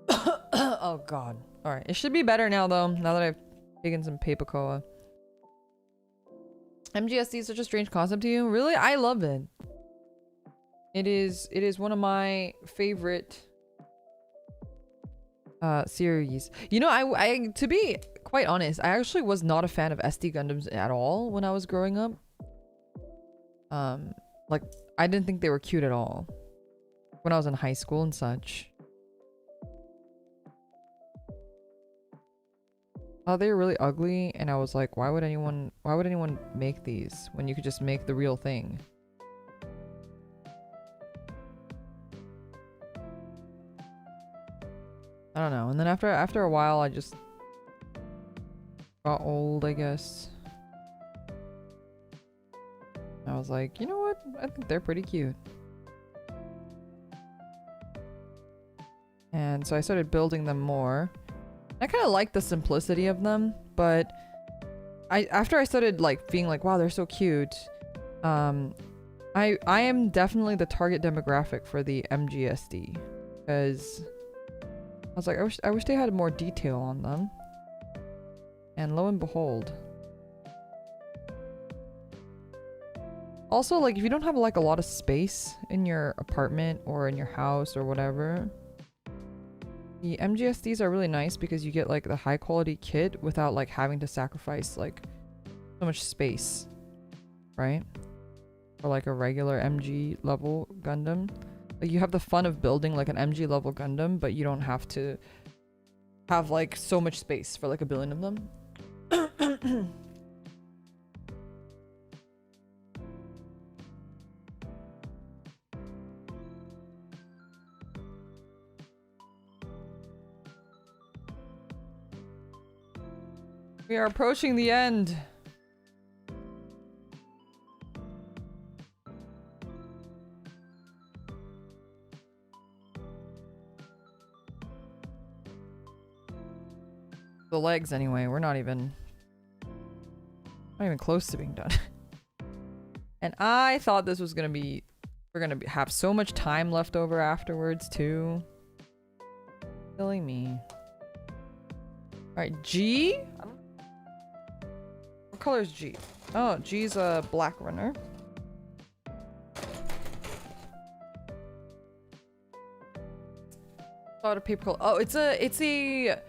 Oh god. Alright, it should be better now though, now that I've taken some paper coa. MGSD is such a strange concept to you? Really? I love it. It is one of my favorite series. You know, I to be quite honest, I actually was not a fan of SD Gundams at all when I was growing up. Like I didn't think they were cute at all when I was in high school and such. Oh, they were really ugly, and I was like, why would anyone make these when you could just make the real thing? I don't know. And then after a while, I just got old, I guess. I was like, you know what? I think they're pretty cute. And so I started building them more. I kind of like the simplicity of them, but after I started like being like, wow, they're so cute. I am definitely the target demographic for the MGSD, because I was like, I wish they had more detail on them. And lo and behold. Also, like, if you don't have like a lot of space in your apartment or in your house or whatever, the MGSDs are really nice because you get like the high quality kit without like having to sacrifice like so much space, right? For like a regular MG level Gundam. Like you have the fun of building like an MG level Gundam, but you don't have to have like so much space for like a billion of them. We are approaching the end. The legs anyway, we're not even close to being done. And I thought this was gonna be, have so much time left over afterwards too. Silly me. Alright, G? What color is G? Oh, G's a black runner. A lot of paper color. Oh, it's a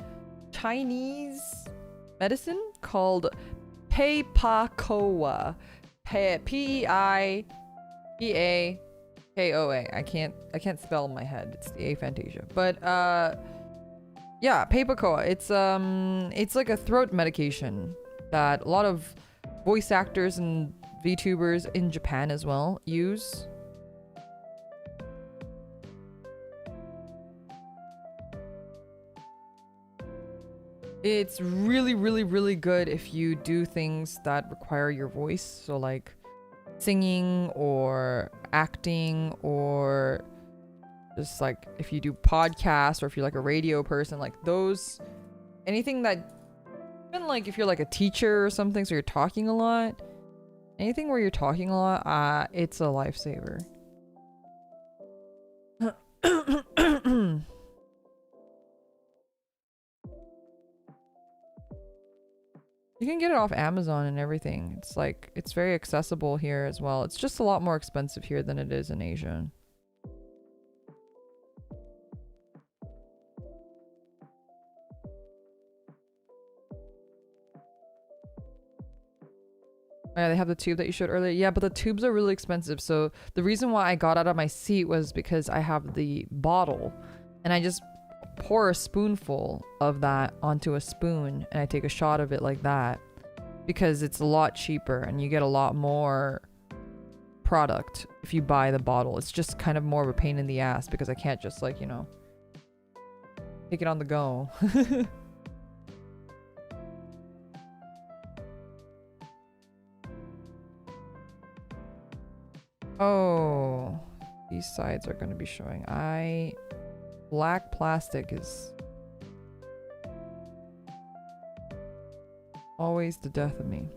Chinese medicine called Peipakoa. P-E-I-P-A-K-O-A. I can't spell in my head. It's the aphantasia. But yeah, Peipakoa. It's like a throat medication that a lot of voice actors and VTubers in Japan as well use. It's really, really, really good if you do things that require your voice. So like singing or acting, or just like if you do podcasts, or if you're like a radio person, like those, anything that, even like if you're like a teacher or something, so you're talking a lot, anything where you're talking a lot, it's a lifesaver. You can get it off Amazon and everything. It's like, it's very accessible here as well. It's just a lot more expensive here than it is in Asia. Oh yeah, they have the tube that you showed earlier. Yeah, but the tubes are really expensive. So the reason why I got out of my seat was because I have the bottle, and I just pour a spoonful of that onto a spoon, and I take a shot of it like that, because it's a lot cheaper and you get a lot more product if you buy the bottle. It's just kind of more of a pain in the ass because I can't just like, you know, take it on the go. Oh, these sides are going to be showing. Black plastic is always the death of me.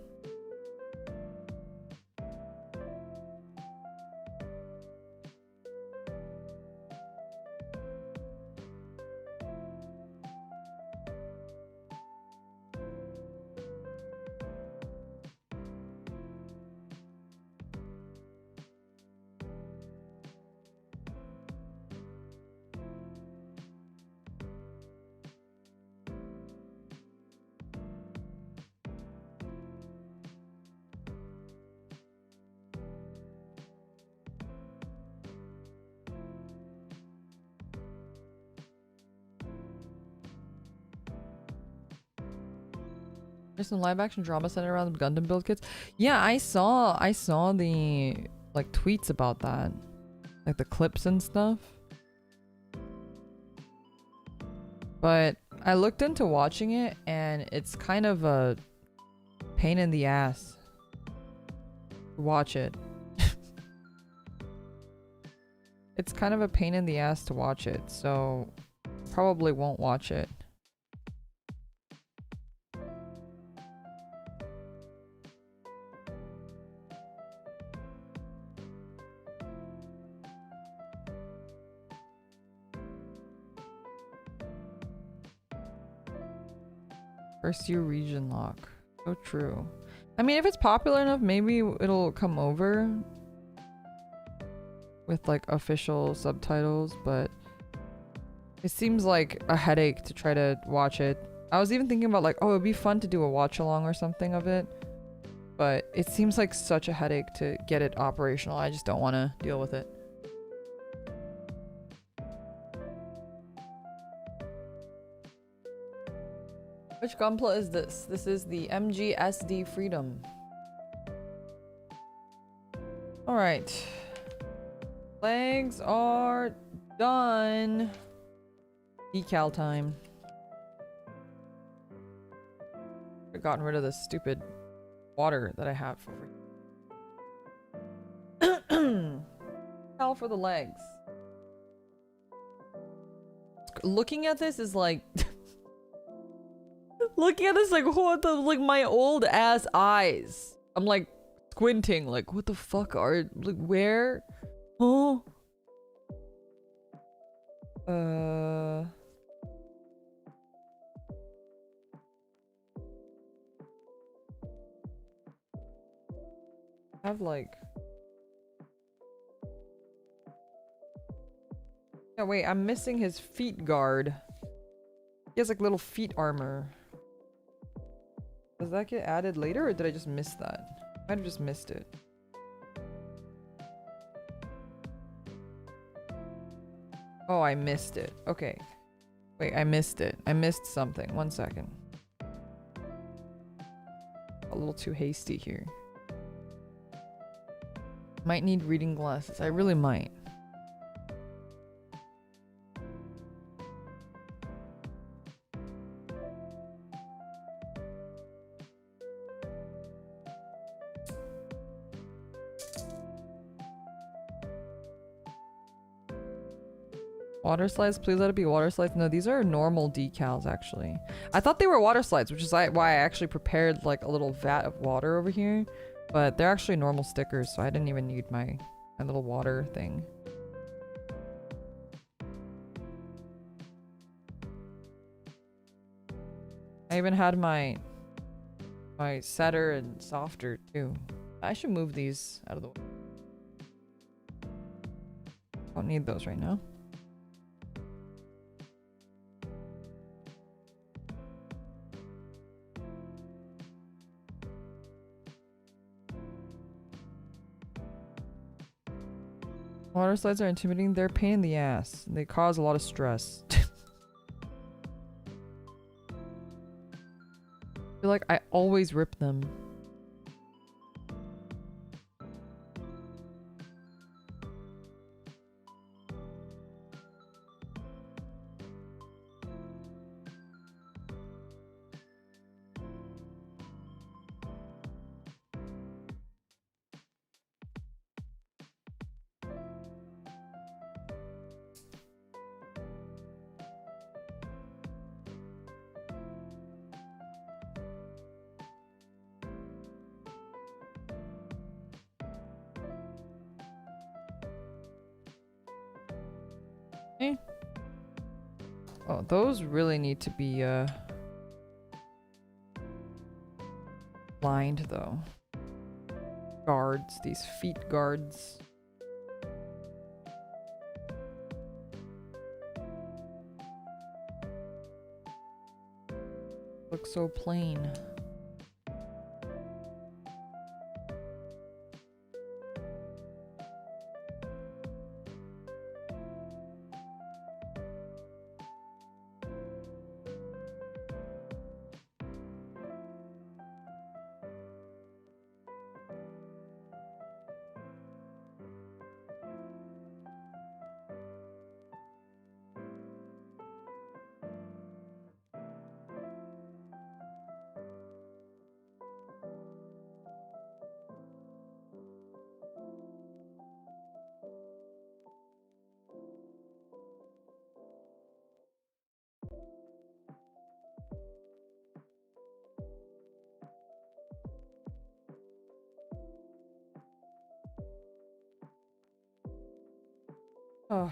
There's some live action drama centered around the Gundam build kits. Yeah, I saw the like tweets about that. Like the clips and stuff. But I looked into watching it, and it's kind of a pain in the ass to watch it. It's kind of a pain in the ass to watch it, so probably won't watch it. First year region lock. So true. I mean, if it's popular enough, maybe it'll come over with like official subtitles, but it seems like a headache to try to watch it. I was even thinking about like, oh, it'd be fun to do a watch along or something of it, but it seems like such a headache to get it operational. I just don't want to deal with it. Which Gunpla is this? This is the MGSD Freedom. Alright. Legs are done. Decal time. I've gotten rid of this stupid water that I have over here. Hell for the legs. Looking at this is like... Looking at this like, what the, like my old ass eyes. I'm like squinting, like what the fuck are, like where? Oh. I have like... Yeah, wait, I'm missing his feet guard. He has like little feet armor. Does that get added later, or did I just miss that? I might have just missed it. Oh, I missed it. Okay. Wait, I missed it. I missed something. 1 second. A little too hasty here. Might need reading glasses. I really might. Water slides, please let it be water slides. No, these are normal decals actually. I thought they were water slides, which is why I actually prepared like a little vat of water over here. But they're actually normal stickers, so I didn't even need my little water thing. I even had my setter and softer too. I should move these out of the way. Don't need those right now. Water slides are intimidating. They're a pain in the ass. They cause a lot of stress. I feel like I always rip them. Oh, those really need to be lined though. Guards, these feet guards. Look so plain. Oh.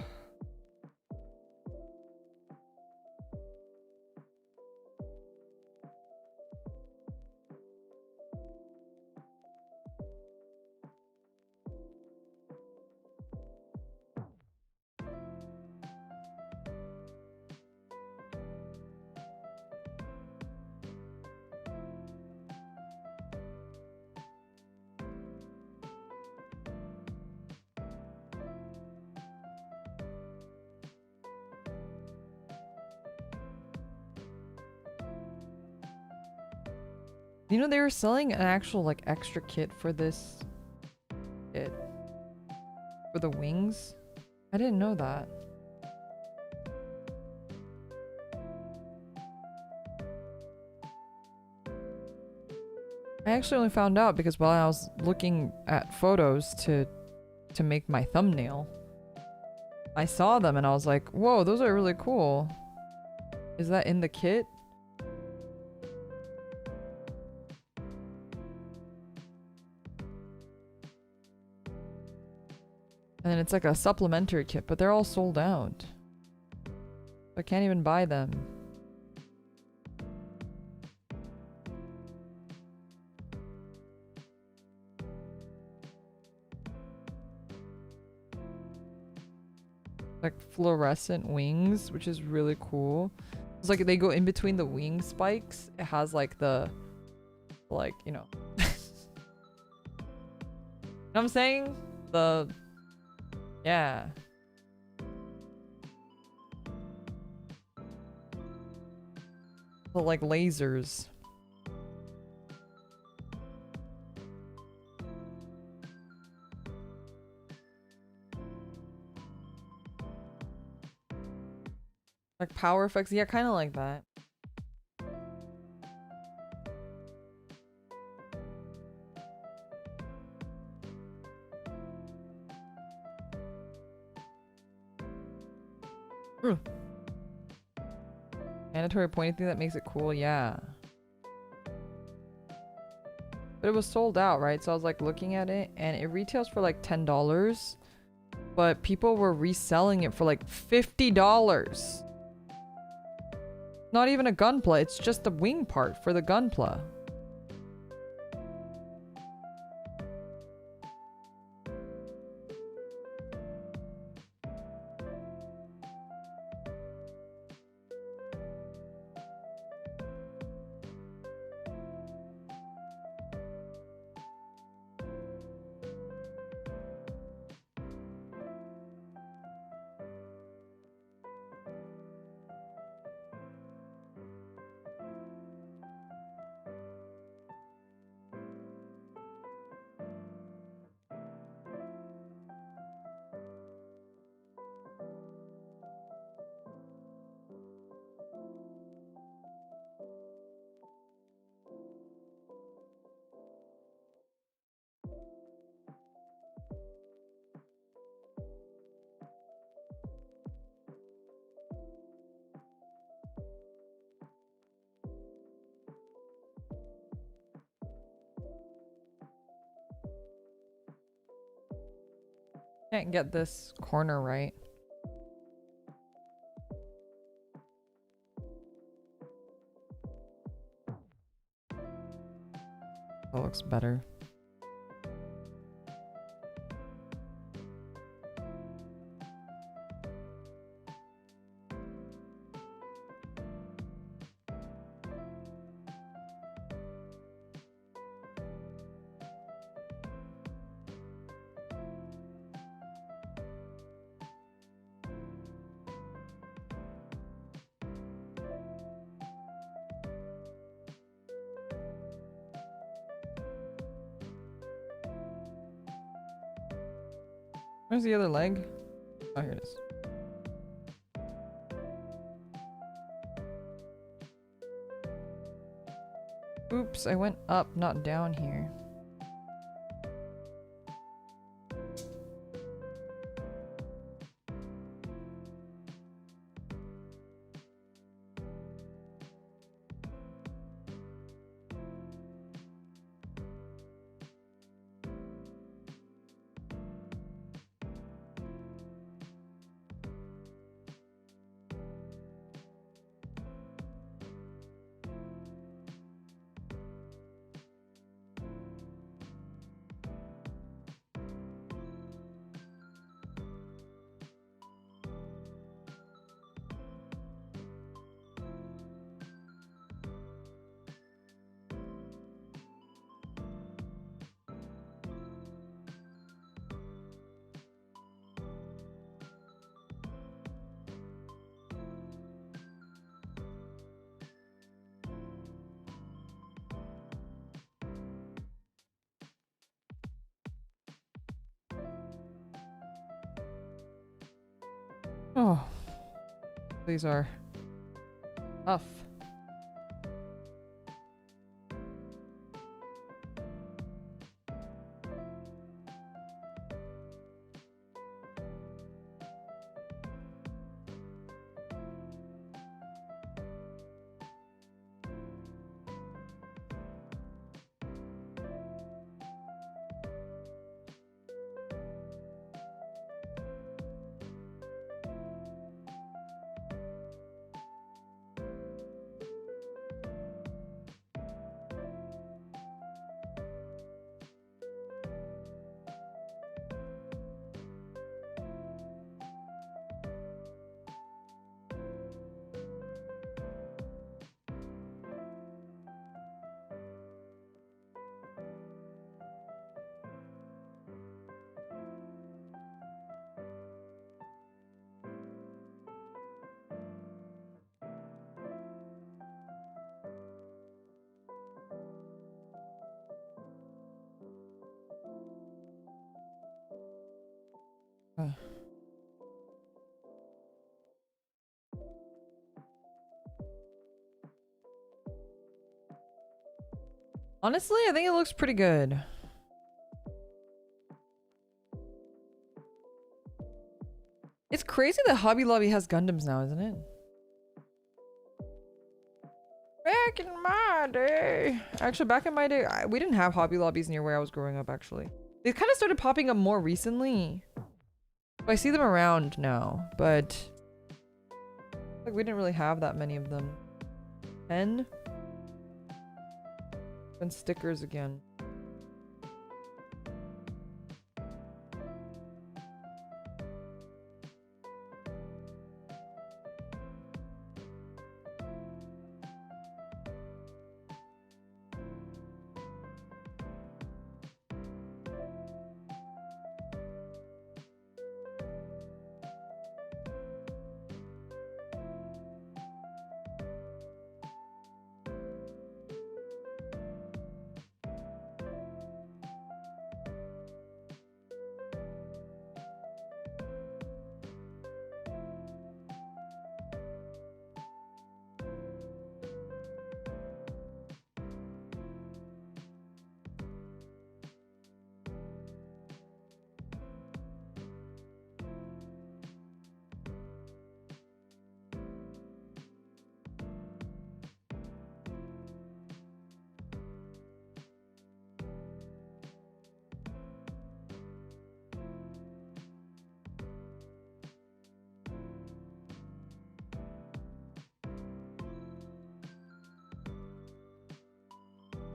You know, they were selling an actual like extra kit for this kit. For the wings. I didn't know that. I actually only found out because while I was looking at photos to make my thumbnail, I saw them and I was like, whoa, those are really cool. Is that in the kit? And then it's like a supplementary kit, but they're all sold out. I can't even buy them. Like fluorescent wings, which is really cool. It's like they go in between the wing spikes. It has like the, like, you know. You know what I'm saying? The, yeah. The like lasers. Like power effects, yeah, kind of like that. Mandatory pointy thing that makes it cool, yeah. But it was sold out, right? So I was like looking at it and it retails for like $10. But people were reselling it for like $50. Not even a Gunpla, it's just the wing part for the Gunpla. Can't get this corner right. That looks better. Where's the other leg? Oh, here it is. Oops, I went up, not down here. Oh, these are tough. Uh. Honestly, I think it looks pretty good. It's crazy that Hobby Lobby has Gundams now, isn't it? Back in my day. Actually, back in my day, we didn't have Hobby Lobbies near where I was growing up, actually. They kind of started popping up more recently. I see them around now, but like we didn't really have that many of them. 10? And stickers again.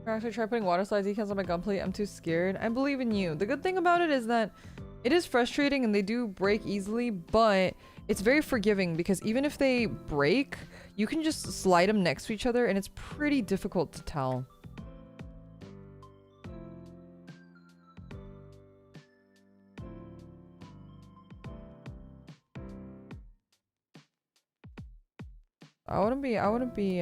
I actually try putting water slide decals on my gunplate. I'm too scared. I believe in you. The good thing about it is that it is frustrating and they do break easily, but it's very forgiving because even if they break, you can just slide them next to each other and it's pretty difficult to tell. I wouldn't be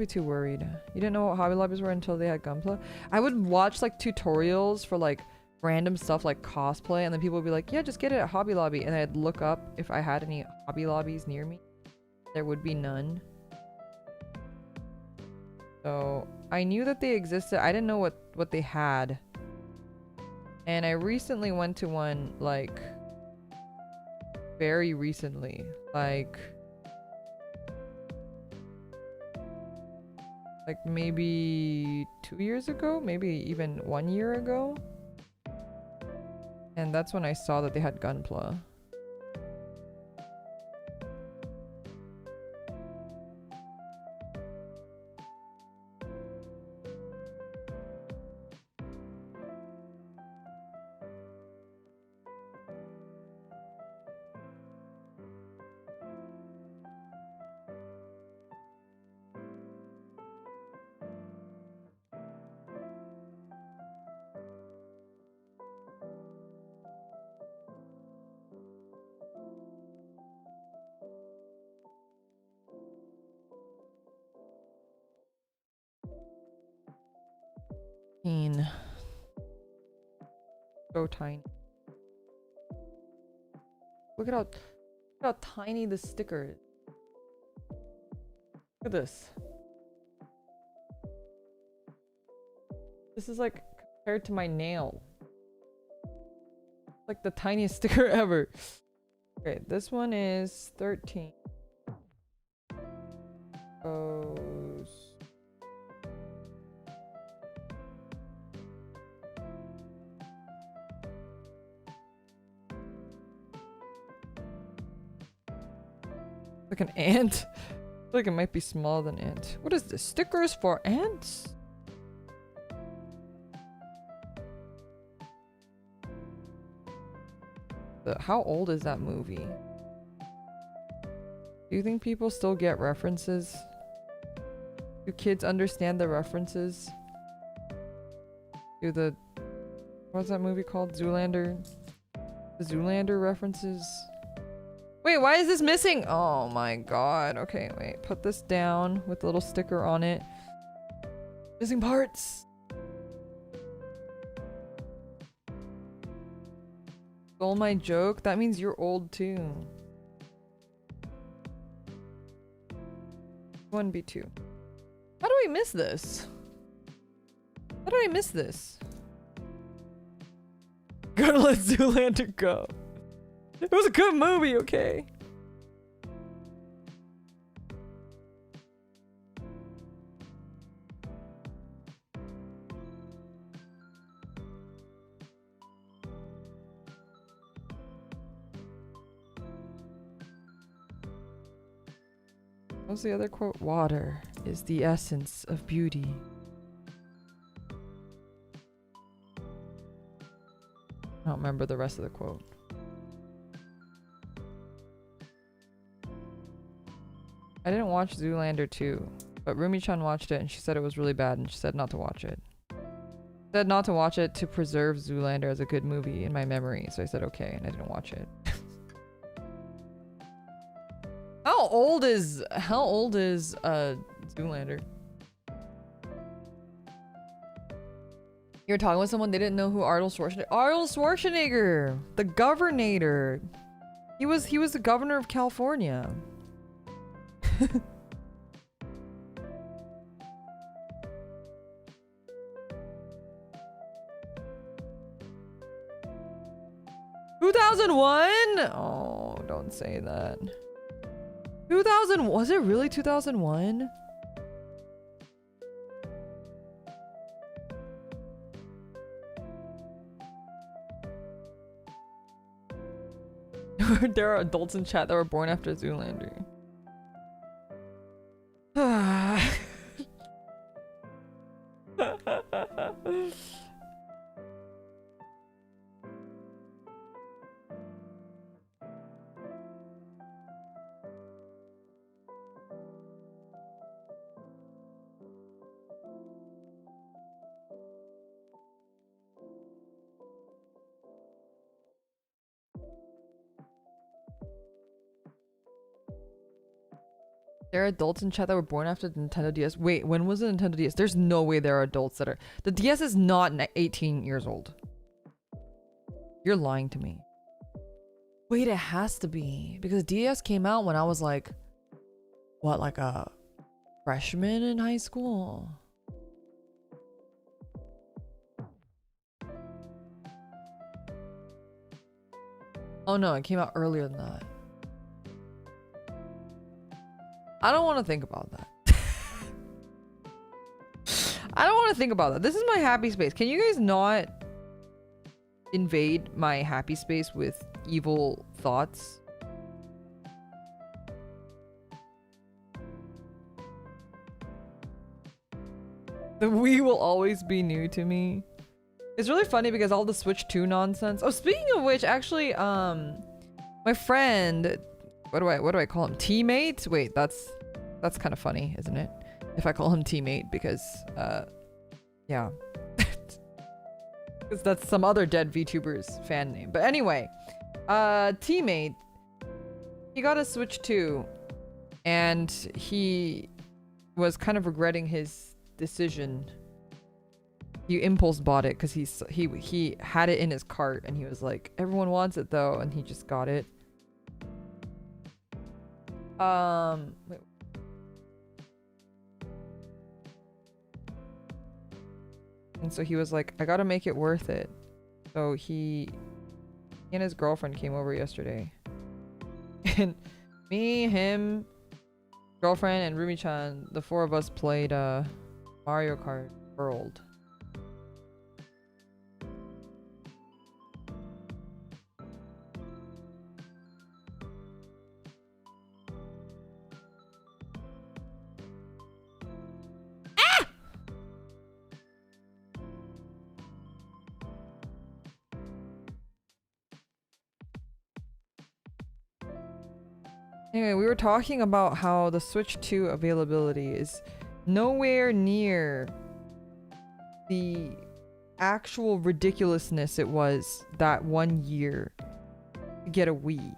too worried. You didn't know what Hobby Lobbies were until they had Gunpla? I would watch like tutorials for like random stuff like cosplay and then people would be like, yeah, just get it at Hobby Lobby, and I'd look up if I had any Hobby Lobbies near me. There would be none. So I knew that they existed. I didn't know what they had. And I recently went to one like very recently. Like maybe 2 years ago, maybe even 1 year ago. And that's when I saw that they had Gunpla. So tiny. Look at how tiny the sticker is. Look at this. This is like compared to my nail. Like the tiniest sticker ever. Okay, this one is 13. Goes. Like an ant. I feel like it might be smaller than ant. What is this? Stickers for ants? How old is that movie? Do you think people still get references? Do kids understand the references? Do the... What's that movie called? Zoolander? The Zoolander references? Wait, why is this missing? Oh my god. Okay, wait. Put this down with a little sticker on it. Missing parts! Stole my joke? That means you're old too. 1B2. How do I miss this? How do I miss this? Gotta let Zoolander go. It was a good movie, okay? What's the other quote? Water is the essence of beauty. I don't remember the rest of the quote. I didn't watch Zoolander 2, but Rumi-chan watched it and she said it was really bad and she said not to watch it. Said not to watch it to preserve Zoolander as a good movie in my memory, so I said okay and I didn't watch it. How old is Zoolander? You're talking with someone, they didn't know who Arnold Schwarzenegger, the Governator. He was the governor of California. $2001? Oh, don't say that. 2000, was it really 2001? There are adults in chat that were born after Zoolander. There are adults in chat that were born after the Nintendo DS. Wait, when was the Nintendo DS? There's no way there are adults that are... The DS is not 18 years old. You're lying to me. Wait, it has to be. Because DS came out when I was like... What, like a freshman in high school? Oh no, it came out earlier than that. I don't want to think about that. I don't want to think about that. This is my happy space. Can you guys not invade my happy space with evil thoughts? The Wii will always be new to me. It's really funny because all the Switch 2 nonsense. Oh, speaking of which, actually, my friend... What do I call him? Teammate? Wait, that's kind of funny, isn't it? If I call him teammate because, yeah. Because that's some other dead VTuber's fan name. But anyway, teammate, he got a Switch 2 and he was kind of regretting his decision. He impulse bought it because he had it in his cart and he was like, everyone wants it though, and he just got it. Wait. And so he was like, I gotta make it worth it. So he and his girlfriend came over yesterday. And me, him, girlfriend, and Rumi-chan, the four of us played Mario Kart World. Anyway, we were talking about how the Switch 2 availability is nowhere near the actual ridiculousness it was that one year to get a Wii.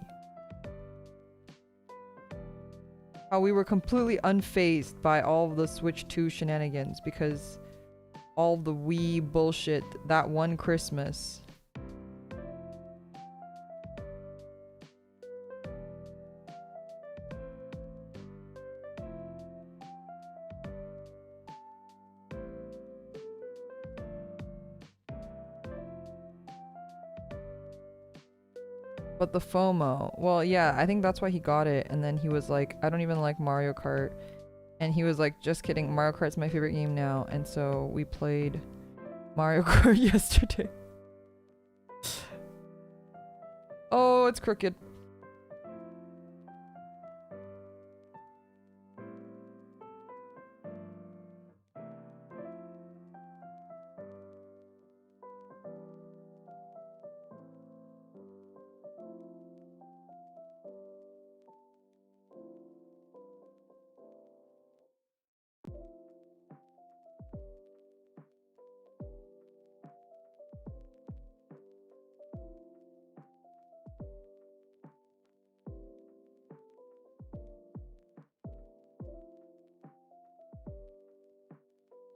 How we were completely unfazed by all of the Switch 2 shenanigans because all the Wii bullshit that one Christmas. But the FOMO, well, yeah, I think that's why he got it. And then he was like, I don't even like Mario Kart. And he was like, just kidding, Mario Kart's my favorite game now. And so we played Mario Kart yesterday. Oh, it's crooked.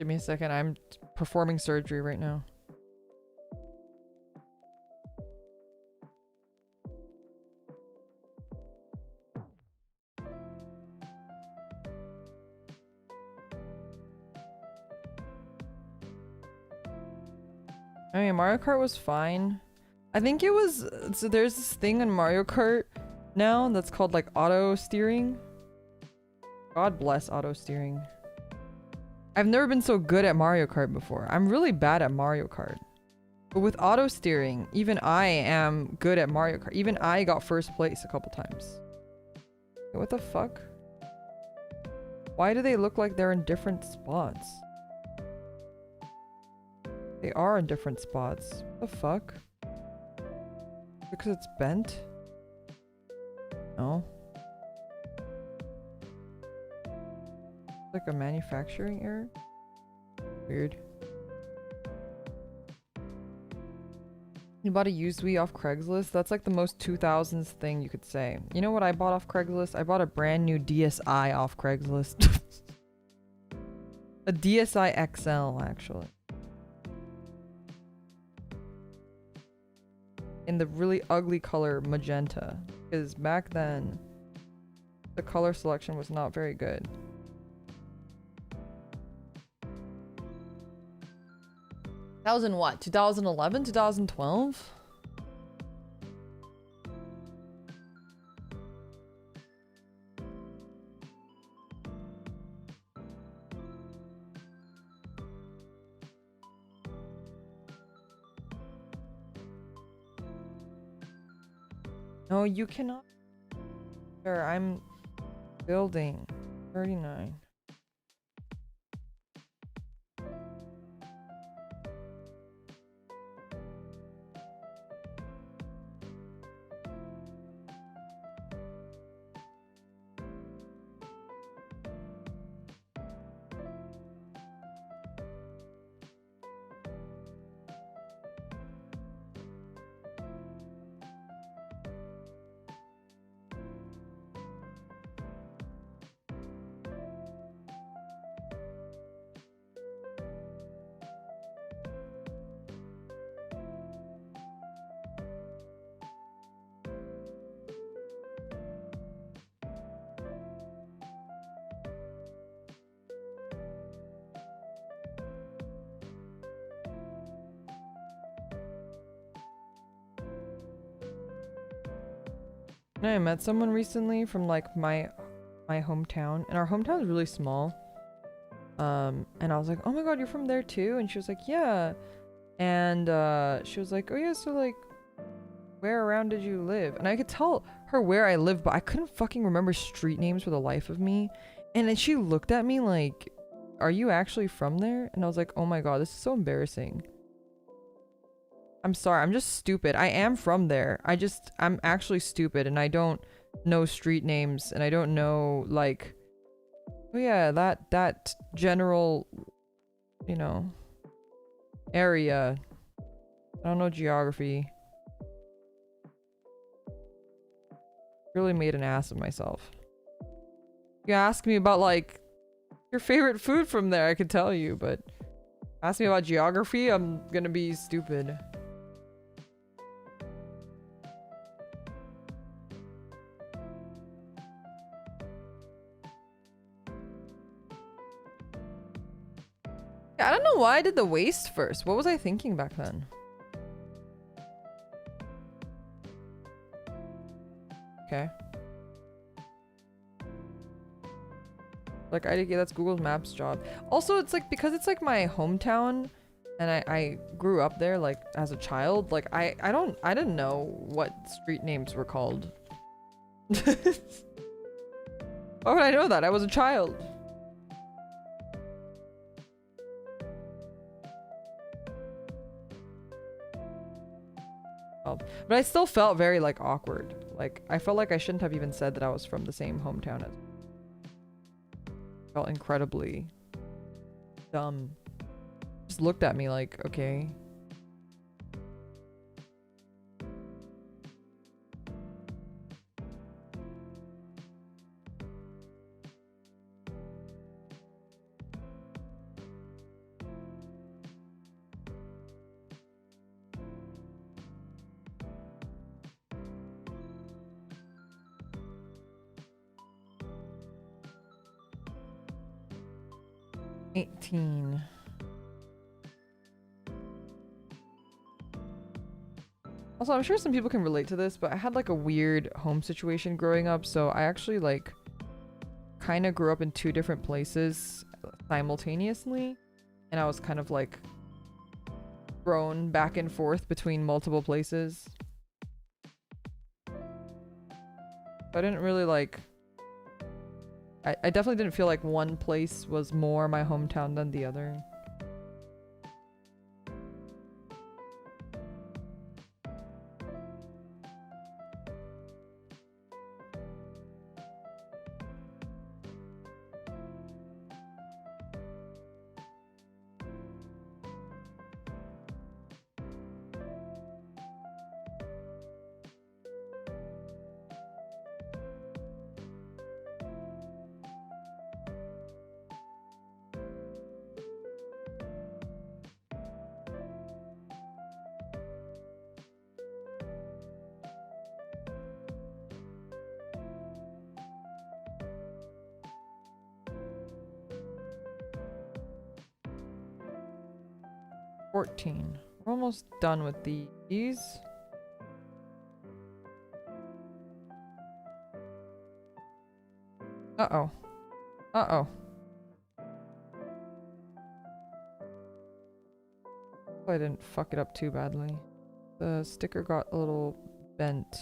Give me a second. I'm performing surgery right now. I mean, Mario Kart was fine. I think it was... So there's this thing in Mario Kart now that's called like auto steering. God bless auto steering. I've never been so good at Mario Kart before. I'm really bad at Mario Kart. But with auto steering, even I am good at Mario Kart. Even I got first place a couple times. What the fuck? Why do they look like they're in different spots? They are in different spots. What the fuck? Because it's bent? No. Like a manufacturing error? Weird. You bought a used Wii off Craigslist? That's like the most 2000s thing you could say. You know what I bought off Craigslist? I bought a brand new DSi off Craigslist. A DSi XL, actually. In the really ugly color magenta. Because back then, the color selection was not very good. That was in what? 2011? 2012? No, you cannot. Sure, I'm building. 39. I met someone recently from like my hometown, and our hometown is really small. And I was like, oh my god, you're from there too? And she was like, yeah. And she was like, oh yeah, so like where around did you live? And I could tell her where I lived, but I couldn't fucking remember street names for the life of me. And then she looked at me like, are you actually from there? And I was like, oh my god, this is so embarrassing. I'm sorry, I'm just stupid. I am from there. I'm actually stupid and I don't know street names and I don't know like, oh yeah, that general, you know, area. I don't know geography. Really made an ass of myself. You ask me about like your favorite food from there, I could tell you, but ask me about geography, I'm gonna be stupid. I don't know why I did the waist first. What was I thinking back then? Okay. Like, that's Google Maps job. Also, it's like, because it's like my hometown and I grew up there like as a child, like I didn't know what street names were called. Why would I know that? I was a child. But I still felt very like awkward. Like I felt like I shouldn't have even said that I was from the same hometown as. Felt incredibly dumb. Just looked at me like, okay. 18. Also, I'm sure some people can relate to this, but I had like a weird home situation growing up, so I actually like kind of grew up in 2 different places simultaneously, and I was kind of like thrown back and forth between multiple places. I didn't really like... I definitely didn't feel like one place was more my hometown than the other. We're almost done with these. Uh-oh. Uh-oh. I didn't fuck it up too badly. The sticker got a little bent.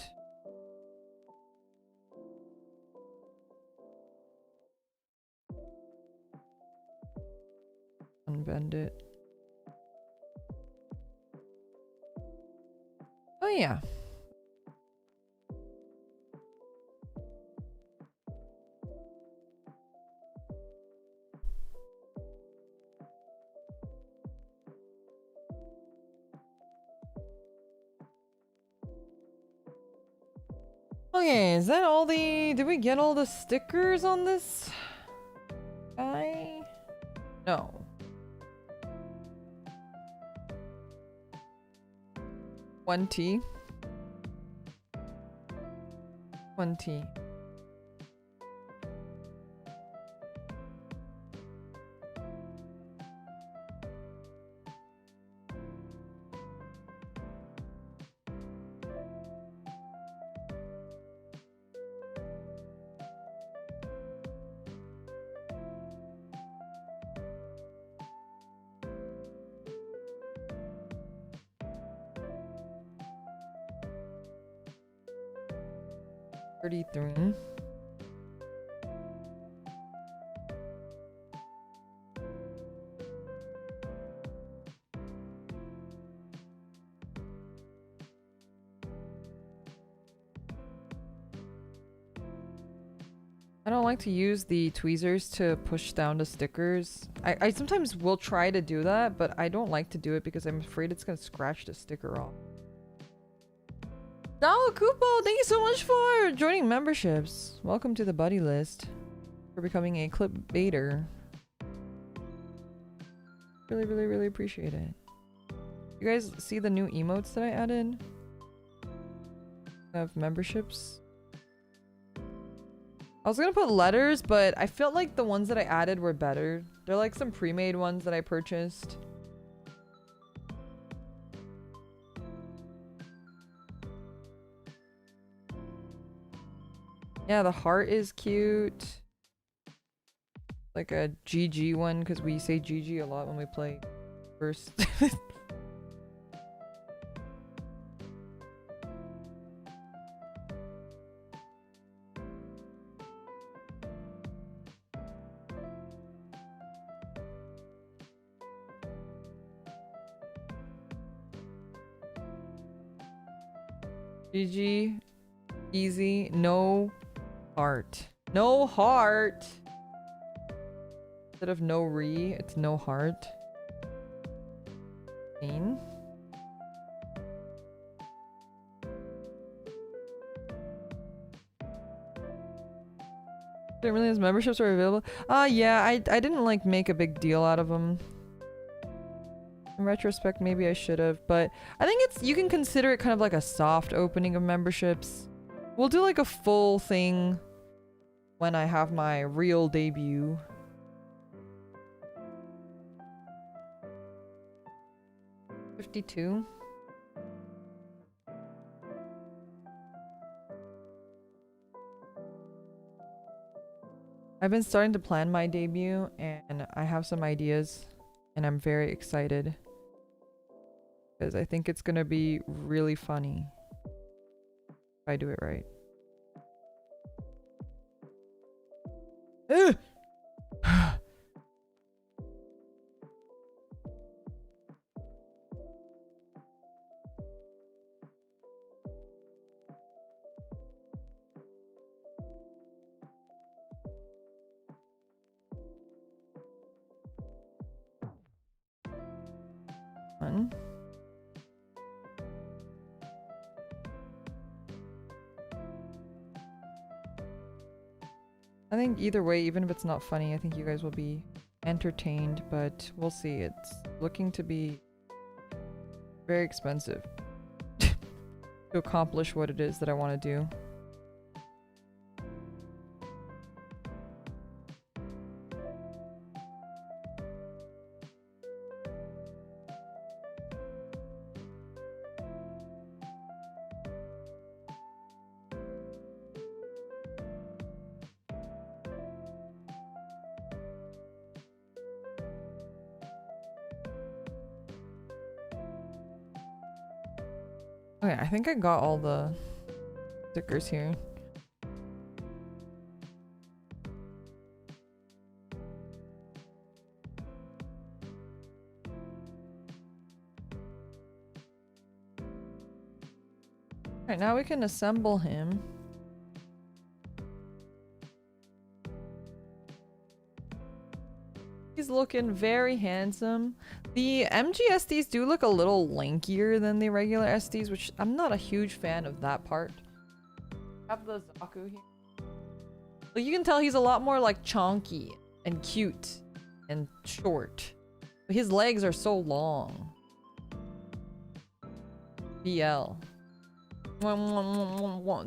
Unbend it. Oh yeah. Okay, is that all the... Did we get all the stickers on this guy? No. One T. 33. I don't like to use the tweezers to push down the stickers. I sometimes will try to do that, but I don't like to do it because I'm afraid it's gonna scratch the sticker off. Oh, Kupo, thank you so much for joining memberships. Welcome to the buddy list. For becoming a clip baiter. Really, really, really appreciate it. You guys see the new emotes that I added? I have memberships. I was gonna put letters, but I felt like the ones that I added were better. They're like some pre-made ones that I purchased. Yeah, the heart is cute. Like a GG one, because we say GG a lot when we play first. GG. Easy. No heart. No heart! Instead of no re, it's no heart. Didn't realize memberships are available. Yeah, I didn't like make a big deal out of them. In retrospect, maybe I should have, but I think you can consider it kind of like a soft opening of memberships. We'll do like a full thing when I have my real debut. 52. I've been starting to plan my debut and I have some ideas and I'm very excited because I think it's gonna be really funny if I do it right. Fun. I think either way, even if it's not funny, I think you guys will be entertained, but we'll see. It's looking to be very expensive to accomplish what it is that I want to do. Okay, I think I got all the stickers here. Alright, now we can assemble him. He's looking very handsome. The MG SDs do look a little lankier than the regular SDs, which I'm not a huge fan of that part. I have the Zaku here. Like, you can tell he's a lot more like chonky and cute and short. But his legs are so long. BL.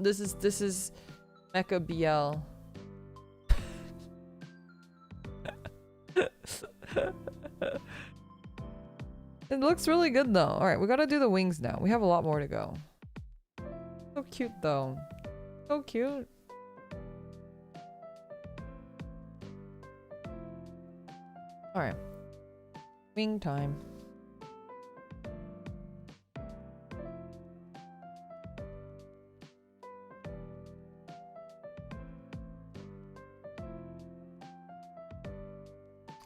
This is Mecha BL. It looks really good though. Alright, we gotta do the wings now. We have a lot more to go. So cute though. So cute. Alright. Wing time.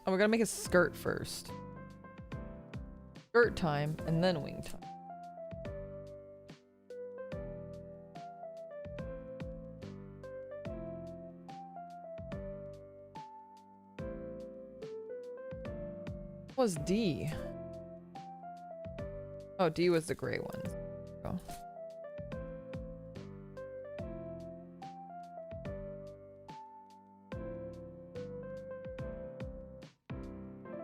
Oh, we're gonna make a skirt first. Skirt time, and then wing time. What was D? Oh, D was the gray one. Oh.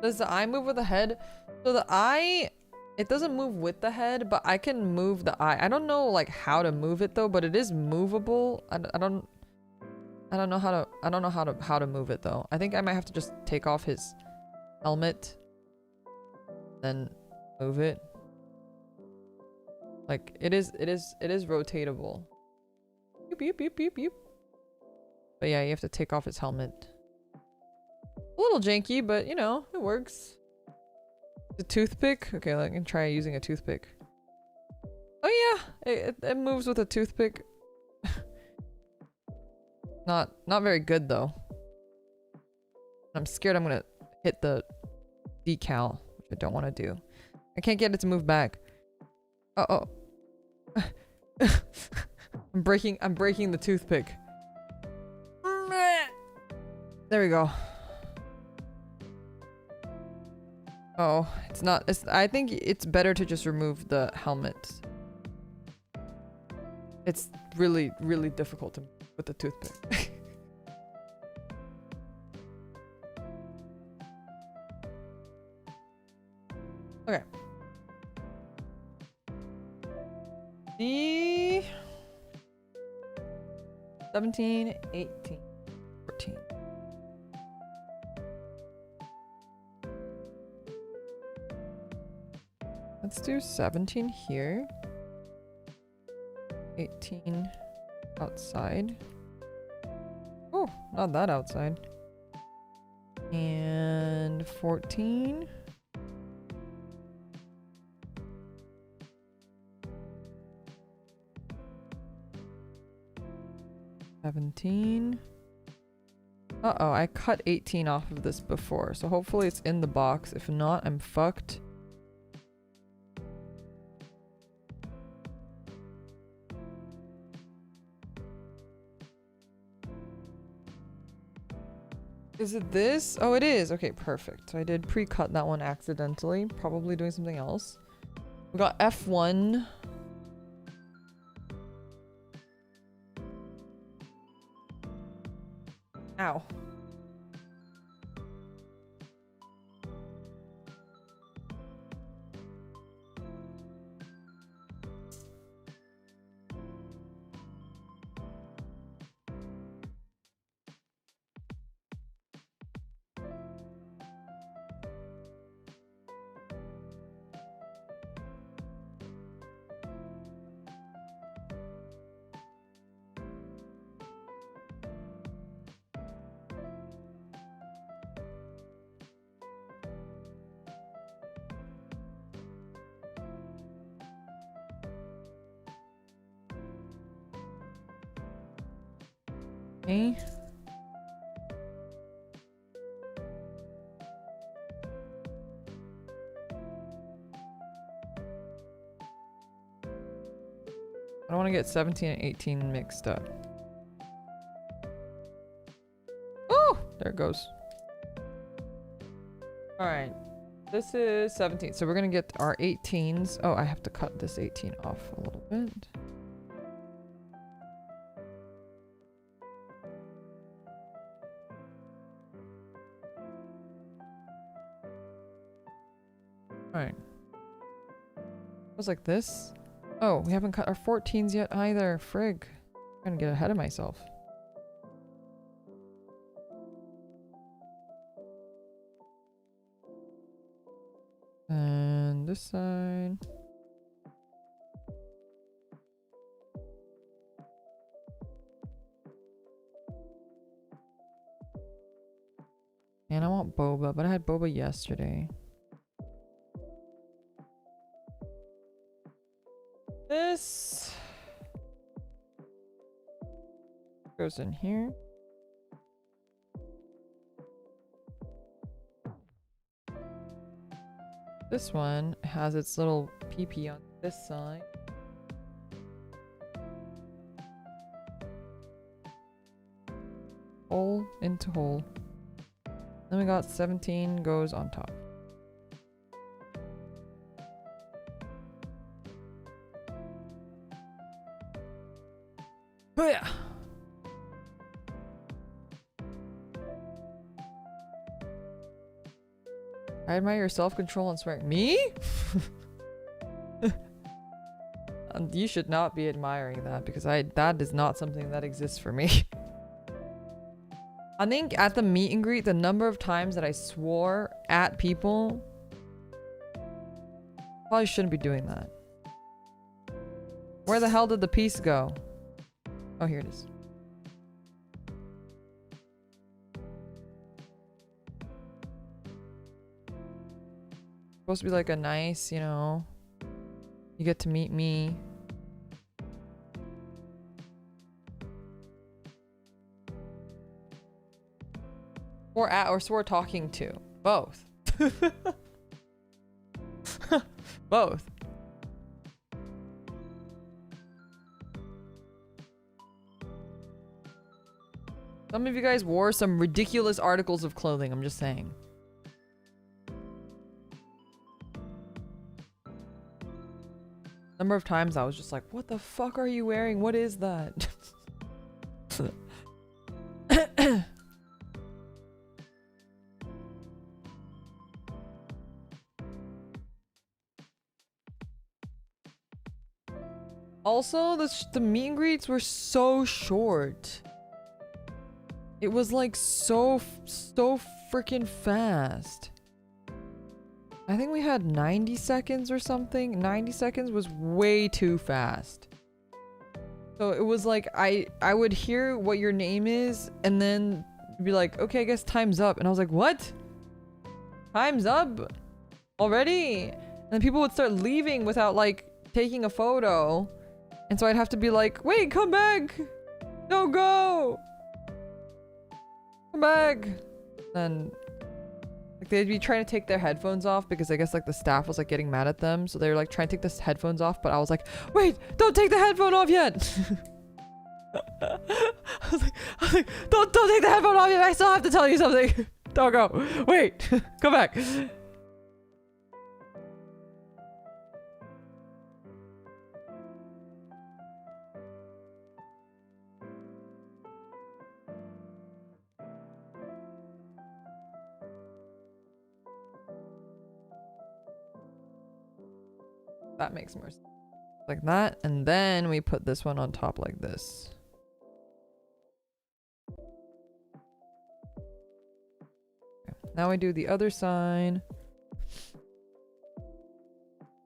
Does the eye move with the head? So the eye, it doesn't move with the head, but I can move the eye. I don't know like how to move it though, but it is movable. I don't know how to move it though. I think I might have to just take off his helmet, then move it. Like it is rotatable. Beep, beep, beep, beep, beep. But yeah, you have to take off his helmet. A little janky, but you know, it works. The toothpick? Okay, I can try using a toothpick. Oh yeah, it moves with a toothpick. Not very good though. I'm scared I'm gonna hit the decal, which I don't want to do. I can't get it to move back. Uh-oh. I'm breaking the toothpick. There we go. Oh, it's not. I think it's better to just remove the helmet. It's really, really difficult to with the toothpick. Okay. The 17, 18, 14. Let's do 17 here. 18 outside. Oh, not that outside. And 14. 17. Uh-oh, I cut 18 off of this before, so hopefully it's in the box. If not, I'm fucked. Is it this? Oh, it is. Okay, perfect. So I did pre-cut that one accidentally. Probably doing something else. We got F1. Ow. Okay. I don't want to get 17 and 18 mixed up. Oh, there it goes. All right, this is 17. So we're gonna get our 18s. Oh, I have to cut this 18 off a little bit. Alright. It was like this. Oh, we haven't cut our 14s yet either. Frig. I'm gonna get ahead of myself. And this side. And I want boba, but I had boba yesterday. This goes in here. This one has its little PP on this side. Hole into hole. Then we got 17 goes on top. Booyah! I admire your self-control and swearing. Me? You should not be admiring that because that is not something that exists for me. I think at the meet and greet, the number of times that I swore at people, probably shouldn't be doing that. Where the hell did the piece go? Oh, here it is. Supposed to be like a nice, you know, you get to meet me. Or at, or swore talking to. Both. Both. Some of you guys wore some ridiculous articles of clothing, I'm just saying. Number of times I was just like, what the fuck are you wearing? What is that? Also, the meet and greets were so short. It was like so freaking fast. I think we had 90 seconds or something. 90 seconds was way too fast. So it was like I would hear what your name is and then be like, okay, I guess time's up. And I was like, what? Time's up already? And then people would start leaving without like taking a photo. And so I'd have to be like, wait, come back. Don't go. Come back. Then like they'd be trying to take their headphones off because I guess like the staff was like getting mad at them. So they were like trying to take the headphones off. But I was like, wait, don't take the headphone off yet. I was like, don't take the headphone off yet. I still have to tell you something. Don't go. Wait, come back. That makes more sense. Like that, and then we put this one on top like this. Okay. Now we do the other side.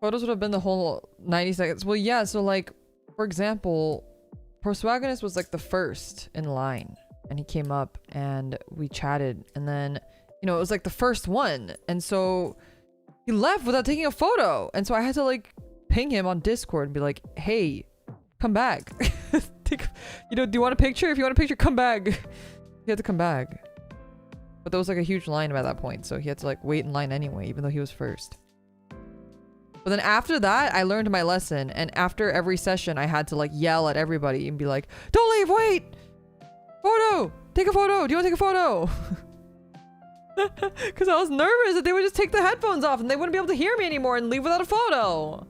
Photos would have been the whole 90 seconds. Well, yeah, so like, for example, Protagonist was like the first in line, and he came up and we chatted, and then, you know, it was like the first one, and so he left without taking a photo, and so I had to like ping him on Discord and be like, hey, come back. You know, do you want a picture? If you want a picture, come back. He had to come back. But there was like a huge line by that point, so he had to like wait in line anyway, even though he was first. But then after that, I learned my lesson, and after every session, I had to like yell at everybody and be like, don't leave, wait! Photo! Take a photo! Do you want to take a photo? Because I was nervous that they would just take the headphones off and they wouldn't be able to hear me anymore and leave without a photo.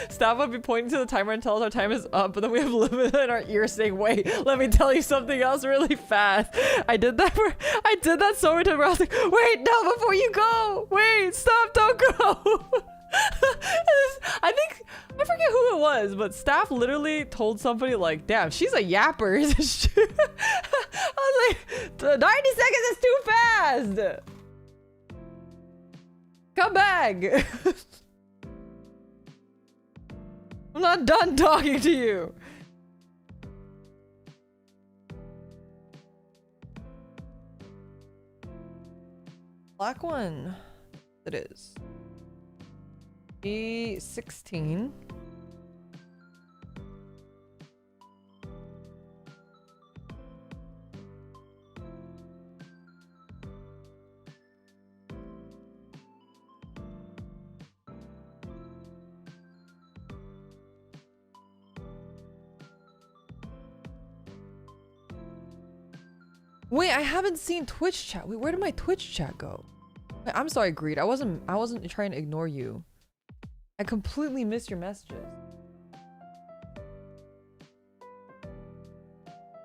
Staff would be pointing to the timer and tell us our time is up, but then we have Limina in our ear saying, wait, let me tell you something else really fast. I did that so many times where I was like, wait, no, before you go, wait, stop, don't go. I forget who it was, but staff literally told somebody like, damn, she's a yapper, isn't she? I was like, 90 seconds is too fast. Come back. I'm not done talking to you. Black one. It is. E16. Wait, I haven't seen Twitch chat. Wait, where did my Twitch chat go? Wait, I'm sorry, Greed. I wasn't trying to ignore you. I completely missed your messages.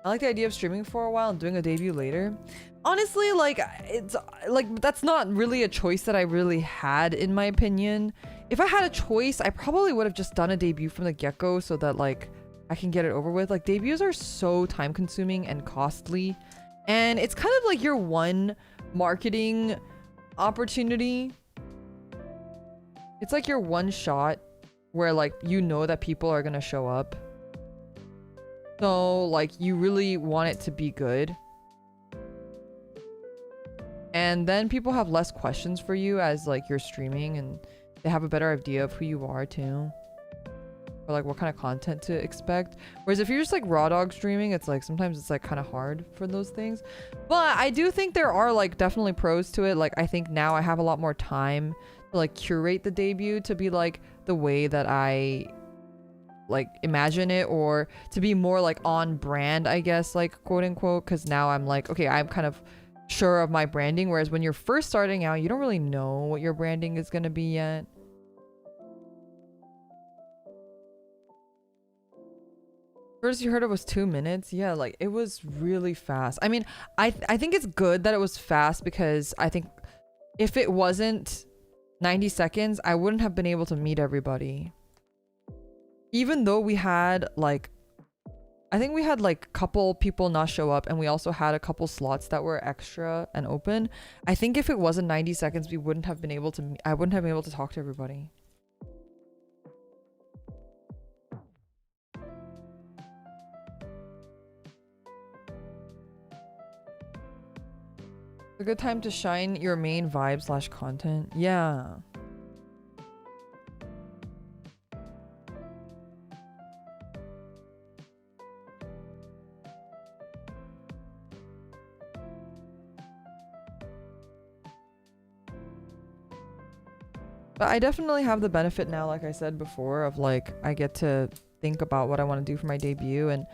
I like the idea of streaming for a while and doing a debut later. Honestly, like, it's like, that's not really a choice that I really had, in my opinion. If I had a choice, I probably would have just done a debut from the get-go so that like I can get it over with. Like, debuts are so time consuming and costly, and it's kind of like your one marketing opportunity. It's like your one shot where like you know that people are gonna show up, so like you really want it to be good, and then people have less questions for you as like you're streaming, and they have a better idea of who you are too, or like what kind of content to expect. Whereas if you're just like raw dog streaming, it's like sometimes it's like kind of hard for those things. But I do think there are like definitely pros to it. Like I think now I have a lot more time to like curate the debut to be like the way that I like imagine it, or to be more like on brand, I guess, like quote unquote, because now I'm like, okay, I'm kind of sure of my branding, whereas when you're first starting out, you don't really know what your branding is going to be yet. First you heard it was 2 minutes. Yeah, like it was really fast. I mean, I think it's good that it was fast, because I think if it wasn't 90 seconds, I wouldn't have been able to meet everybody. Even though we had like I think we had like a couple people not show up, and we also had a couple slots that were extra and open. I think if it wasn't 90 seconds, we wouldn't have been able to, I wouldn't have been able to talk to everybody. A good time to shine your main vibe slash content. Yeah. But I definitely have the benefit now, like I said before, of like, I get to think about what I want to do for my debut. And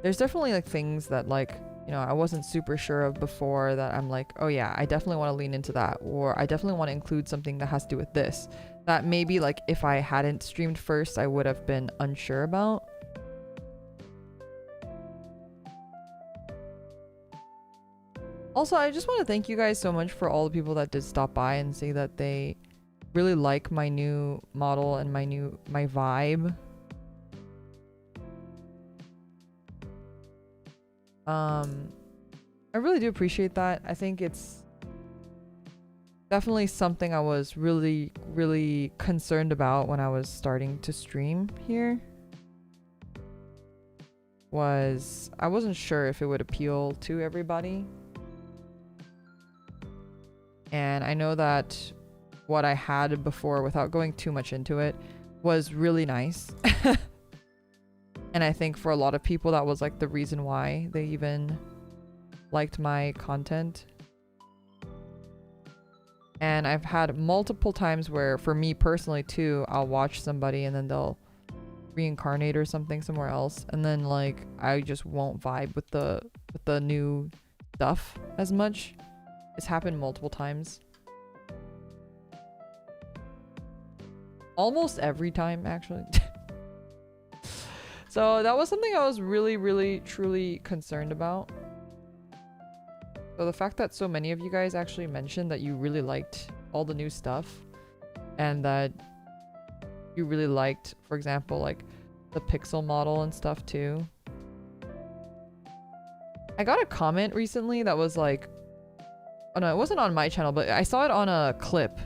there's definitely like things that like, you know, I wasn't super sure of before that I'm like, oh yeah, I definitely want to lean into that. Or I definitely want to include something that has to do with this. That maybe like if I hadn't streamed first, I would have been unsure about. Also, I just want to thank you guys so much for all the people that did stop by and say that they really like my new model and my vibe. I really do appreciate that. I think it's definitely something I was really, really concerned about when I was starting to stream here. I wasn't sure if it would appeal to everybody. And I know that what I had before, without going too much into it, was really nice. And I think for a lot of people that was like the reason why they even liked my content. And I've had multiple times where, for me personally too, I'll watch somebody and then they'll reincarnate or something somewhere else, and then like I just won't vibe with the new stuff as much. It's happened multiple times. Almost every time, actually. So that was something I was really, really, truly concerned about. So the fact that so many of you guys actually mentioned that you really liked all the new stuff, and that you really liked, for example, like the pixel model and stuff too. I got a comment recently that was like, oh no, it wasn't on my channel, but I saw it on a clip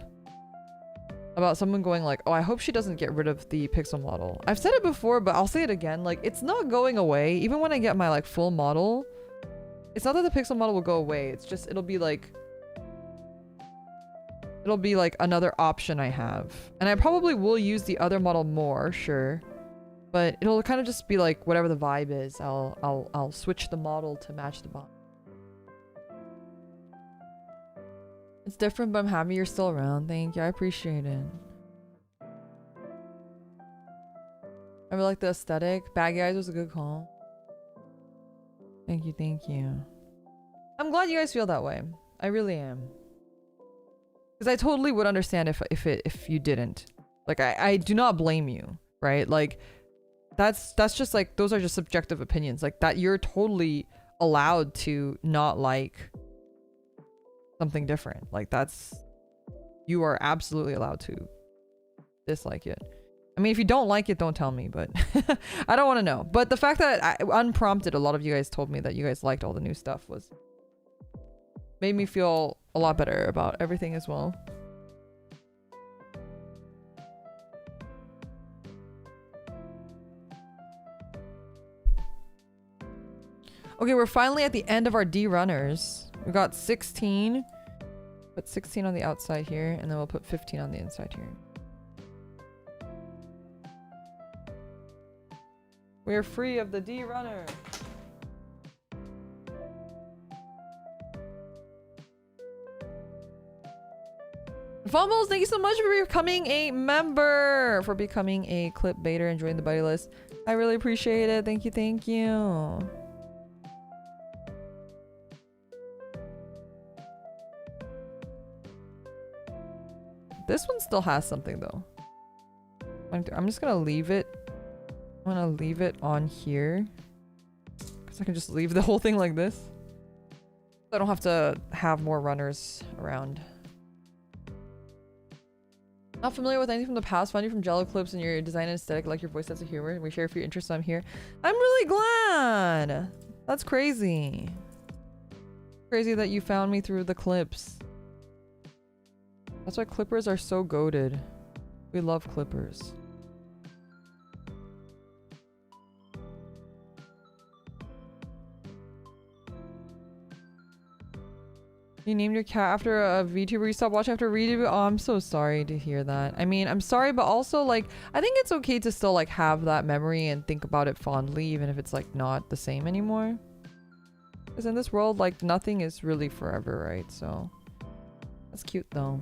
about someone going like, oh, I hope she doesn't get rid of the pixel model. I've said it before, but I'll say it again. Like, it's not going away. Even when I get my like full model, it's not that the pixel model will go away. It's just, it'll be like another option I have. And I probably will use the other model more, sure. But it'll kind of just be like whatever the vibe is. I'll switch the model to match the bot. It's different, but I'm happy you're still around. Thank you. I appreciate it. I really like the aesthetic. Baggy Eyes was a good call. Thank you. Thank you. I'm glad you guys feel that way. I really am. Because I totally would understand if you didn't. Like, I do not blame you, right? Like, that's just like, those are just subjective opinions. Like, that you're totally allowed to not like something different. Like, you are absolutely allowed to dislike it. I mean, if you don't like it, don't tell me, but I don't want to know. But the fact that unprompted, a lot of you guys told me that you guys liked all the new stuff made me feel a lot better about everything as well. Okay, we're finally at the end of our D runners. We got 16. Put 16 on the outside here, and then we'll put 15 on the inside here. We are free of the D runner. Fumbles, thank you so much for becoming a member, for becoming a clip baiter and joining the buddy list. I really appreciate it. Thank you, thank you. This one still has something though. I'm just gonna leave it. I'm gonna leave it on here, because I can just leave the whole thing like this. I don't have to have more runners around. Not familiar with anything from the past. Found you from Jello clips and your design and aesthetic. Like your voice, sense of humor. We share a few interests, so I'm here. I'm really glad. That's crazy. Crazy that you found me through the clips. That's why clippers are so goated. We love clippers. You named your cat after a VTuber you stopped watching after a VTuber? Oh, I'm so sorry to hear that. I mean, I'm sorry, but also, like, I think it's okay to still, like, have that memory and think about it fondly, even if it's, like, not the same anymore. Because in this world, like, nothing is really forever, right? So, that's cute, though.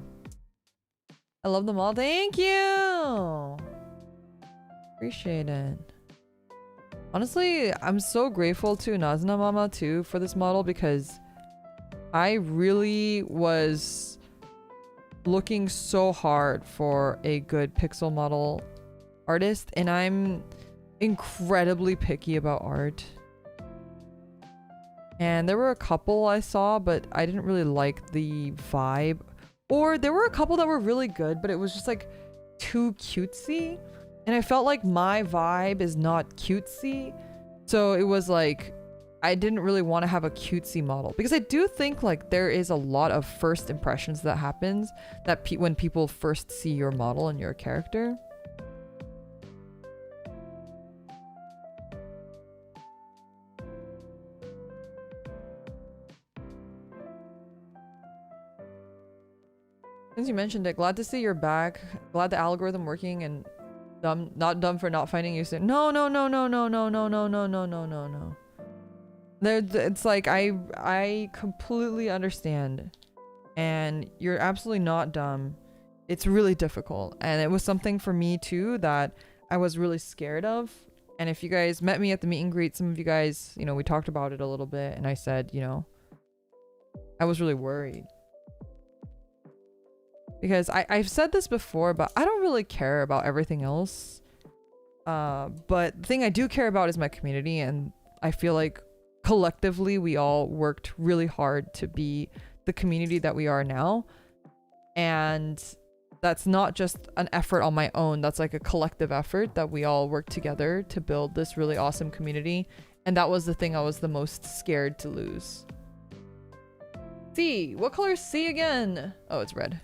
I love them all. Thank you! Appreciate it. Honestly, I'm so grateful to Nazna Mama, too, for this model, because I really was looking so hard for a good pixel model artist, and I'm incredibly picky about art. And there were a couple I saw, but I didn't really like the vibe. Or there were a couple that were really good, but it was just like too cutesy. And I felt like my vibe is not cutesy. So it was like, I didn't really want to have a cutesy model, because I do think like there is a lot of first impressions that happens that when people first see your model and your character. Since you mentioned it, glad to see you're back. Glad the algorithm working, and not dumb for not finding you soon. No, no, no, no, no, no, no, no, no, no, no, no, no. It's like I completely understand, and you're absolutely not dumb. It's really difficult, and it was something for me too that I was really scared of. And if you guys met me at the meet and greet, some of you guys, you know, we talked about it a little bit, and I said, you know, I was really worried. Because I've said this before, but I don't really care about everything else. But the thing I do care about is my community, and I feel like collectively we all worked really hard to be the community that we are now. And that's not just an effort on my own, that's like a collective effort that we all work together to build this really awesome community. And that was the thing I was the most scared to lose. C, what color is C again? Oh, it's red.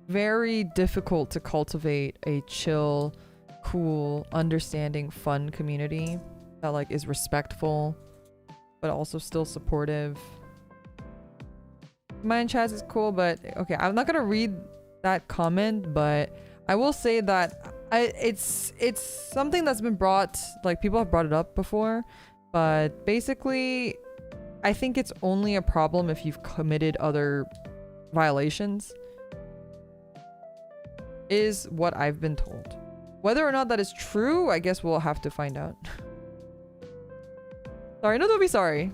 Very difficult to cultivate a chill, cool, understanding, fun community that like is respectful but also still supportive. Mine Chaz is cool, but okay, I'm not gonna read that comment, but I will say that it's something that's been brought, like people have brought it up before, but basically I think it's only a problem if you've committed other violations, is what I've been told. Whether or not that is true, I guess we'll have to find out. Sorry, no, don't be sorry.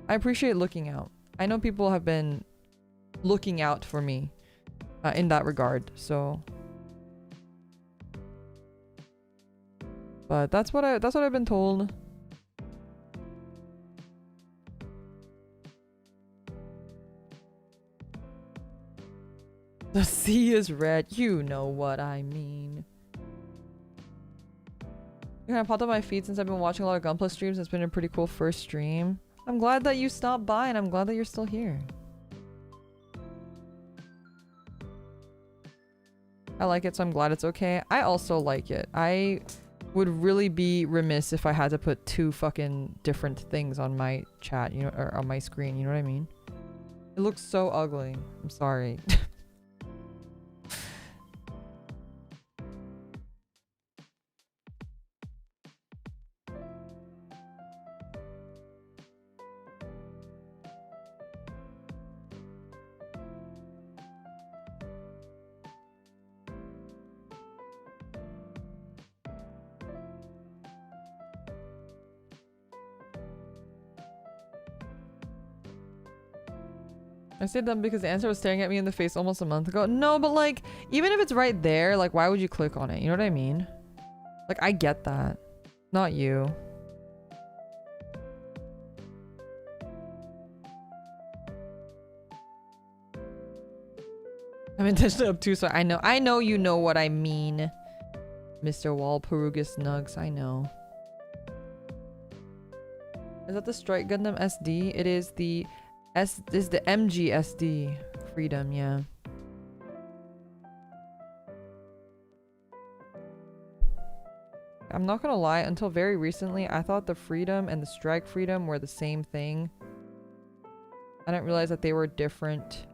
I appreciate looking out. I know people have been looking out for me in that regard, so. But that's what I've been told. The sea is red. You know what I mean. You kind of popped up my feed since I've been watching a lot of Gunpla streams. It's been a pretty cool first stream. I'm glad that you stopped by, and I'm glad that you're still here. I like it, so I'm glad it's okay. I also like it. I would really be remiss if I had to put two fucking different things on my chat, you know, or on my screen, you know what I mean? It looks so ugly. I'm sorry. I said dumb because the answer was staring at me in the face almost a month ago. No, but like, even if it's right there, like, why would you click on it? You know what I mean? Like, I get that. Not you. I'm intentionally obtuse, so I know you know what I mean. Mr. Walpurgis Nugs, I know. Is that the Strike Gundam SD? It is the MG SD Freedom, yeah. I'm not gonna lie, until very recently, I thought the Freedom and the Strike Freedom were the same thing. I didn't realize that they were different.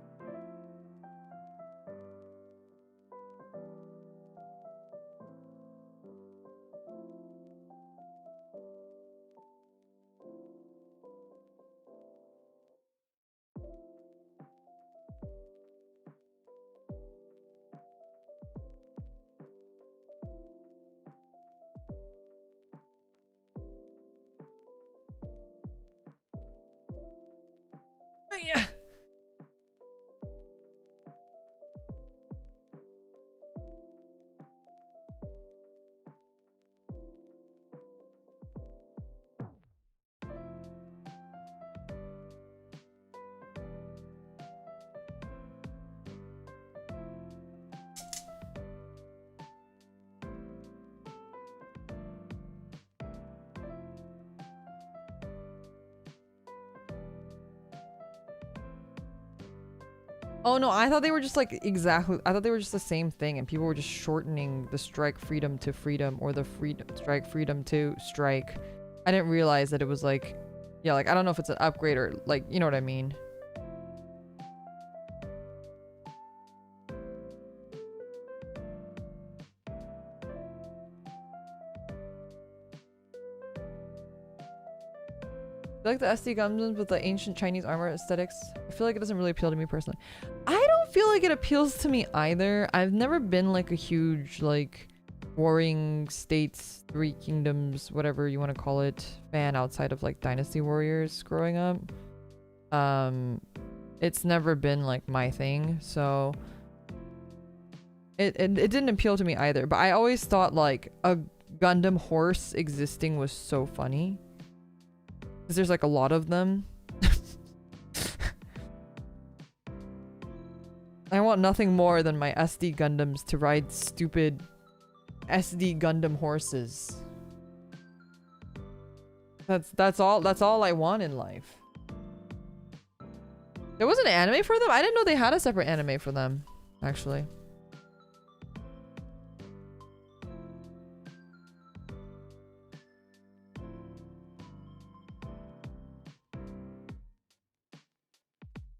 Yeah. Oh no, I thought they were just like exactly. I thought they were just the same thing, and people were just shortening the Strike Freedom to Freedom, or the Strike Freedom to Strike. I didn't realize that it was like, yeah, like I don't know if it's an upgrade or like, you know what I mean. I like the SD Gundams with the ancient Chinese armor aesthetics. I feel like it doesn't really appeal to me personally. I don't feel like it appeals to me either. I've never been like a huge like Warring States, Three Kingdoms, whatever you want to call it, fan outside of like Dynasty Warriors growing up. It's never been like my thing, so it didn't appeal to me either. But I always thought like a Gundam horse existing was so funny. Because there's like a lot of them. I want nothing more than my SD Gundams to ride stupid SD Gundam horses. That's all I want in life. There was an anime for them? I didn't know they had a separate anime for them, actually.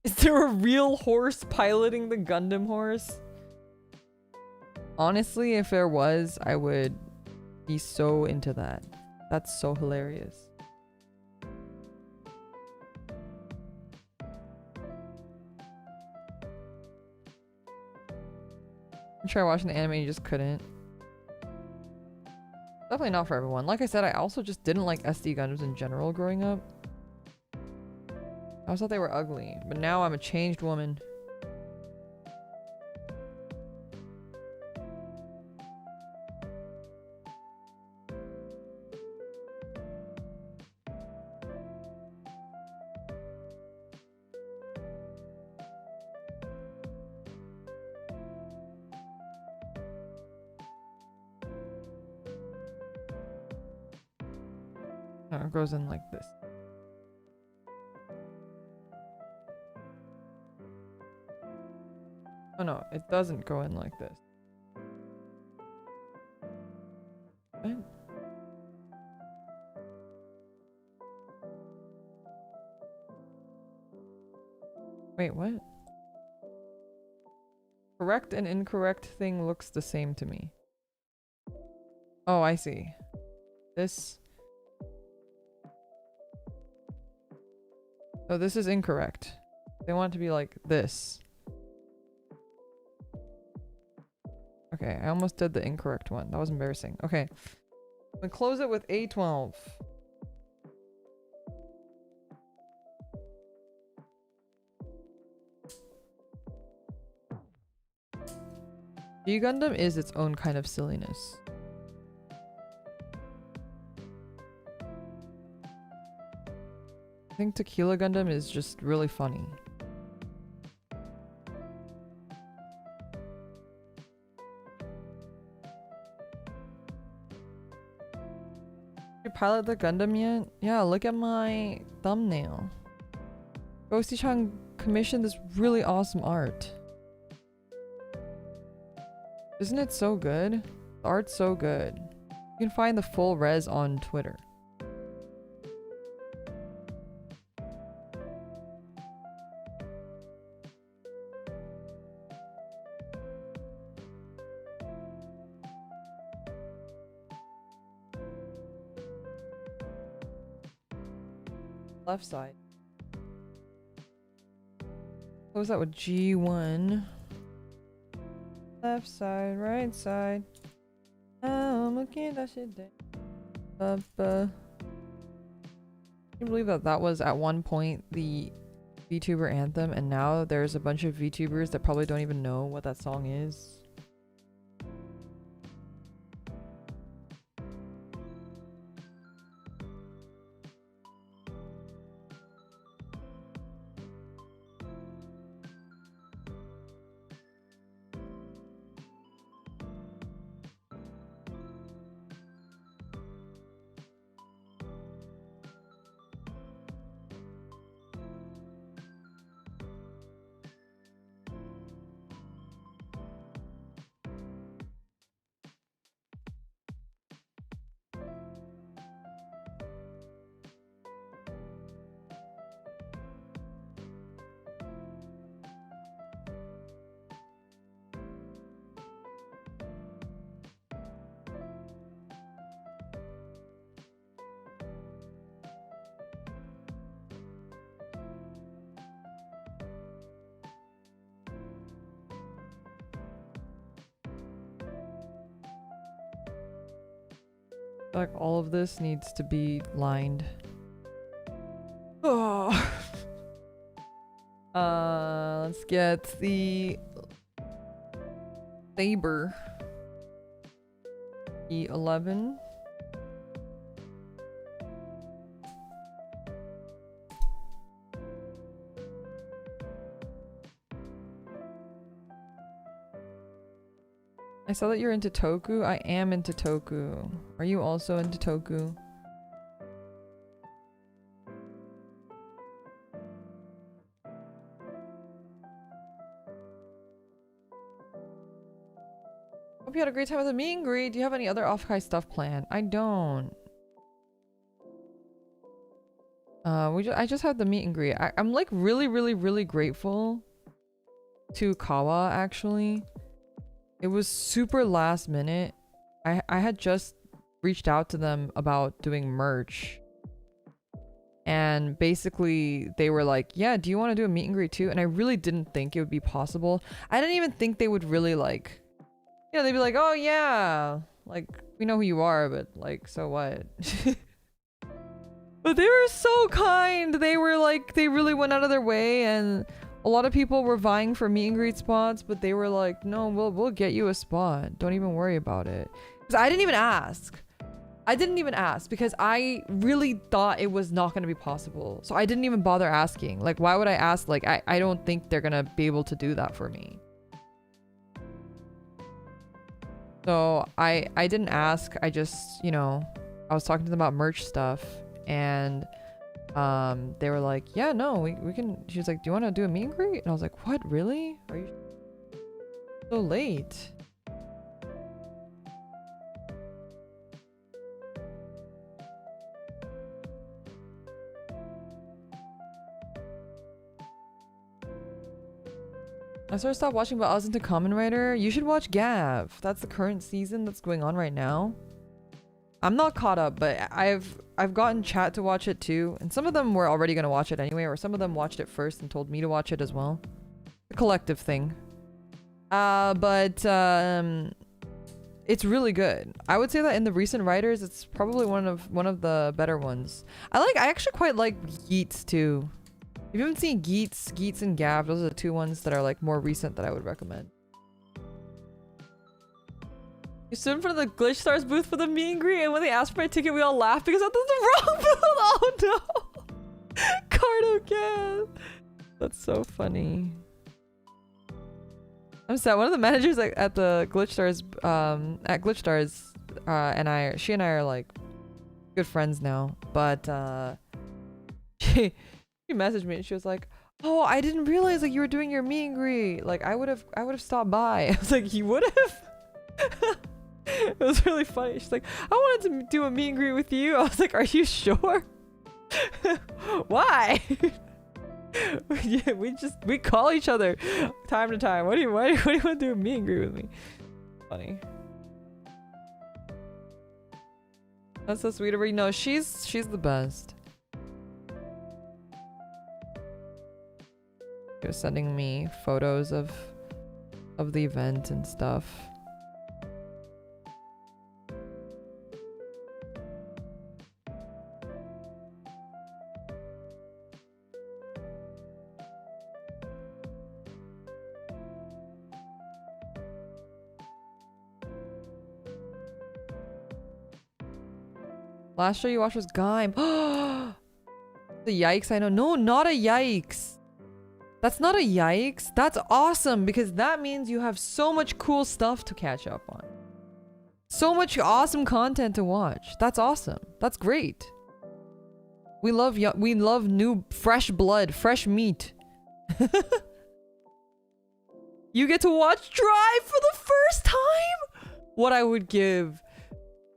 Is there a real horse piloting the Gundam horse? Honestly, if there was, I would be so into that. That's so hilarious. I tried watching the anime and you just couldn't. Definitely not for everyone. Like I said, I also just didn't like SD Gundams in general growing up. I always thought they were ugly, but now I'm a changed woman. Oh, it goes in like this. Oh no, it doesn't go in like this. What? Wait, what? Correct and incorrect thing looks the same to me. Oh, I see. This... Oh, this is incorrect. They want it to be like this. Okay, I almost did the incorrect one. That was embarrassing. Okay. I'm gonna close it with A12. G Gundam is its own kind of silliness. I think Tequila Gundam is just really funny. You pilot the Gundam yet? Yeah, look at my thumbnail. Ghosty-chan commissioned this really awesome art. Isn't it so good? The art's so good. You can find the full res on Twitter. Left side. What was that with G1? Left side, right side. Oh, I'm looking at that shit there. Can you believe that that was at one point the VTuber anthem, and now there's a bunch of VTubers that probably don't even know what that song is? Like all of this needs to be lined. Oh. Let's get the Saber E11. I saw that you're into Toku. I am into Toku. Are you also into Toku? Hope you had a great time with the meet and greet. Do you have any other off-kai stuff planned? I don't. I just had the meet and greet. I'm like really grateful to Kawa actually. It was super last minute. I had just reached out to them about doing merch. And basically they were like, yeah, do you want to do a meet and greet too? And I really didn't think it would be possible. I didn't even think they would really like, you know, they'd be like, oh yeah, like we know who you are, but like, so what? But they were so kind. They were like, they really went out of their way, and a lot of people were vying for meet and greet spots, but they were like, no, we'll get you a spot. Don't even worry about it. Because I didn't even ask. I didn't even ask because I really thought it was not going to be possible. So I didn't even bother asking. Like, why would I ask? Like, I don't think they're going to be able to do that for me. So I didn't ask. I just, you know, I was talking to them about merch stuff, and they were like, yeah, no, we can. She was like, do you want to do a meet and greet? And I was like, what, really? Are you so late? I sort of stopped watching, but I was into Kamen Rider. You should watch Gav. That's the current season that's going on right now. I'm not caught up, but I've gotten chat to watch it too, and some of them were already gonna watch it anyway, or some of them watched it first and told me to watch it as well. A collective thing. But it's really good. I would say that in the recent writers, it's probably one of the better ones. I actually quite like Geats too. If you haven't seen Geats and Gav, those are the two ones that are like more recent that I would recommend. You stood in front of the Glitch Stars booth for the meet and greet, and when they asked for my ticket, we all laughed because I thought the wrong booth. Oh no! Cardo Gav. That's so funny. I'm sad. One of the managers at the Glitch Stars, and she and I are like good friends now. But she messaged me and she was like, "Oh, I didn't realize like you were doing your meet and greet. Like I would have stopped by." I was like, "You would have?" It was really funny. She's like, "I wanted to do a meet and greet with you." I was like, "Are you sure?" Why? Yeah, we call each other time to time. What do you want to do a meet and greet with me? Funny. That's so sweet of her. No, she's the best. She was sending me photos of the event and stuff. Last show you watched was Gundam. The yikes, I know. No, not a yikes. That's not a yikes. That's awesome because that means you have so much cool stuff to catch up on. So much awesome content to watch. That's awesome. That's great. We love new fresh blood, fresh meat. You get to watch Drive for the first time? What I would give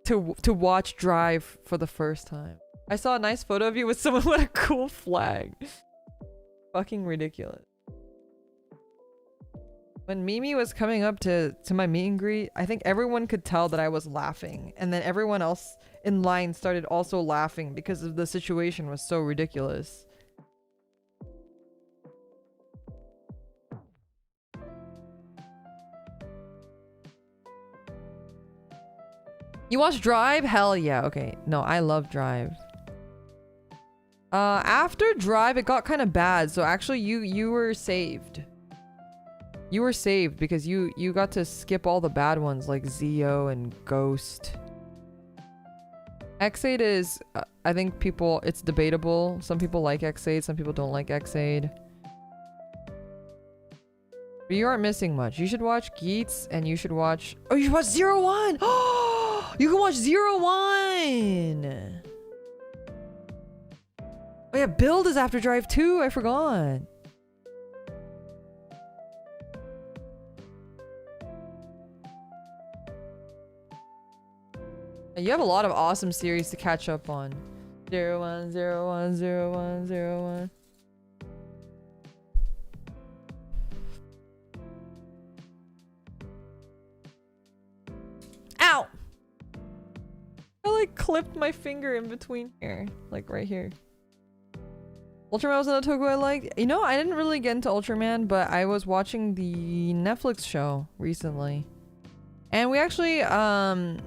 to watch Drive for the first time. I saw a nice photo of you with someone with a cool flag. Fucking ridiculous. When Mimi was coming up to my meet and greet, I think everyone could tell that I was laughing. And then everyone else in line started also laughing because of the situation was so ridiculous. You watch Drive? Hell yeah. Okay. No, I love Drive. After Drive, it got kind of bad. So actually, you were saved. You were saved because you got to skip all the bad ones like Zeo and Ghost. X8 is, I think it's debatable. Some people like X8, some people don't like X8. But you aren't missing much. You should watch Geats and you should watch... Oh, you should watch Zero One! Oh, you can watch Zero One! Oh yeah, Build is after Drive too. I forgot. You have a lot of awesome series to catch up on. 01, 01, 01, 01. Ow! I like clipped my finger in between here. Like right here. Ultraman was another Toku I liked. You know, I didn't really get into Ultraman, but I was watching the Netflix show recently. And we actually, I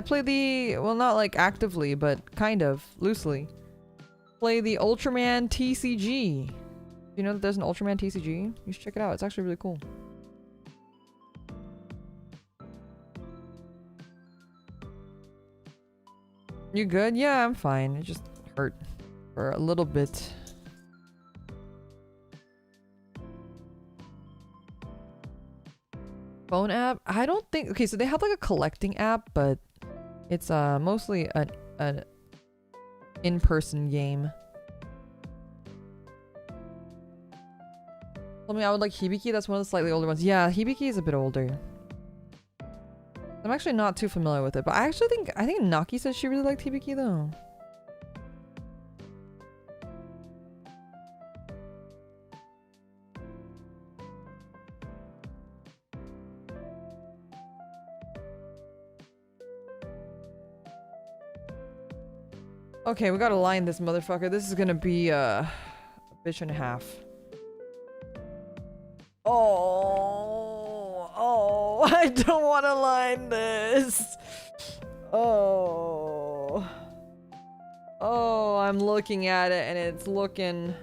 play the, well, not like actively, but kind of loosely. Play the Ultraman TCG. You know that there's an Ultraman TCG? You should check it out. It's actually really cool. You good? Yeah, I'm fine. It just hurt for a little bit. Phone app? I don't think... Okay, so they have like a collecting app, but it's mostly an in-person game. Tell me I would like Hibiki. That's one of the slightly older ones. Yeah, Hibiki is a bit older. I'm actually not too familiar with it, but I think Naki said she really liked Hibiki though. Okay, we gotta line this motherfucker. This is gonna be a bitch and a half. Oh, I don't want to line this. Oh, I'm looking at it and it's looking.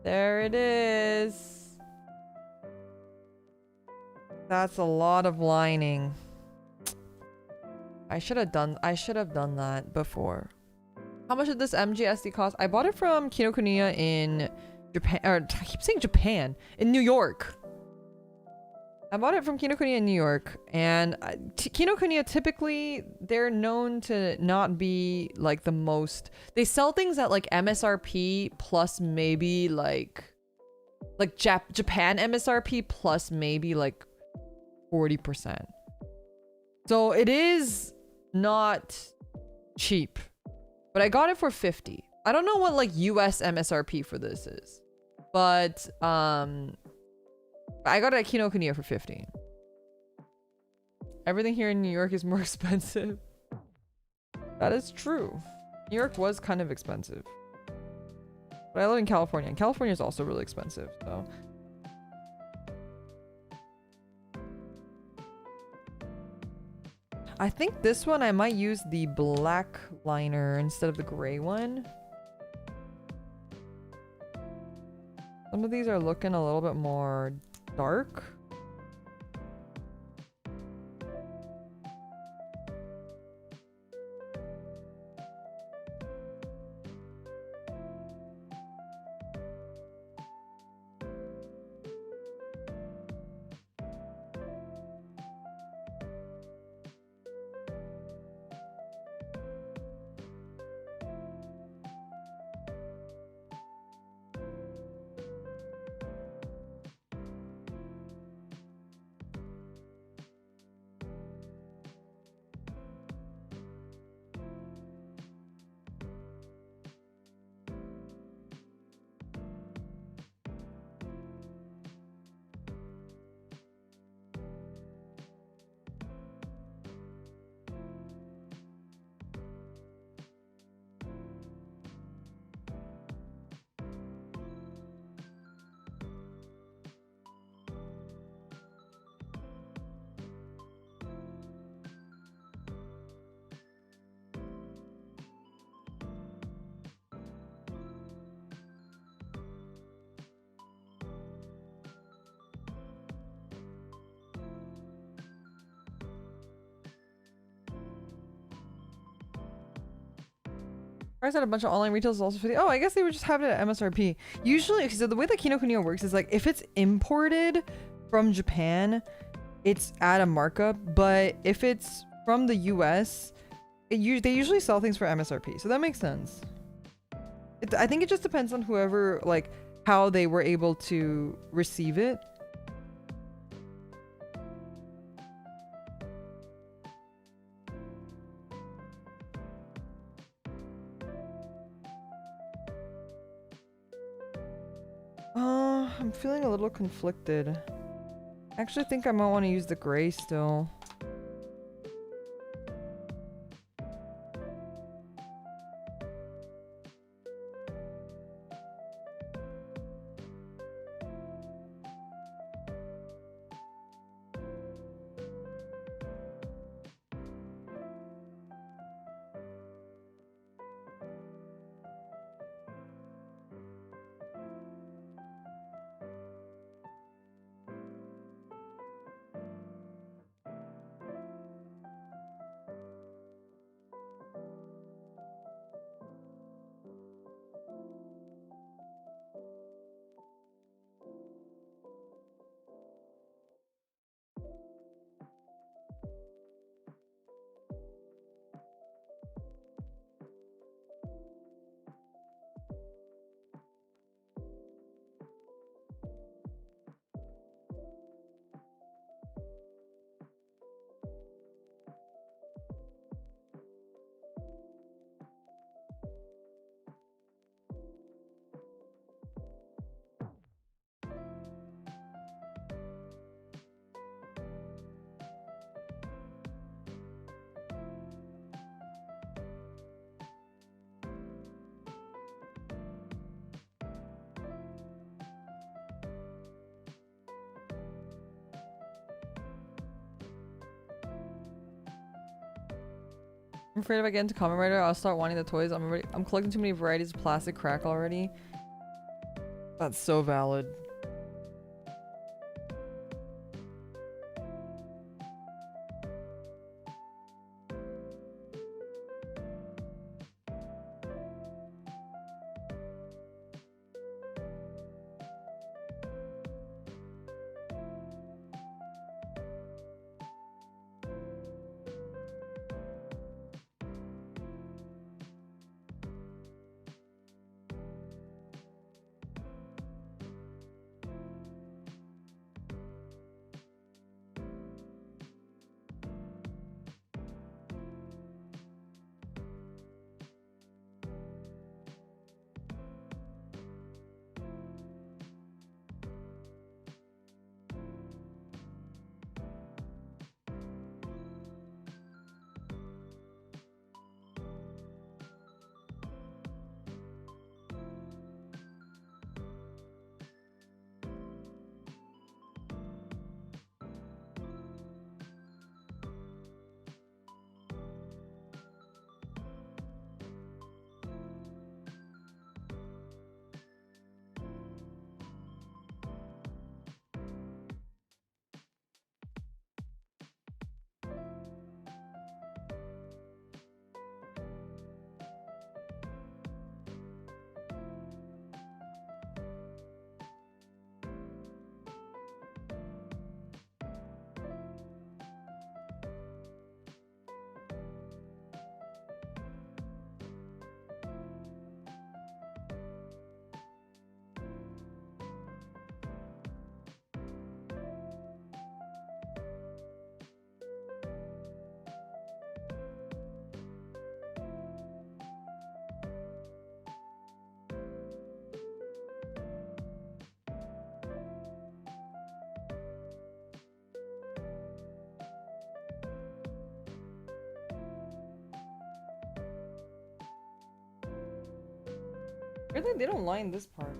There it is. That's a lot of lining. I should have done that before. How much did this MGSD cost? I bought it from Kinokuniya in Japan, or I keep saying Japan, in New York. I bought it from Kinokuniya in New York, and Kinokuniya typically they're known to not be like the most. They sell things at like MSRP plus maybe like Japan MSRP plus maybe like 40%. So it is not cheap, but I got it for 50. I don't know what like US MSRP for this is, but I got it at Kinokuniya for 50. Everything here in New York is more expensive. That is true. New York was kind of expensive. But I live in California, and California is also really expensive, so. I think this one I might use the black liner instead of the gray one. Some of these are looking a little bit more dark. Price at a bunch of online retailers is also 50. Oh, I guess they would just have it at MSRP. Usually, so the way that Kinokuniya works is like if it's imported from Japan, it's at a markup. But if it's from the US, they usually sell things for MSRP. So that makes sense. I think it just depends on whoever, like, how they were able to receive it. I'm feeling a little conflicted. I actually think I might want to use the gray still. I'm afraid if I get into Kamen Rider, I'll start wanting the toys. I'm collecting too many varieties of plastic crack already. That's so valid. Really? They don't line this part.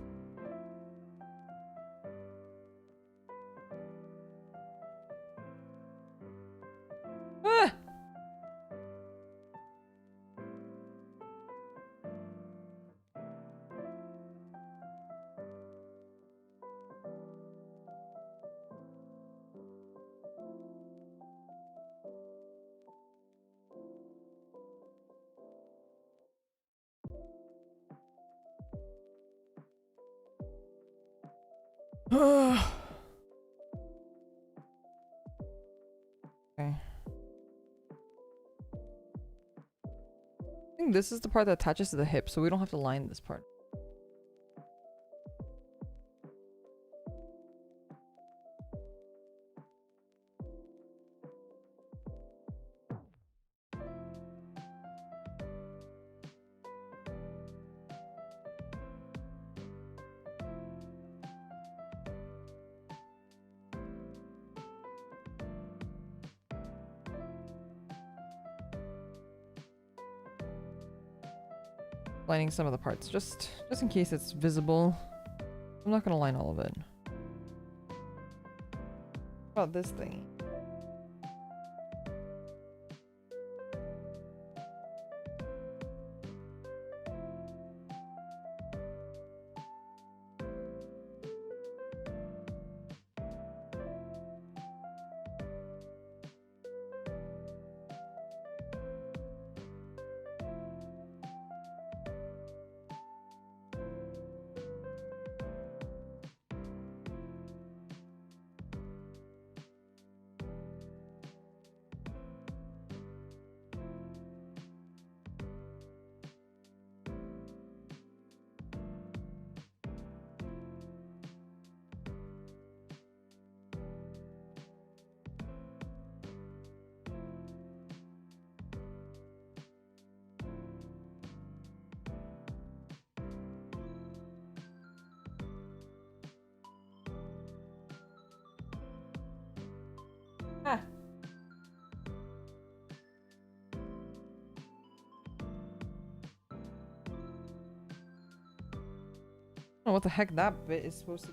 Ah! Okay. I think this is the part that attaches to the hip, so we don't have to line this part. Lining some of the parts, just in case it's visible. I'm not gonna line all of it. What about this thing? Ah. I don't know what the heck that bit is supposed to.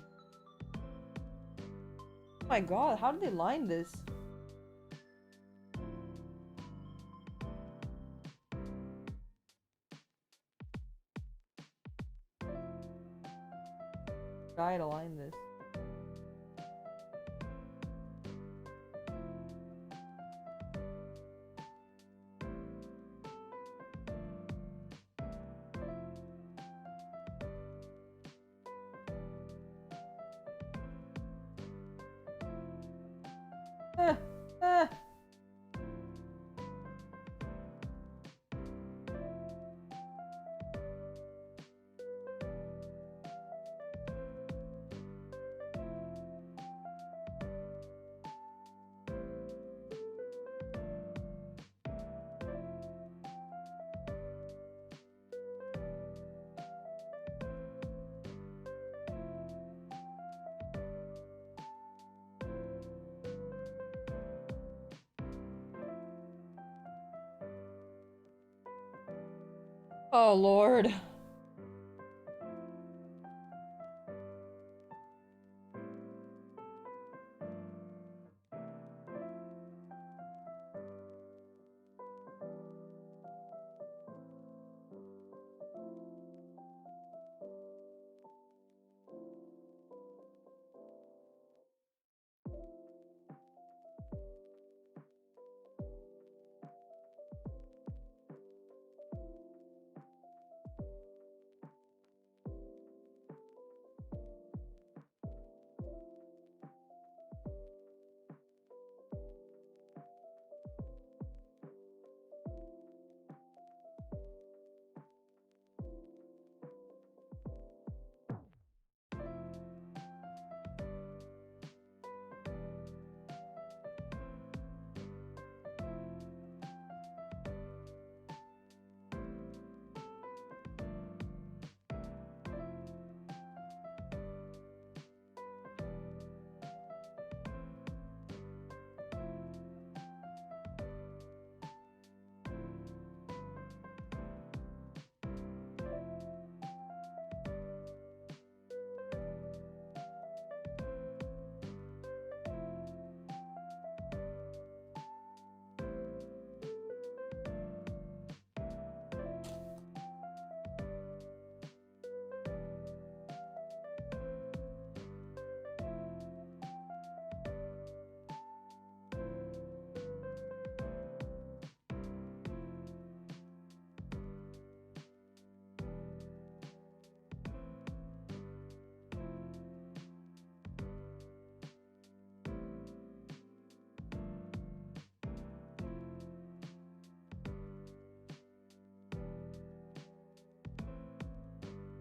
Oh my god, how did they line this? Guy to line this. Ah, ah. Oh lord.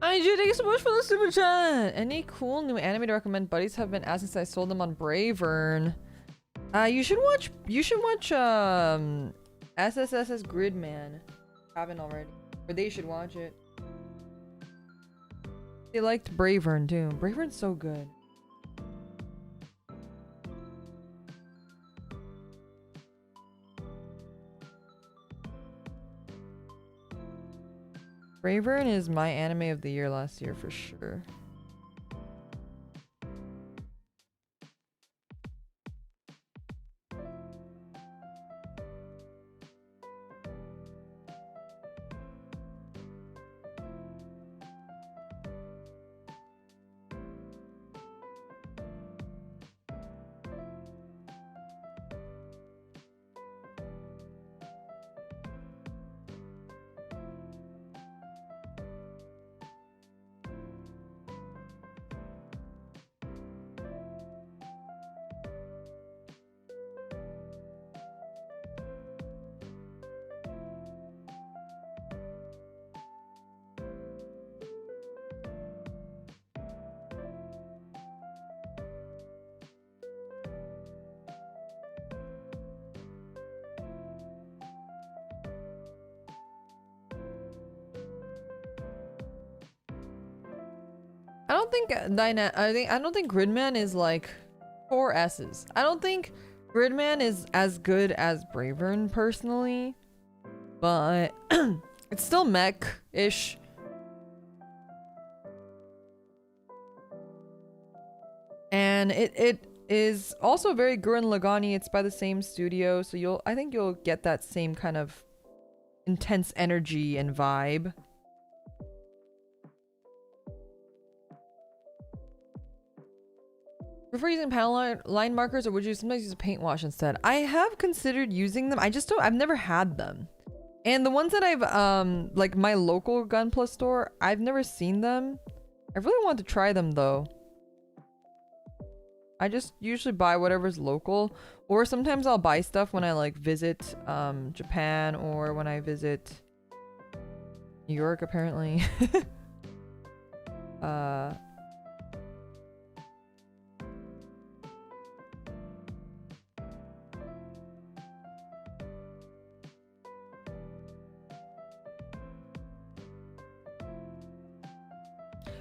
IG, thank you so much for the super chat. Any cool new anime to recommend? Buddies have been asking since I sold them on Bravern. You should watch SSS's Gridman. Haven't already. Or they should watch it. They liked Bravern too. Bravern's so good. Bravern is my anime of the year last year for sure. I don't think Gridman is like 4 S's. I don't think Gridman is as good as Bravern personally, but it's still mech-ish. And it is also very Gurren Lagann-y. It's by the same studio, so I think you'll get that same kind of intense energy and vibe. Prefer using panel line markers, or would you sometimes use a paint wash instead? I have considered using them. I've never had them. And the ones that I've, like my local Gunpla store, I've never seen them. I really want to try them though. I just usually buy whatever's local, or sometimes I'll buy stuff when I like visit, Japan, or when I visit New York, apparently.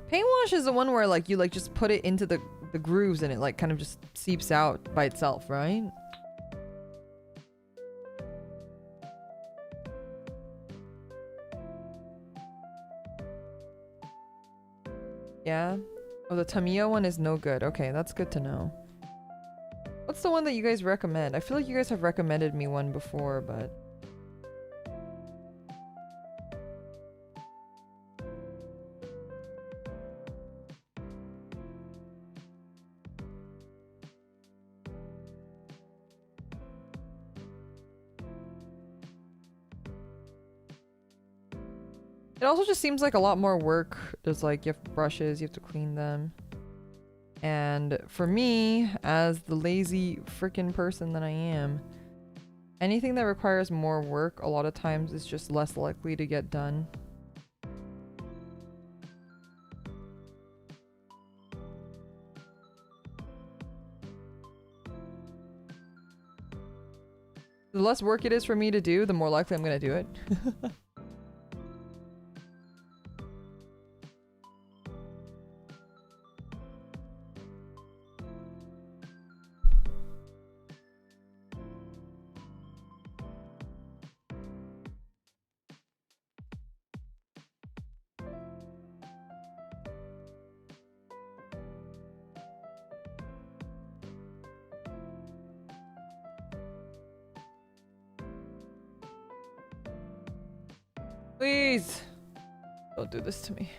Paint wash is the one where like you like just put it into the grooves and it like kind of just seeps out by itself, right? Yeah. Oh, the Tamiya one is no good. Okay, that's good to know. What's the one that you guys recommend? I feel like you guys have recommended me one before, but... It also just seems like a lot more work. There's like, you have brushes, you have to clean them. And for me, as the lazy freaking person that I am, anything that requires more work, a lot of times is just less likely to get done. The less work it is for me to do, the more likely I'm gonna do it. Please don't do this to me.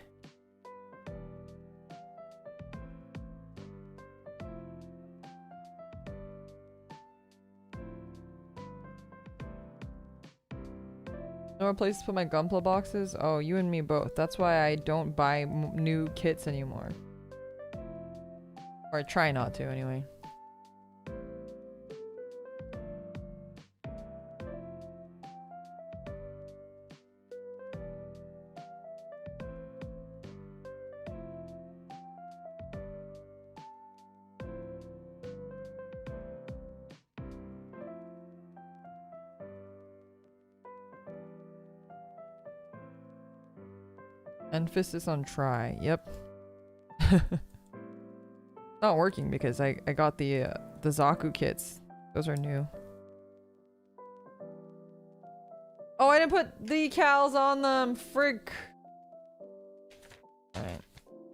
No more places to put my Gunpla boxes? Oh, you and me both. That's why I don't buy new kits anymore. Or I try not to anyway. Emphasis on try. Yep. Not working because I got the Zaku kits. Those are new. Oh, I didn't put decals on them. Frick. Alright.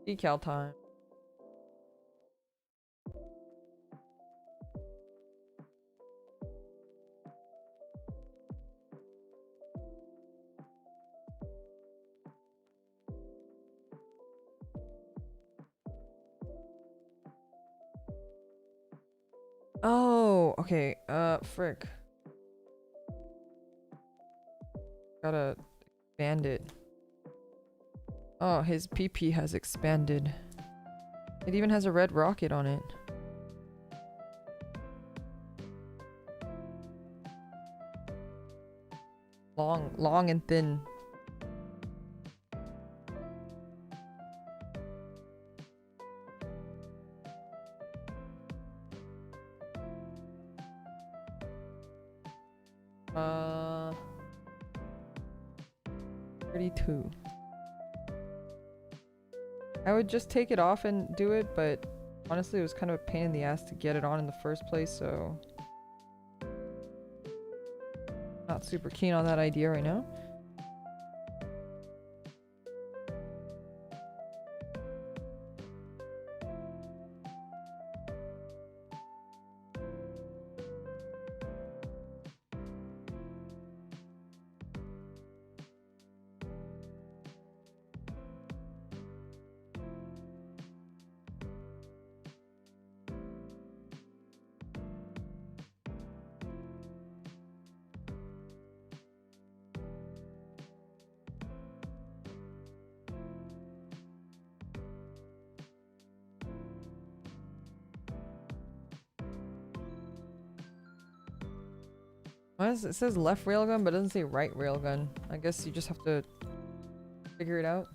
Decal time. Oh, okay. Frick. Gotta expand it. Oh, his PP has expanded. It even has a red rocket on it. Long and thin. Uh, 32. I would just take it off and do it, but honestly it was kind of a pain in the ass to get it on in the first place, so not super keen on that idea right now. It says left railgun, but it doesn't say right railgun. I guess you just have to figure it out.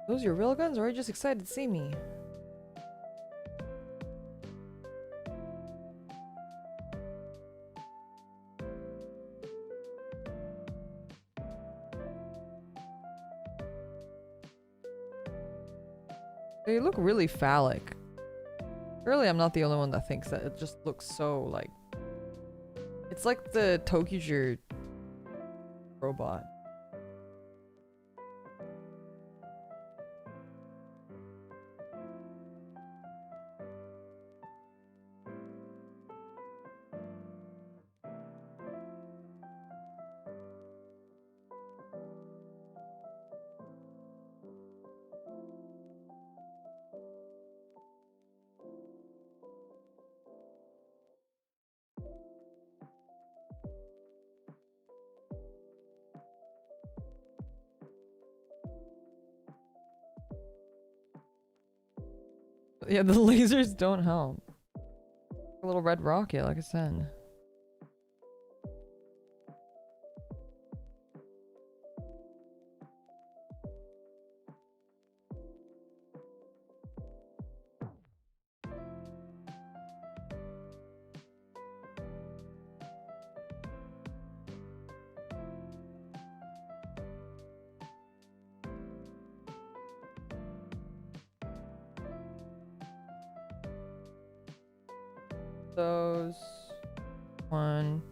Those your railguns, or are you just excited to see me? They look really phallic. Surely I'm not the only one that thinks that. It just looks so like... It's like the Tokijir robot. Yeah, the lasers don't help. A little red rocket, like I said. Those... One...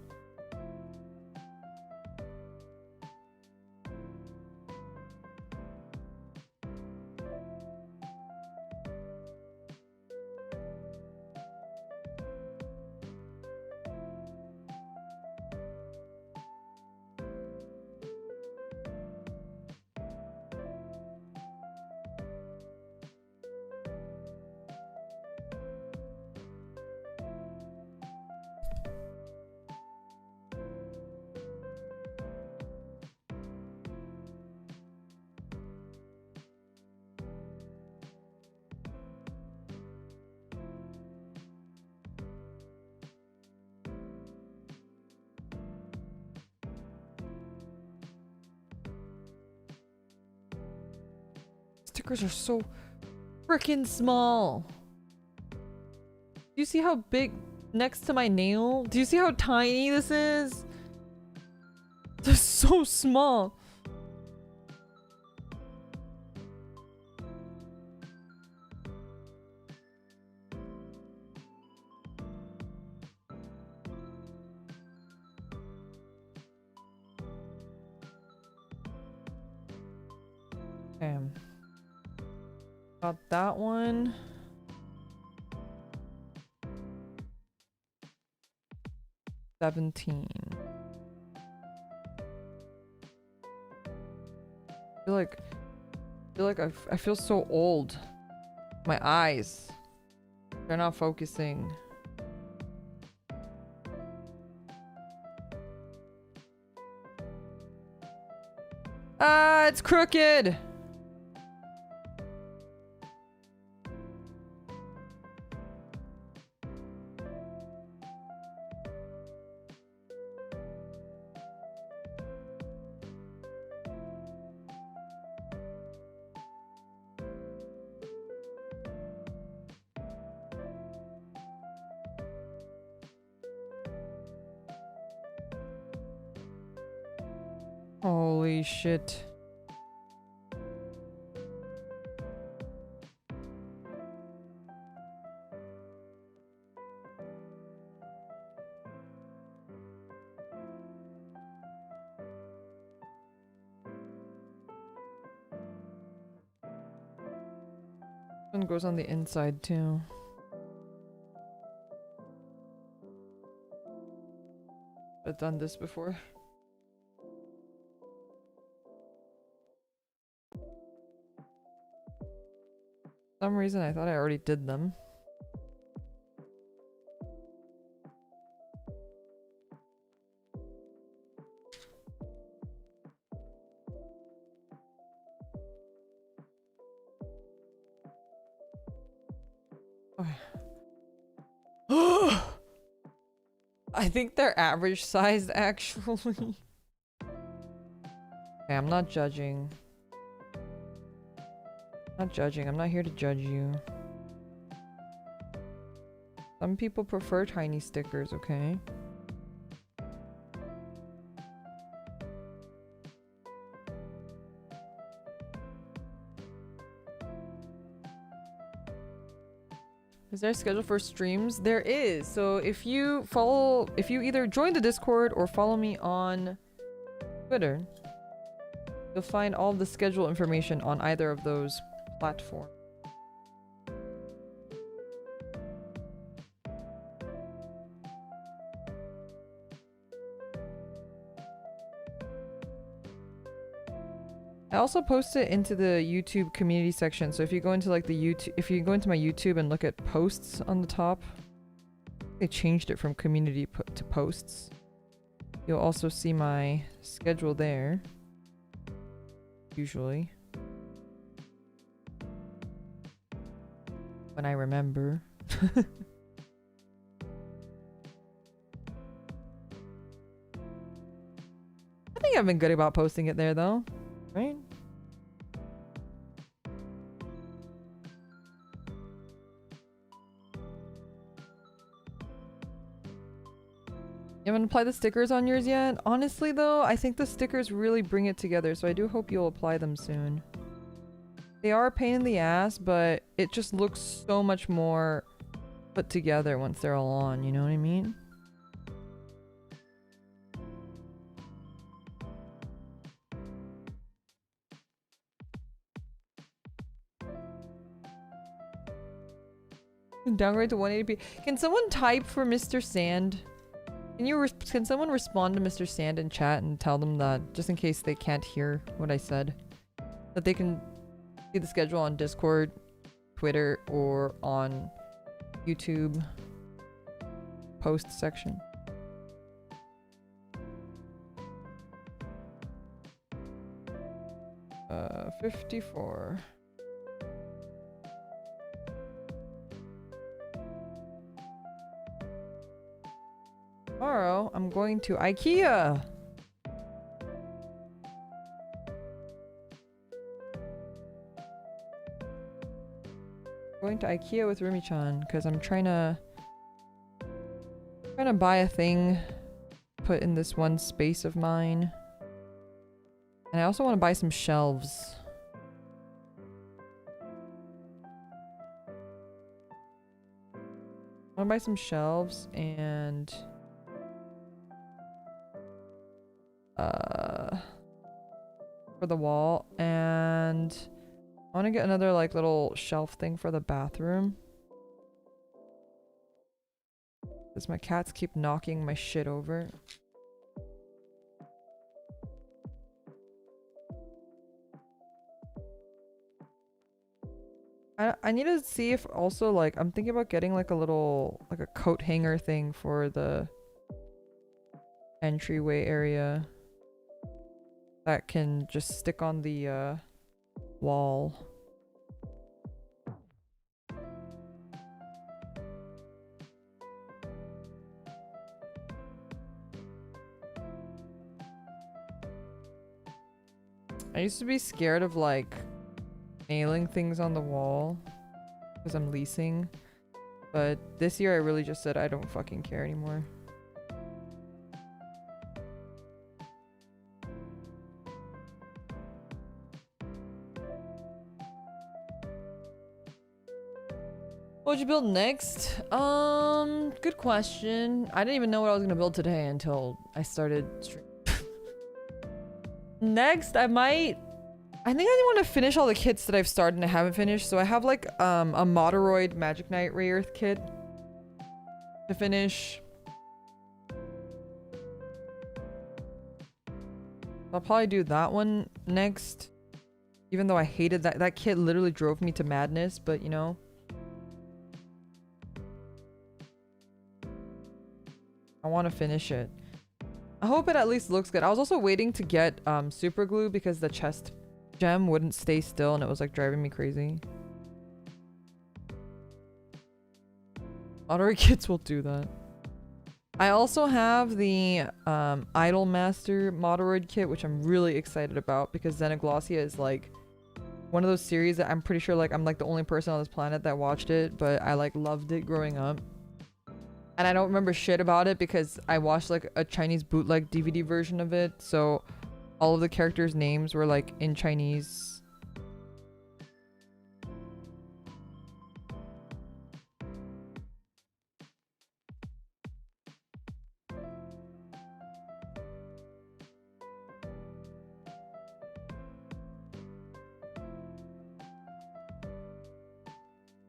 stickers are so freaking small. Do you see how big next to my nail? Do you see how tiny this is? They're so small. Okay. Got that one. $17. I feel like I feel so old. My eyes. They're not focusing. Ah, it's crooked. Holy shit. One goes on the inside too. I've done this before. For some reason I thought I already did them. Okay. I think they're average sized actually. Okay, I'm not judging. Not judging. I'm not here to judge you. Some people prefer tiny stickers, okay? Is there a schedule for streams? There is. So if you either join the Discord or follow me on Twitter, you'll find all the schedule information on either of those platforms. I also post it into the YouTube community section. So if you go into like if you go into my YouTube and look at posts on the top, they changed it from community to posts. You'll also see my schedule there. Usually. When I remember. I think I've been good about posting it there though. Right? You haven't applied the stickers on yours yet? Honestly though, I think the stickers really bring it together, so I do hope you'll apply them soon. They are a pain in the ass, but it just looks so much more put together once they're all on, you know what I mean? Downgrade to 180p. Can someone type for Mr. Sand? Can someone respond to Mr. Sand in chat and tell them that, just in case they can't hear what I said, that they can see the schedule on Discord, Twitter, or on YouTube post section. Uh, 54. Tomorrow, I'm going to IKEA. going to IKEA with Rumi-chan because I'm trying to buy a thing put in this one space of mine. And I also want to buy some shelves. I want to buy some shelves and for the wall, and I want to get another like little shelf thing for the bathroom. Because my cats keep knocking my shit over. I need to see if also like I'm thinking about getting like a little like a coat hanger thing for the entryway area that can just stick on the wall. I used to be scared of like nailing things on the wall because I'm leasing, but this year I really just said I don't fucking care anymore. What'd you build next? Good question. I didn't even know what I was gonna build today until I started streaming. Next, I think I want to finish all the kits that I've started and I haven't finished. So I have like a Moderoid Magic Knight Ray Earth kit to finish. I'll probably do that one next. Even though I hated that kit literally drove me to madness, but you know. I want to finish it. I hope it at least looks good. I was also waiting to get super glue because the chest gem wouldn't stay still and it was like driving me crazy. Moderate kits will do that. I also have the Idol Master Moderoid kit, which I'm really excited about because Xenoglossia is like one of those series that I'm pretty sure like I'm like the only person on this planet that watched it, but I like loved it growing up. And I don't remember shit about it because I watched like a Chinese bootleg DVD version of it. So all of the characters' names were like in Chinese.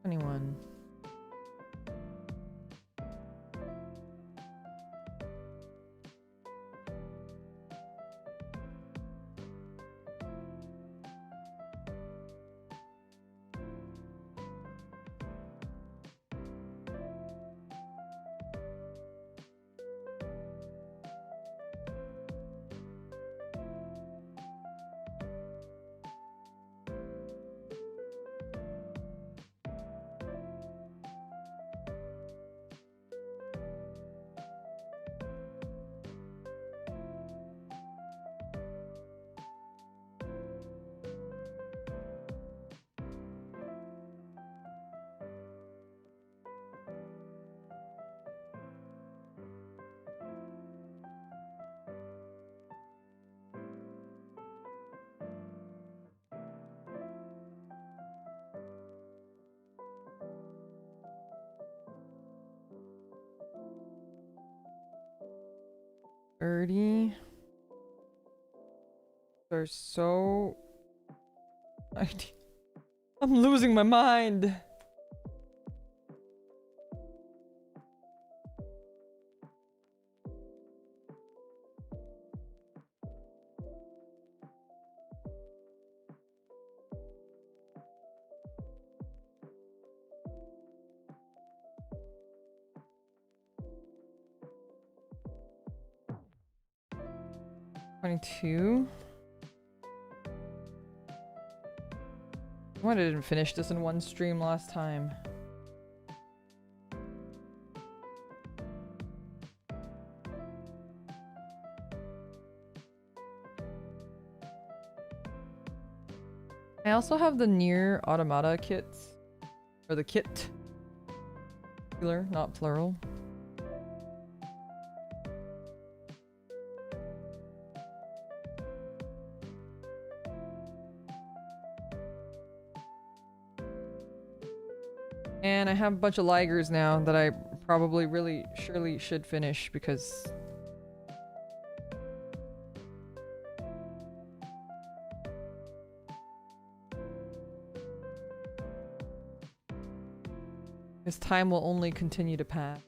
Anyone? They're so... I'm losing my mind. $22. Why didn't finish this in one stream last time? I also have the Nier Automata kits. Or the kit. Singular, not plural. And I have a bunch of ligers now that I probably really surely should finish because time will only continue to pass.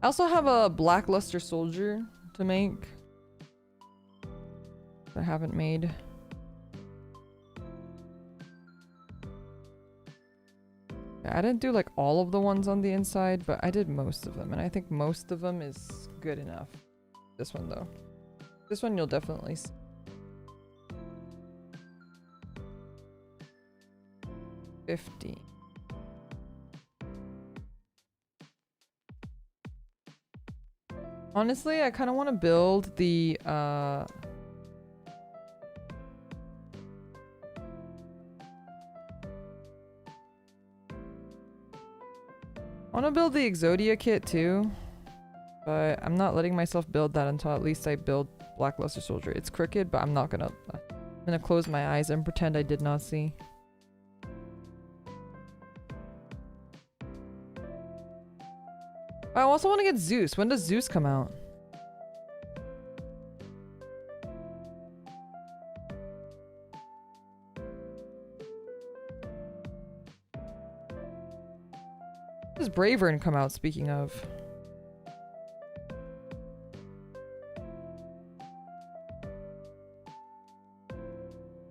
I also have a blackluster soldier to make that I haven't made. I didn't do like all of the ones on the inside, but I did most of them, and I think most of them is good enough. This one though. This one you'll definitely see. $50. Honestly, I kind of want to build the I want to build the Exodia kit too, but I'm not letting myself build that until at least I build Blackluster Soldier. It's crooked, but I'm gonna close my eyes and pretend I did not see. I also want to get Zeus. When does Zeus come out? When does Bravern come out, speaking of?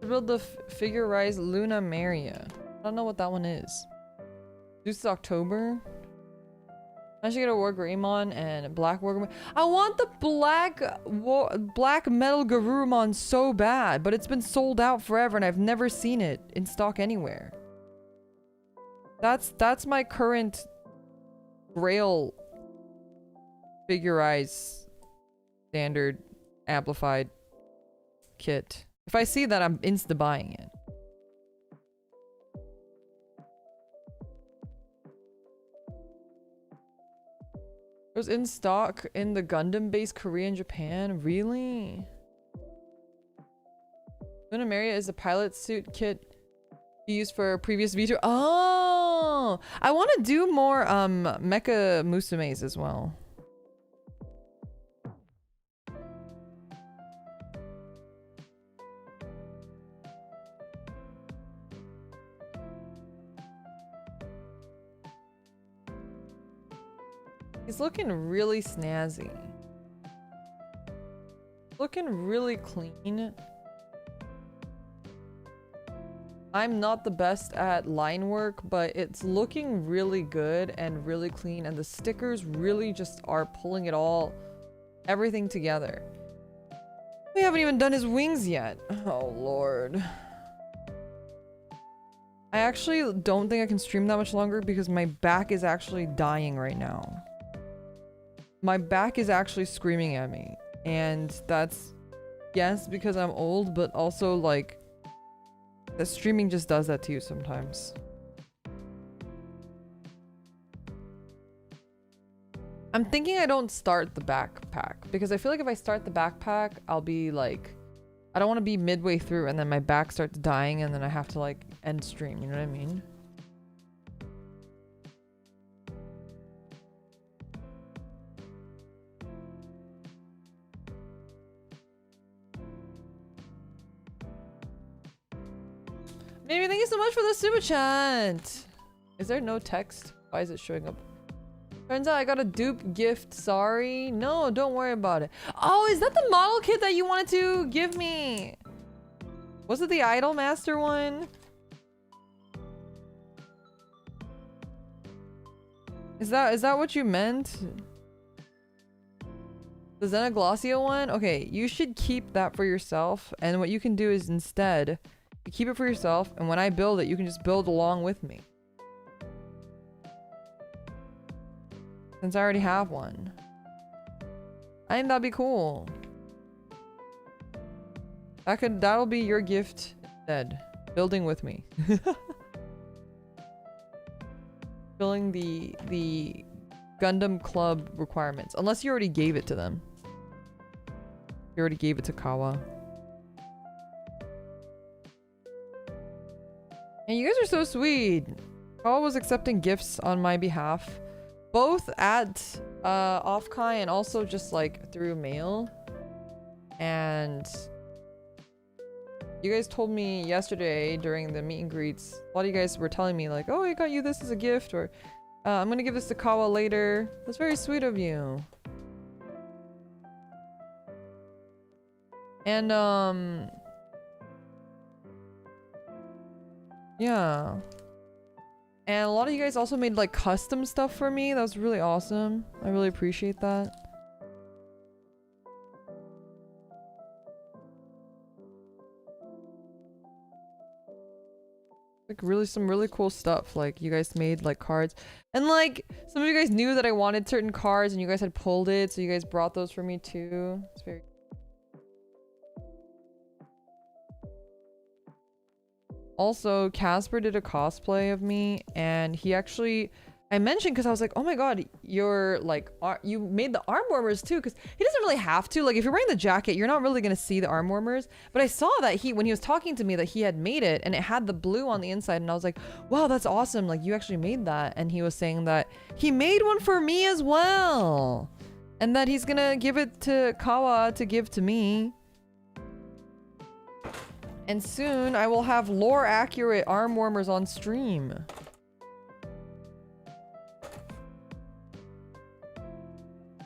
To build the figure-rise Luna Maria. I don't know what that one is. Zeus is October. I should get a War Greymon and Black War Greymon. I want the Black Metal Garurumon so bad, but it's been sold out forever and I've never seen it in stock anywhere. That's my current Grail figure-rise standard amplified kit. If I see that, I'm insta buying it. It was in stock in the Gundam base Korea and Japan? Really? Luna Maria is a pilot suit kit used for a previous V2. Oh! I want to do more Mecha Musumes as well. He's looking really snazzy. Looking really clean. I'm not the best at line work, but it's looking really good and really clean, and the stickers really just are pulling it all, everything together. We haven't even done his wings yet. Oh lord. I actually don't think I can stream that much longer because my back is actually dying right now. My back is actually screaming at me, and that's, yes, because I'm old, but also like the streaming just does that to you sometimes. I'm thinking I don't start the backpack because I feel like if I start the backpack, I'll be like, I don't want to be midway through and then my back starts dying and then I have to like end stream, you know what I mean? Maybe thank you so much for the super chat. Is there no text? Why is it showing up? Turns out I got a dupe gift. Sorry. No, don't worry about it. Oh, is that the model kit that you wanted to give me? Was it the Idol Master one? Is that what you meant? The Xenoglossia one? Okay, you should keep that for yourself. And what you can do is instead, you keep it for yourself. And when I build it, you can just build along with me. Since I already have one. I think that'd be cool. That'll be your gift instead. Building with me. Filling the Gundam club requirements. Unless you already gave it to them. You already gave it to Kawa. And you guys are so sweet. Kawa was accepting gifts on my behalf. Both at Offkai and also just like through mail. And you guys told me yesterday during the meet and greets, a lot of you guys were telling me like, oh, I got you this as a gift, or I'm gonna give this to Kawa later. That's very sweet of you. And yeah. And a lot of you guys also made like custom stuff for me. That was really awesome. I really appreciate that. Like really some really cool stuff. Like you guys made like cards. And like some of you guys knew that I wanted certain cards and you guys had pulled it, so you guys brought those for me too. It's very Also, Casper did a cosplay of me, and he actually, I mentioned because I was like, oh my god, you're like, you made the arm warmers too, because he doesn't really have to. Like, if you're wearing the jacket, you're not really gonna see the arm warmers. But I saw that when he was talking to me, that he had made it, and it had the blue on the inside, and I was like, wow, that's awesome. Like, you actually made that. And he was saying that he made one for me as well, and that he's gonna give it to Kawa to give to me. And soon I will have lore accurate arm warmers on stream.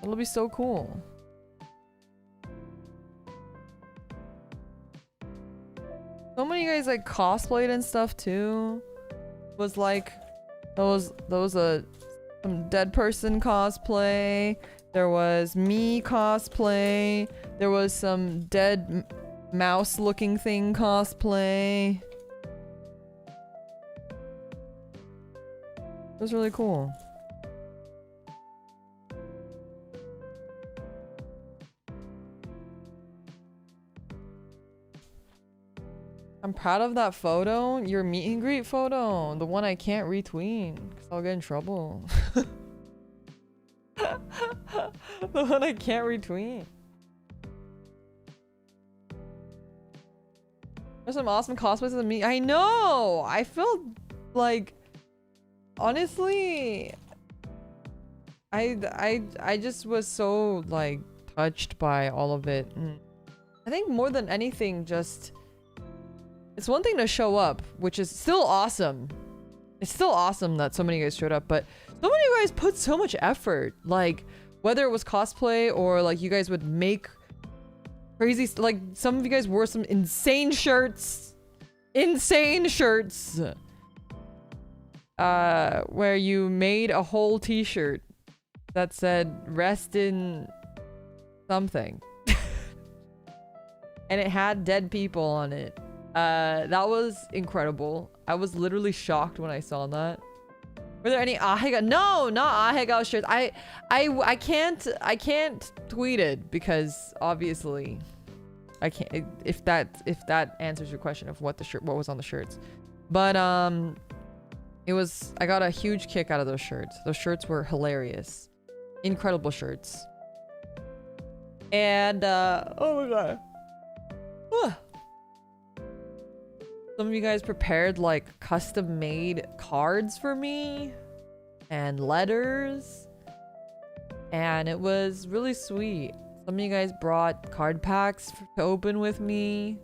It'll be so cool. So many guys like cosplayed and stuff too. Was like those some dead person cosplay. There was me cosplay. There was some dead mouse looking thing cosplay. It was really cool. I'm proud of that photo. Your meet and greet photo. The one I can't retweet because I'll get in trouble. The one I can't retweet. There's some awesome cosplays of me. I know! I felt like, honestly, I just was so like touched by all of it. And I think more than anything, just it's one thing to show up, which is still awesome. It's still awesome that so many guys showed up, but so many of you guys put so much effort. Like, whether it was cosplay or like you guys would make crazy, like some of you guys wore some insane shirts. Insane shirts. Where you made a whole t-shirt that said rest in something. And it had dead people on it. That was incredible. I was literally shocked when I saw that. Were there any Ahega? No, not Ahega shirts. I can't tweet it because obviously I can't. If that answers your question of what was on the shirts, but it was. I got a huge kick out of those shirts. Those shirts were hilarious, incredible shirts. And oh my god. Some of you guys prepared like custom made cards for me and letters, and it was really sweet. Some of you guys brought card packs to open with me.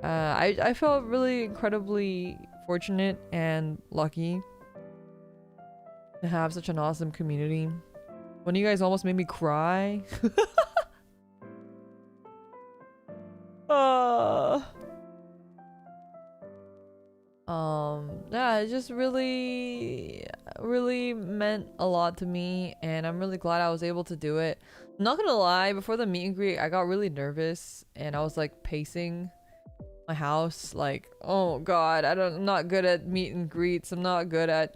I felt really incredibly fortunate and lucky to have such an awesome community. One of you guys almost made me cry. Yeah, it just really meant a lot to me, and I'm really glad I was able to do it. Not gonna lie, before the meet and greet, I got really nervous and I was like pacing my house, like, oh god, I'm not good at meet and greets. I'm not good at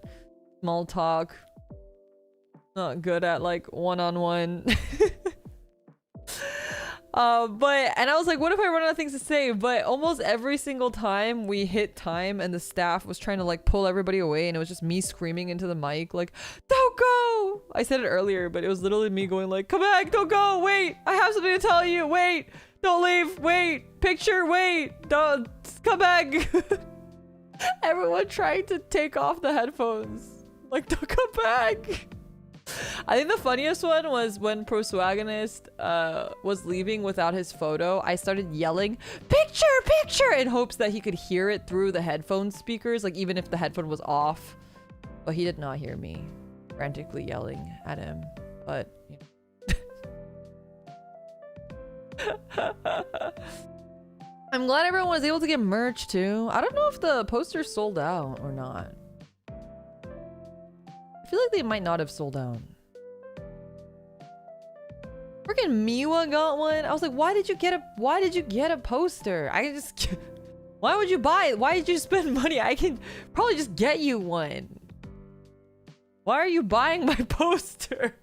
small talk. Not good at like one-on-one. And I was like, what if I run out of things to say? But almost every single time we hit time and the staff was trying to like pull everybody away and it was just me screaming into the mic like, don't go! I said it earlier, but it was literally me going like, come back, don't go, wait, I have something to tell you, wait, don't leave, wait, picture, wait, don't, come back. Everyone trying to take off the headphones. Like, don't come back. I think the funniest one was when Proswagonist was leaving without his photo. I started yelling, picture, picture, in hopes that he could hear it through the headphone speakers, like even if the headphone was off. But he did not hear me frantically yelling at him. But, you know. I'm glad everyone was able to get merch too. I don't know if the posters sold out or not. I feel like they might not have sold out. Freaking Miwa got one. I was like, why did you get a poster? I just why would you buy it? Why did you spend money? I can probably just get you one. Why are you buying my poster?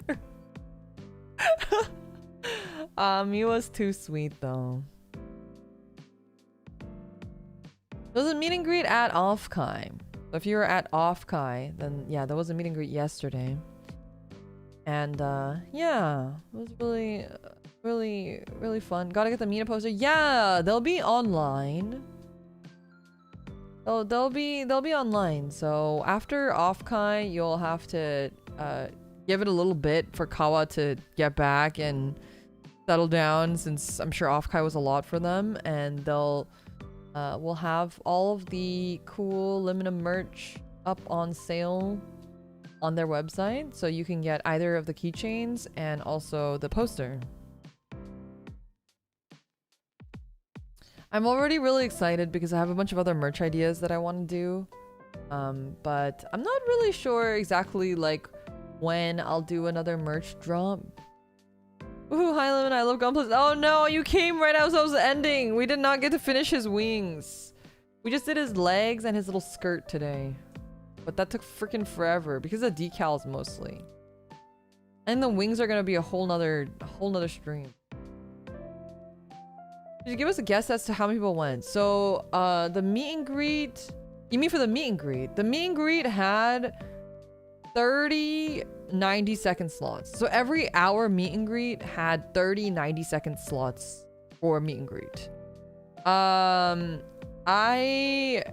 Miwa's too sweet though. There was a meet and greet at Offkai. So if you were at Offkai, then yeah, there was a meet and greet yesterday. And yeah, it was really fun. Gotta get the Mina poster. Yeah, they'll be online. They'll be online. So after Offkai, you'll have to give it a little bit for Kawa to get back and settle down, since I'm sure Offkai was a lot for them, and we'll have all of the cool Limina merch up on sale on their website, so you can get either of the keychains and also the poster. I'm already really excited because I have a bunch of other merch ideas that I want to do, but I'm not really sure exactly like when I'll do another merch drop. Ooh, hi Limina, I love Gunpla. Oh no, you came right as I was ending. We did not get to finish his wings. We just did his legs and his little skirt today. But that took freaking forever because of decals mostly. And the wings are gonna be a whole nother stream. Could you give us a guess as to how many people went? So the meet and greet, you mean for the meet and greet? The meet and greet had 30 90-second slots. So every hour meet and greet had 30 90-second slots for meet and greet. I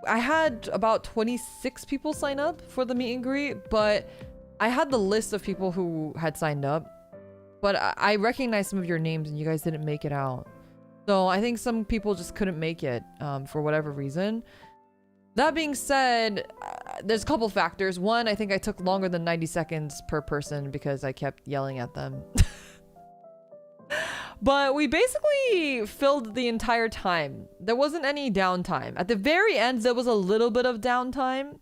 had about 26 people sign up for the meet and greet, but I had the list of people who had signed up, but I recognized some of your names and you guys didn't make it out. So I think some people just couldn't make it for whatever reason. That being said, there's a couple factors. One, I think I took longer than 90 seconds per person because I kept yelling at them. But we basically filled the entire time. There wasn't any downtime. At the very end, there was a little bit of downtime.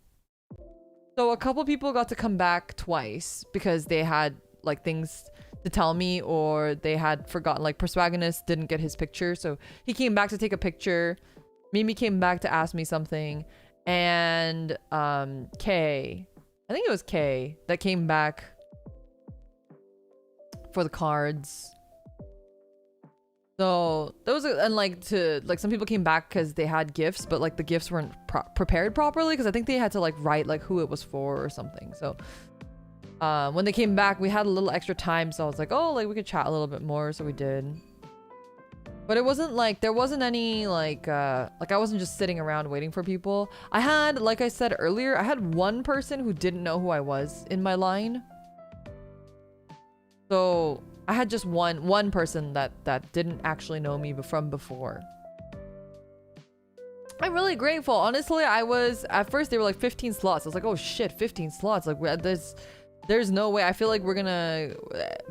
So a couple people got to come back twice because they had like things to tell me, or they had forgotten, like Perswagonist didn't get his picture. So he came back to take a picture. Mimi came back to ask me something. And Kay, I think it was Kay that came back for the cards. So those are, and like some people came back because they had gifts, but like the gifts weren't prepared properly because I think they had to like write like who it was for or something. So when they came back, we had a little extra time, so I was like, oh, like we could chat a little bit more, so we did. But it wasn't like, there wasn't any like I wasn't just sitting around waiting for people. I had, like I said earlier, I had one person who didn't know who I was in my line. So I had just one person that didn't actually know me from before. I'm really grateful. Honestly, I was, at first they were like 15 slots. I was like, oh shit, 15 slots. Like there's no way. I feel like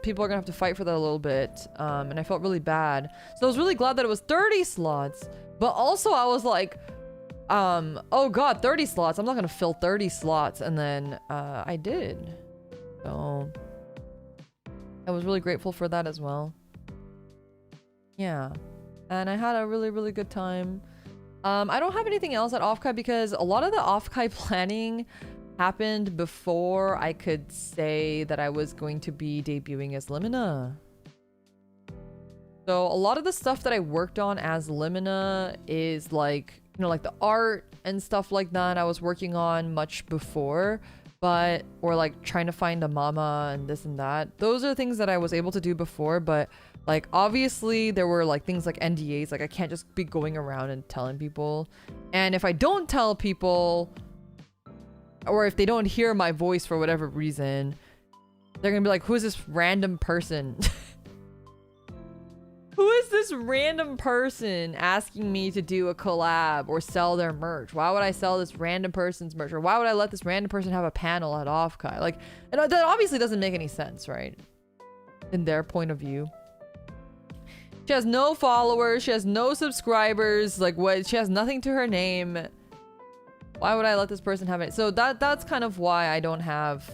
people are gonna have to fight for that a little bit. And I felt really bad. So I was really glad that it was 30 slots. But also I was like, oh god, 30 slots. I'm not gonna fill 30 slots. And then I did. So I was really grateful for that as well. Yeah. And I had a really, really good time. I don't have anything else at Offkai because a lot of the Offkai planning happened before I could say that I was going to be debuting as Limina. So a lot of the stuff that I worked on as Limina is like, you know, like the art and stuff like that I was working on much before, but, or like trying to find a mama and this and that. Those are things that I was able to do before, but like obviously there were like things like NDAs, like I can't just be going around and telling people. And if I don't tell people, or if they don't hear my voice for whatever reason, they're gonna be like, who is this random person? Who is this random person asking me to do a collab or sell their merch? Why would I sell this random person's merch? Or why would I let this random person have a panel at Offkai? Like, and that obviously doesn't make any sense, right? In their point of view. She has no followers. She has no subscribers. Like, what? She has nothing to her name. Why would I let this person have it? So that's kind of why I don't have...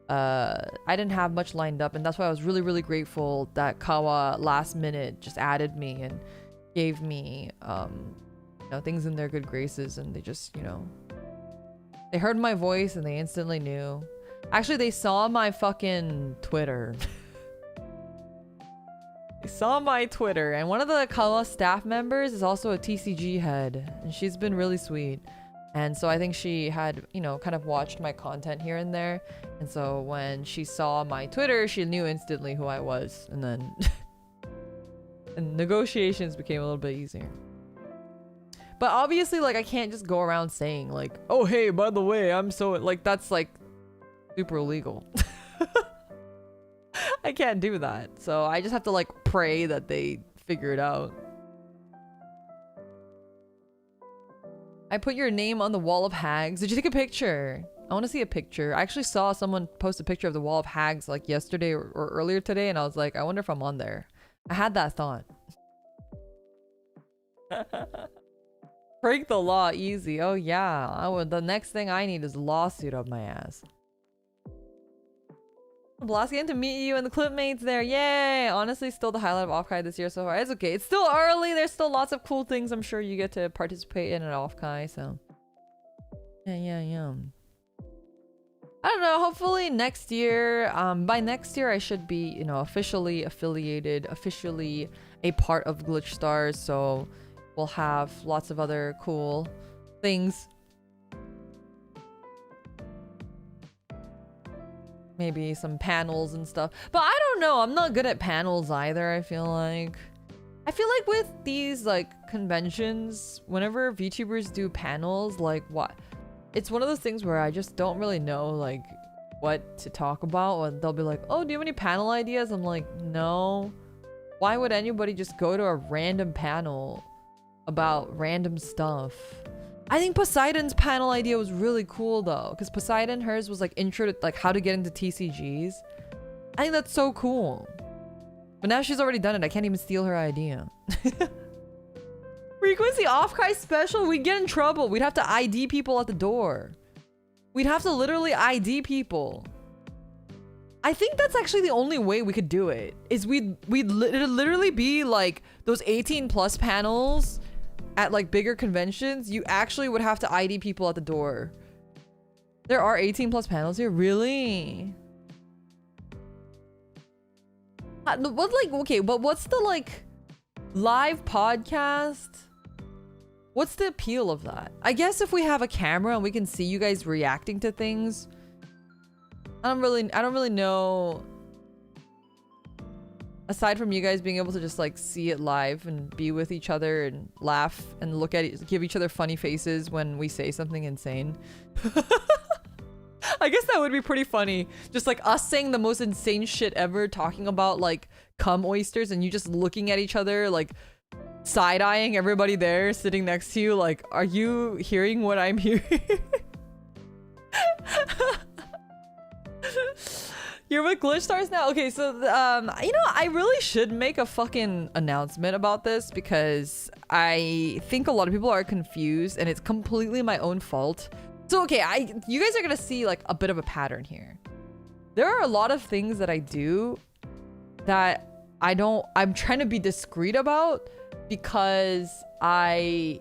I didn't have much lined up, and that's why I was really, really grateful that Kawa last minute just added me and gave me, you know, things in their good graces, and they just, you know, they heard my voice and they instantly knew. Actually, they saw my fucking Twitter. They saw my Twitter, and one of the Kawa staff members is also a TCG head, and she's been really sweet. And so I think she had, you know, kind of watched my content here and there. And so when she saw my Twitter, she knew instantly who I was. And then and negotiations became a little bit easier. But obviously, like, I can't just go around saying, like, oh, hey, by the way, I'm so... Like, that's, like, super illegal. I can't do that. So I just have to, like, pray that they figure it out. I put your name on the wall of hags. Did you take a picture? I want to see a picture. I actually saw someone post a picture of the wall of hags like yesterday or earlier today, and I was like, I wonder if I'm on there. I had that thought. Break the law easy. Oh yeah. The next thing I need is a lawsuit up my ass. Blast getting to meet you and the clipmates there. Yay! Honestly, still the highlight of Offkai this year so far. It's okay. It's still early. There's still lots of cool things I'm sure you get to participate in at Offkai, so. Yeah. I don't know. Hopefully next year, by next year I should be, you know, officially affiliated, officially a part of Glitch Stars, so we'll have lots of other cool things. Maybe some panels and stuff. But I don't know. I'm not good at panels either, I feel like. I feel like with these, like, conventions, whenever VTubers do panels, like, what? It's one of those things where I just don't really know, like, what to talk about. And they'll be like, oh, do you have any panel ideas? I'm like, no. Why would anybody just go to a random panel about random stuff? I think Poseidon's panel idea was really cool though, because Poseidon, hers was like intro to like how to get into TCGs. I think that's so cool. But now she's already done it. I can't even steal her idea. Frequency Offkai special? We'd get in trouble. We'd have to ID people at the door. We'd have to literally ID people. I think that's actually the only way we could do it. Is it'd literally be like those 18+ panels at like bigger conventions. You actually would have to ID people at the door. There are 18+ panels here? Really? What, like, okay, but what's the like live podcast? What's the appeal of that? I guess if we have a camera and we can see you guys reacting to things. I don't really know. Aside from you guys being able to just like see it live and be with each other and laugh and look at it, give each other funny faces when we say something insane. I guess that would be pretty funny. Just like us saying the most insane shit ever, talking about like cum oysters, and you just looking at each other like side-eyeing everybody there sitting next to you like, are you hearing what I'm hearing? You're with Glitch Stars now? Okay, so, you know, I really should make a fucking announcement about this because I think a lot of people are confused and it's completely my own fault. So, okay, you guys are gonna see, like, a bit of a pattern here. There are a lot of things that I do I'm trying to be discreet about because I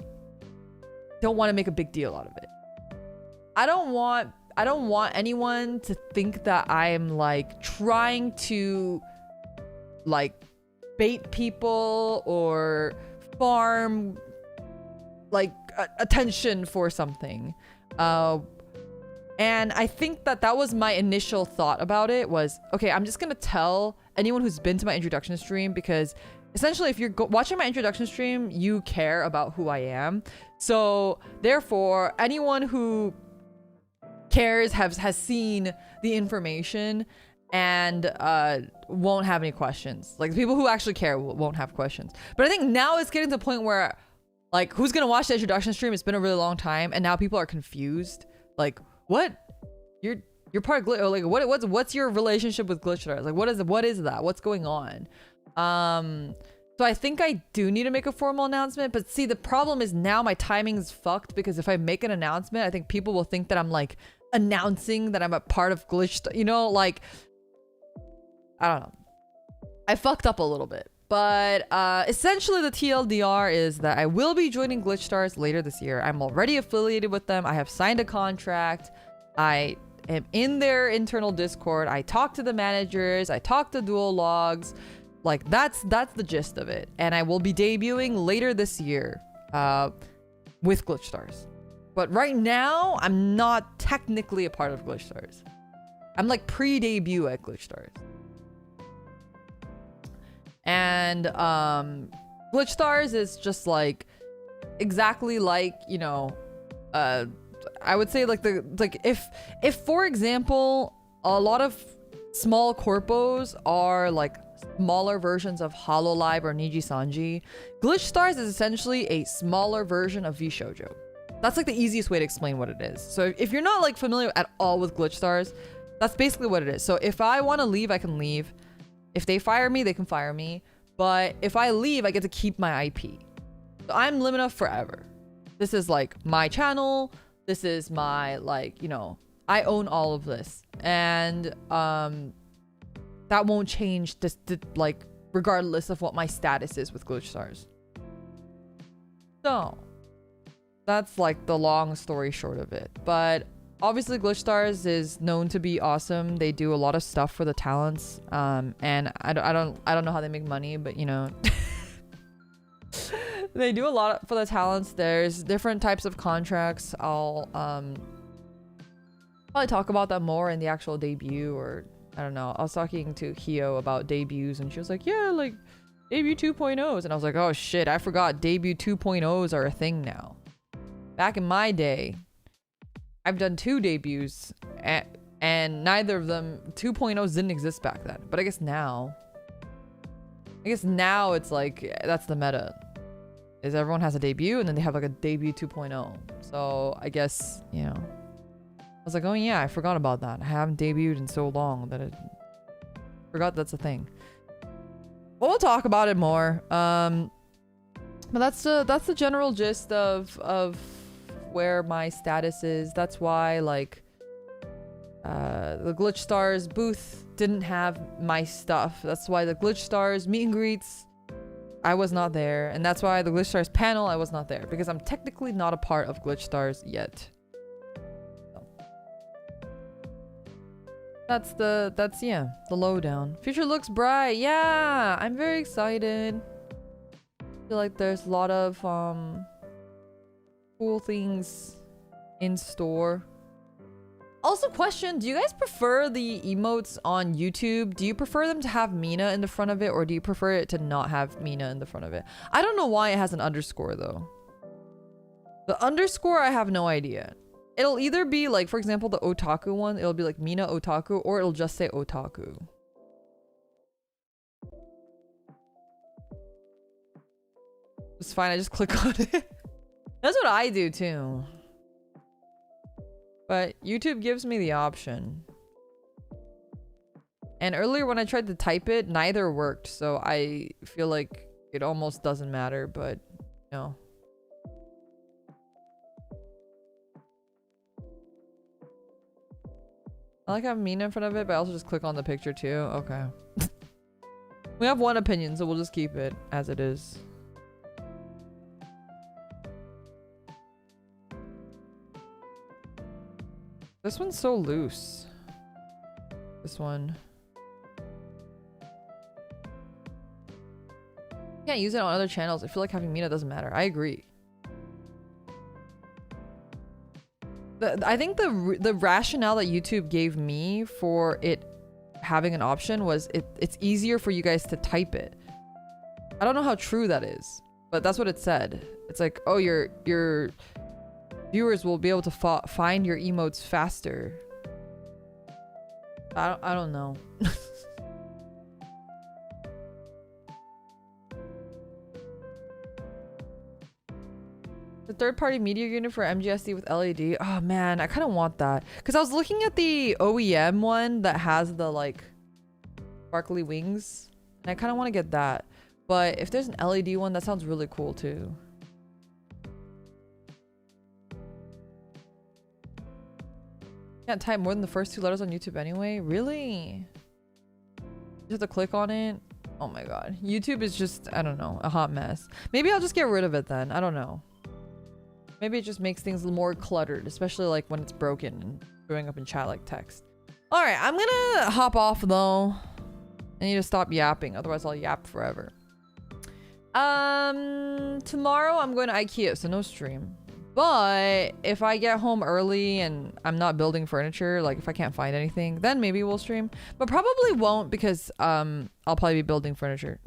don't want to make a big deal out of it. I don't want anyone to think that I'm like trying to like bait people or farm like attention for something. And I think that was my initial thought about it was, okay, I'm just gonna tell anyone who's been to my introduction stream, because essentially if you're watching my introduction stream, you care about who I am. So therefore, anyone who cares has seen the information and won't have any questions. Like the people who actually care won't have questions. But I think now it's getting to the point where like, who's gonna watch the introduction stream? It's been a really long time, and now people are confused. Like, what? You're part of Glitch? Or like, what's your relationship with Glitch Stars? Like, what is that? What's going on? So I think I do need to make a formal announcement. But see, the problem is now my timing's fucked, because if I make an announcement, I think people will think that I'm like announcing that I'm a part of Glitch. You know, like, I don't know. I fucked up a little bit. But essentially the TLDR is that I will be joining Glitch Stars later this year. I'm already affiliated with them. I have signed a contract. I am in their internal Discord. I talk to the managers. I talk to dual logs. Like that's the gist of it. And I will be debuting later this year with Glitch Stars. But right now, I'm not technically a part of Glitch Stars. I'm like pre-debut at Glitch Stars. And Glitch Stars is just like exactly like, you know, I would say like if for example a lot of small corpos are like smaller versions of Hololive or Niji Sanji, Glitch Stars is essentially a smaller version of VShojo. That's like the easiest way to explain what it is. So if you're not like familiar at all with Glitch Stars, that's basically what it is. So if I want to leave, I can leave. If they fire me, they can fire me. But if I leave, I get to keep my IP. So I'm Limina forever. This is like my channel. This is my like, you know, I own all of this. And that won't change this, like regardless of what my status is with Glitch Stars. So that's like the long story short of it. But obviously Glitch Stars is known to be awesome. They do a lot of stuff for the talents. And I don't know how they make money, but you know, they do a lot for the talents. There's different types of contracts. I'll probably talk about that more in the actual debut, or I don't know. I was talking to Hio about debuts and she was like, yeah, like debut 2.0s. And I was like, oh shit, I forgot debut 2.0s are a thing now. Back in my day, I've done 2 debuts and neither of them 2.0s didn't exist back then. But I guess now it's like that's the meta. Is everyone has a debut and then they have like a debut 2.0. So I guess, you know, I was like, oh yeah, I forgot about that. I haven't debuted in so long that I forgot that's a thing. But we'll talk about it more. But that's the general gist of where my status is. That's why like the Glitch Stars booth didn't have my stuff. That's why the Glitch Stars meet and greets, I was not there. And that's why the Glitch Stars panel, I was not there, because I'm technically not a part of Glitch Stars yet. So. That's yeah, the lowdown. Future looks bright. Yeah, I'm very excited. I feel like there's a lot of cool things in store. Also, question, do you guys prefer the emotes on YouTube? Do you prefer them to have Mina in the front of it, or do you prefer it to not have Mina in the front of it? I don't know why it has an underscore though. The underscore, I have no idea. It'll either be like, for example, the otaku one, it'll be like Mina otaku, or it'll just say otaku. It's fine, I just click on it. That's what I do too. But YouTube gives me the option. And earlier when I tried to type it, neither worked. So I feel like it almost doesn't matter, but no. I like having Mina in front of it, but I also just click on the picture too. Okay. We have one opinion, so we'll just keep it as it is. This one's so loose. This one. Can't use it on other channels. I feel like having Mina doesn't matter. I agree. I think the rationale that YouTube gave me for it having an option was it's easier for you guys to type it. I don't know how true that is, but that's what it said. It's like, oh, your viewers will be able to find your emotes faster. I don't know. The third-party media unit for MGSD with LED. Oh man, I kind of want that because I was looking at the OEM one that has the like sparkly wings, and I kind of want to get that. But if there's an LED one, that sounds really cool too. Can't type more than the first 2 letters on YouTube anyway. Really? You have to click on it. Oh my god, YouTube is just, I don't know, a hot mess. Maybe I'll just get rid of it then. I don't know. Maybe it just makes things more cluttered, especially like when it's broken and showing up in chat like text. All right, I'm gonna hop off though. I need to stop yapping, otherwise I'll yap forever. Tomorrow I'm going to IKEA, so no stream. But if I get home early and I'm not building furniture, like if I can't find anything, then maybe we'll stream. But probably won't because I'll probably be building furniture.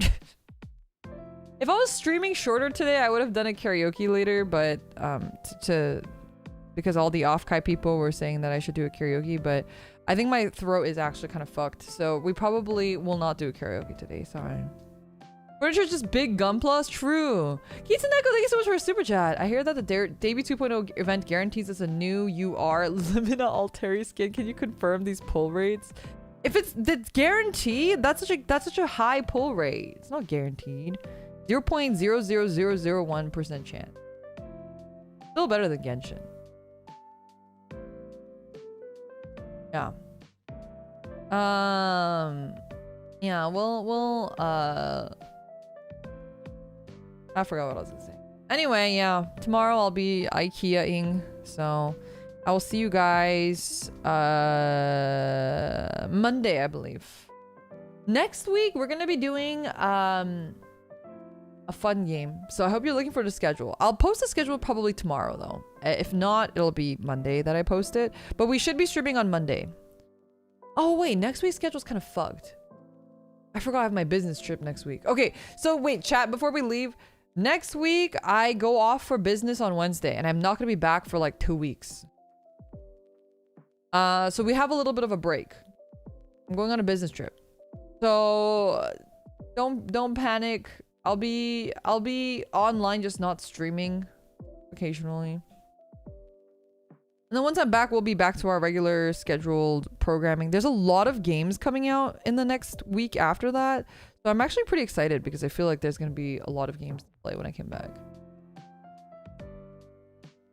If I was streaming shorter today, I would have done a karaoke later, but because all the off-kai people were saying that I should do a karaoke, but I think my throat is actually kind of fucked, so we probably will not do a karaoke today. Sorry. Furniture's just big Gunpla. True. Kitsuneko, thank you so much for a super chat. I hear that the debut 2.0 event guarantees us a new UR Limina Alteri skin. Can you confirm these pull rates? If it's the guarantee, that's such a high pull rate. It's not guaranteed. 0.00001% chance. Still better than Genshin. Yeah. Yeah, we'll I forgot what I was gonna say. Anyway, yeah, tomorrow I'll be IKEA-ing, so I will see you guys Monday, I believe. Next week we're gonna be doing a fun game, so I hope you're looking for the schedule. I'll post the schedule probably tomorrow though. If not, it'll be Monday that I post it, but we should be streaming on Monday. Oh wait, next week's schedule's kind of fucked. I forgot I have my business trip next week. Okay, so wait, chat, before we leave, next week I go off for business on Wednesday and I'm not gonna be back for like 2 weeks. So we have a little bit of a break. I'm going on a business trip, so don't panic. I'll be online, just not streaming occasionally. And then once I'm back, we'll be back to our regular scheduled programming. There's a lot of games coming out in the next week after that. So I'm actually pretty excited because I feel like there's going to be a lot of games to play when I come back.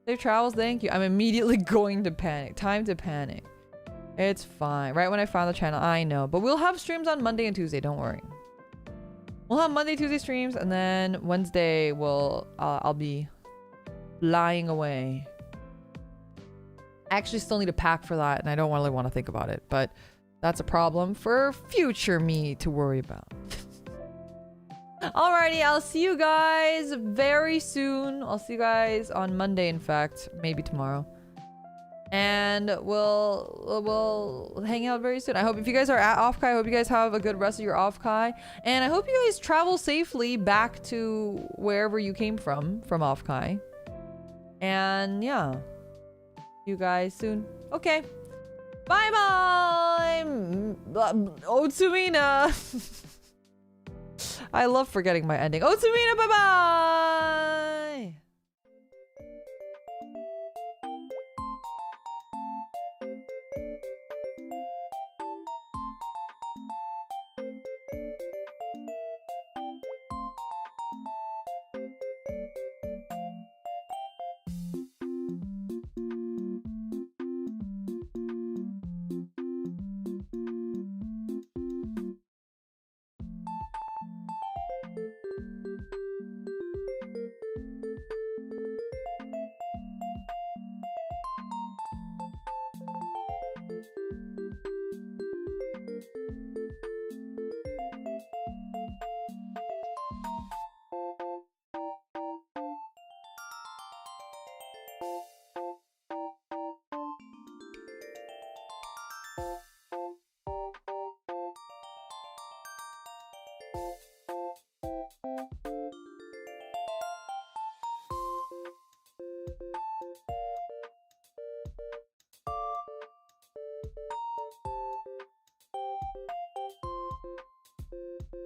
Safe travels, thank you. I'm immediately going to panic. Time to panic. It's fine. Right when I found the channel, I know. But we'll have streams on Monday and Tuesday, don't worry. We'll have Monday, Tuesday streams, and then Wednesday I'll be flying away. I actually still need to pack for that, and I don't really want to think about it, but that's a problem for future me to worry about. Alrighty, I'll see you guys very soon. I'll see you guys on Monday, in fact, maybe tomorrow. And we'll hang out very soon. I hope if you guys are at Off-Kai, I hope you guys have a good rest of your Off-Kai. And I hope you guys travel safely back to wherever you came from Off-Kai. And yeah. See you guys soon. Okay. Bye-bye! Otsumina! I love forgetting my ending. Otsumina, bye-bye!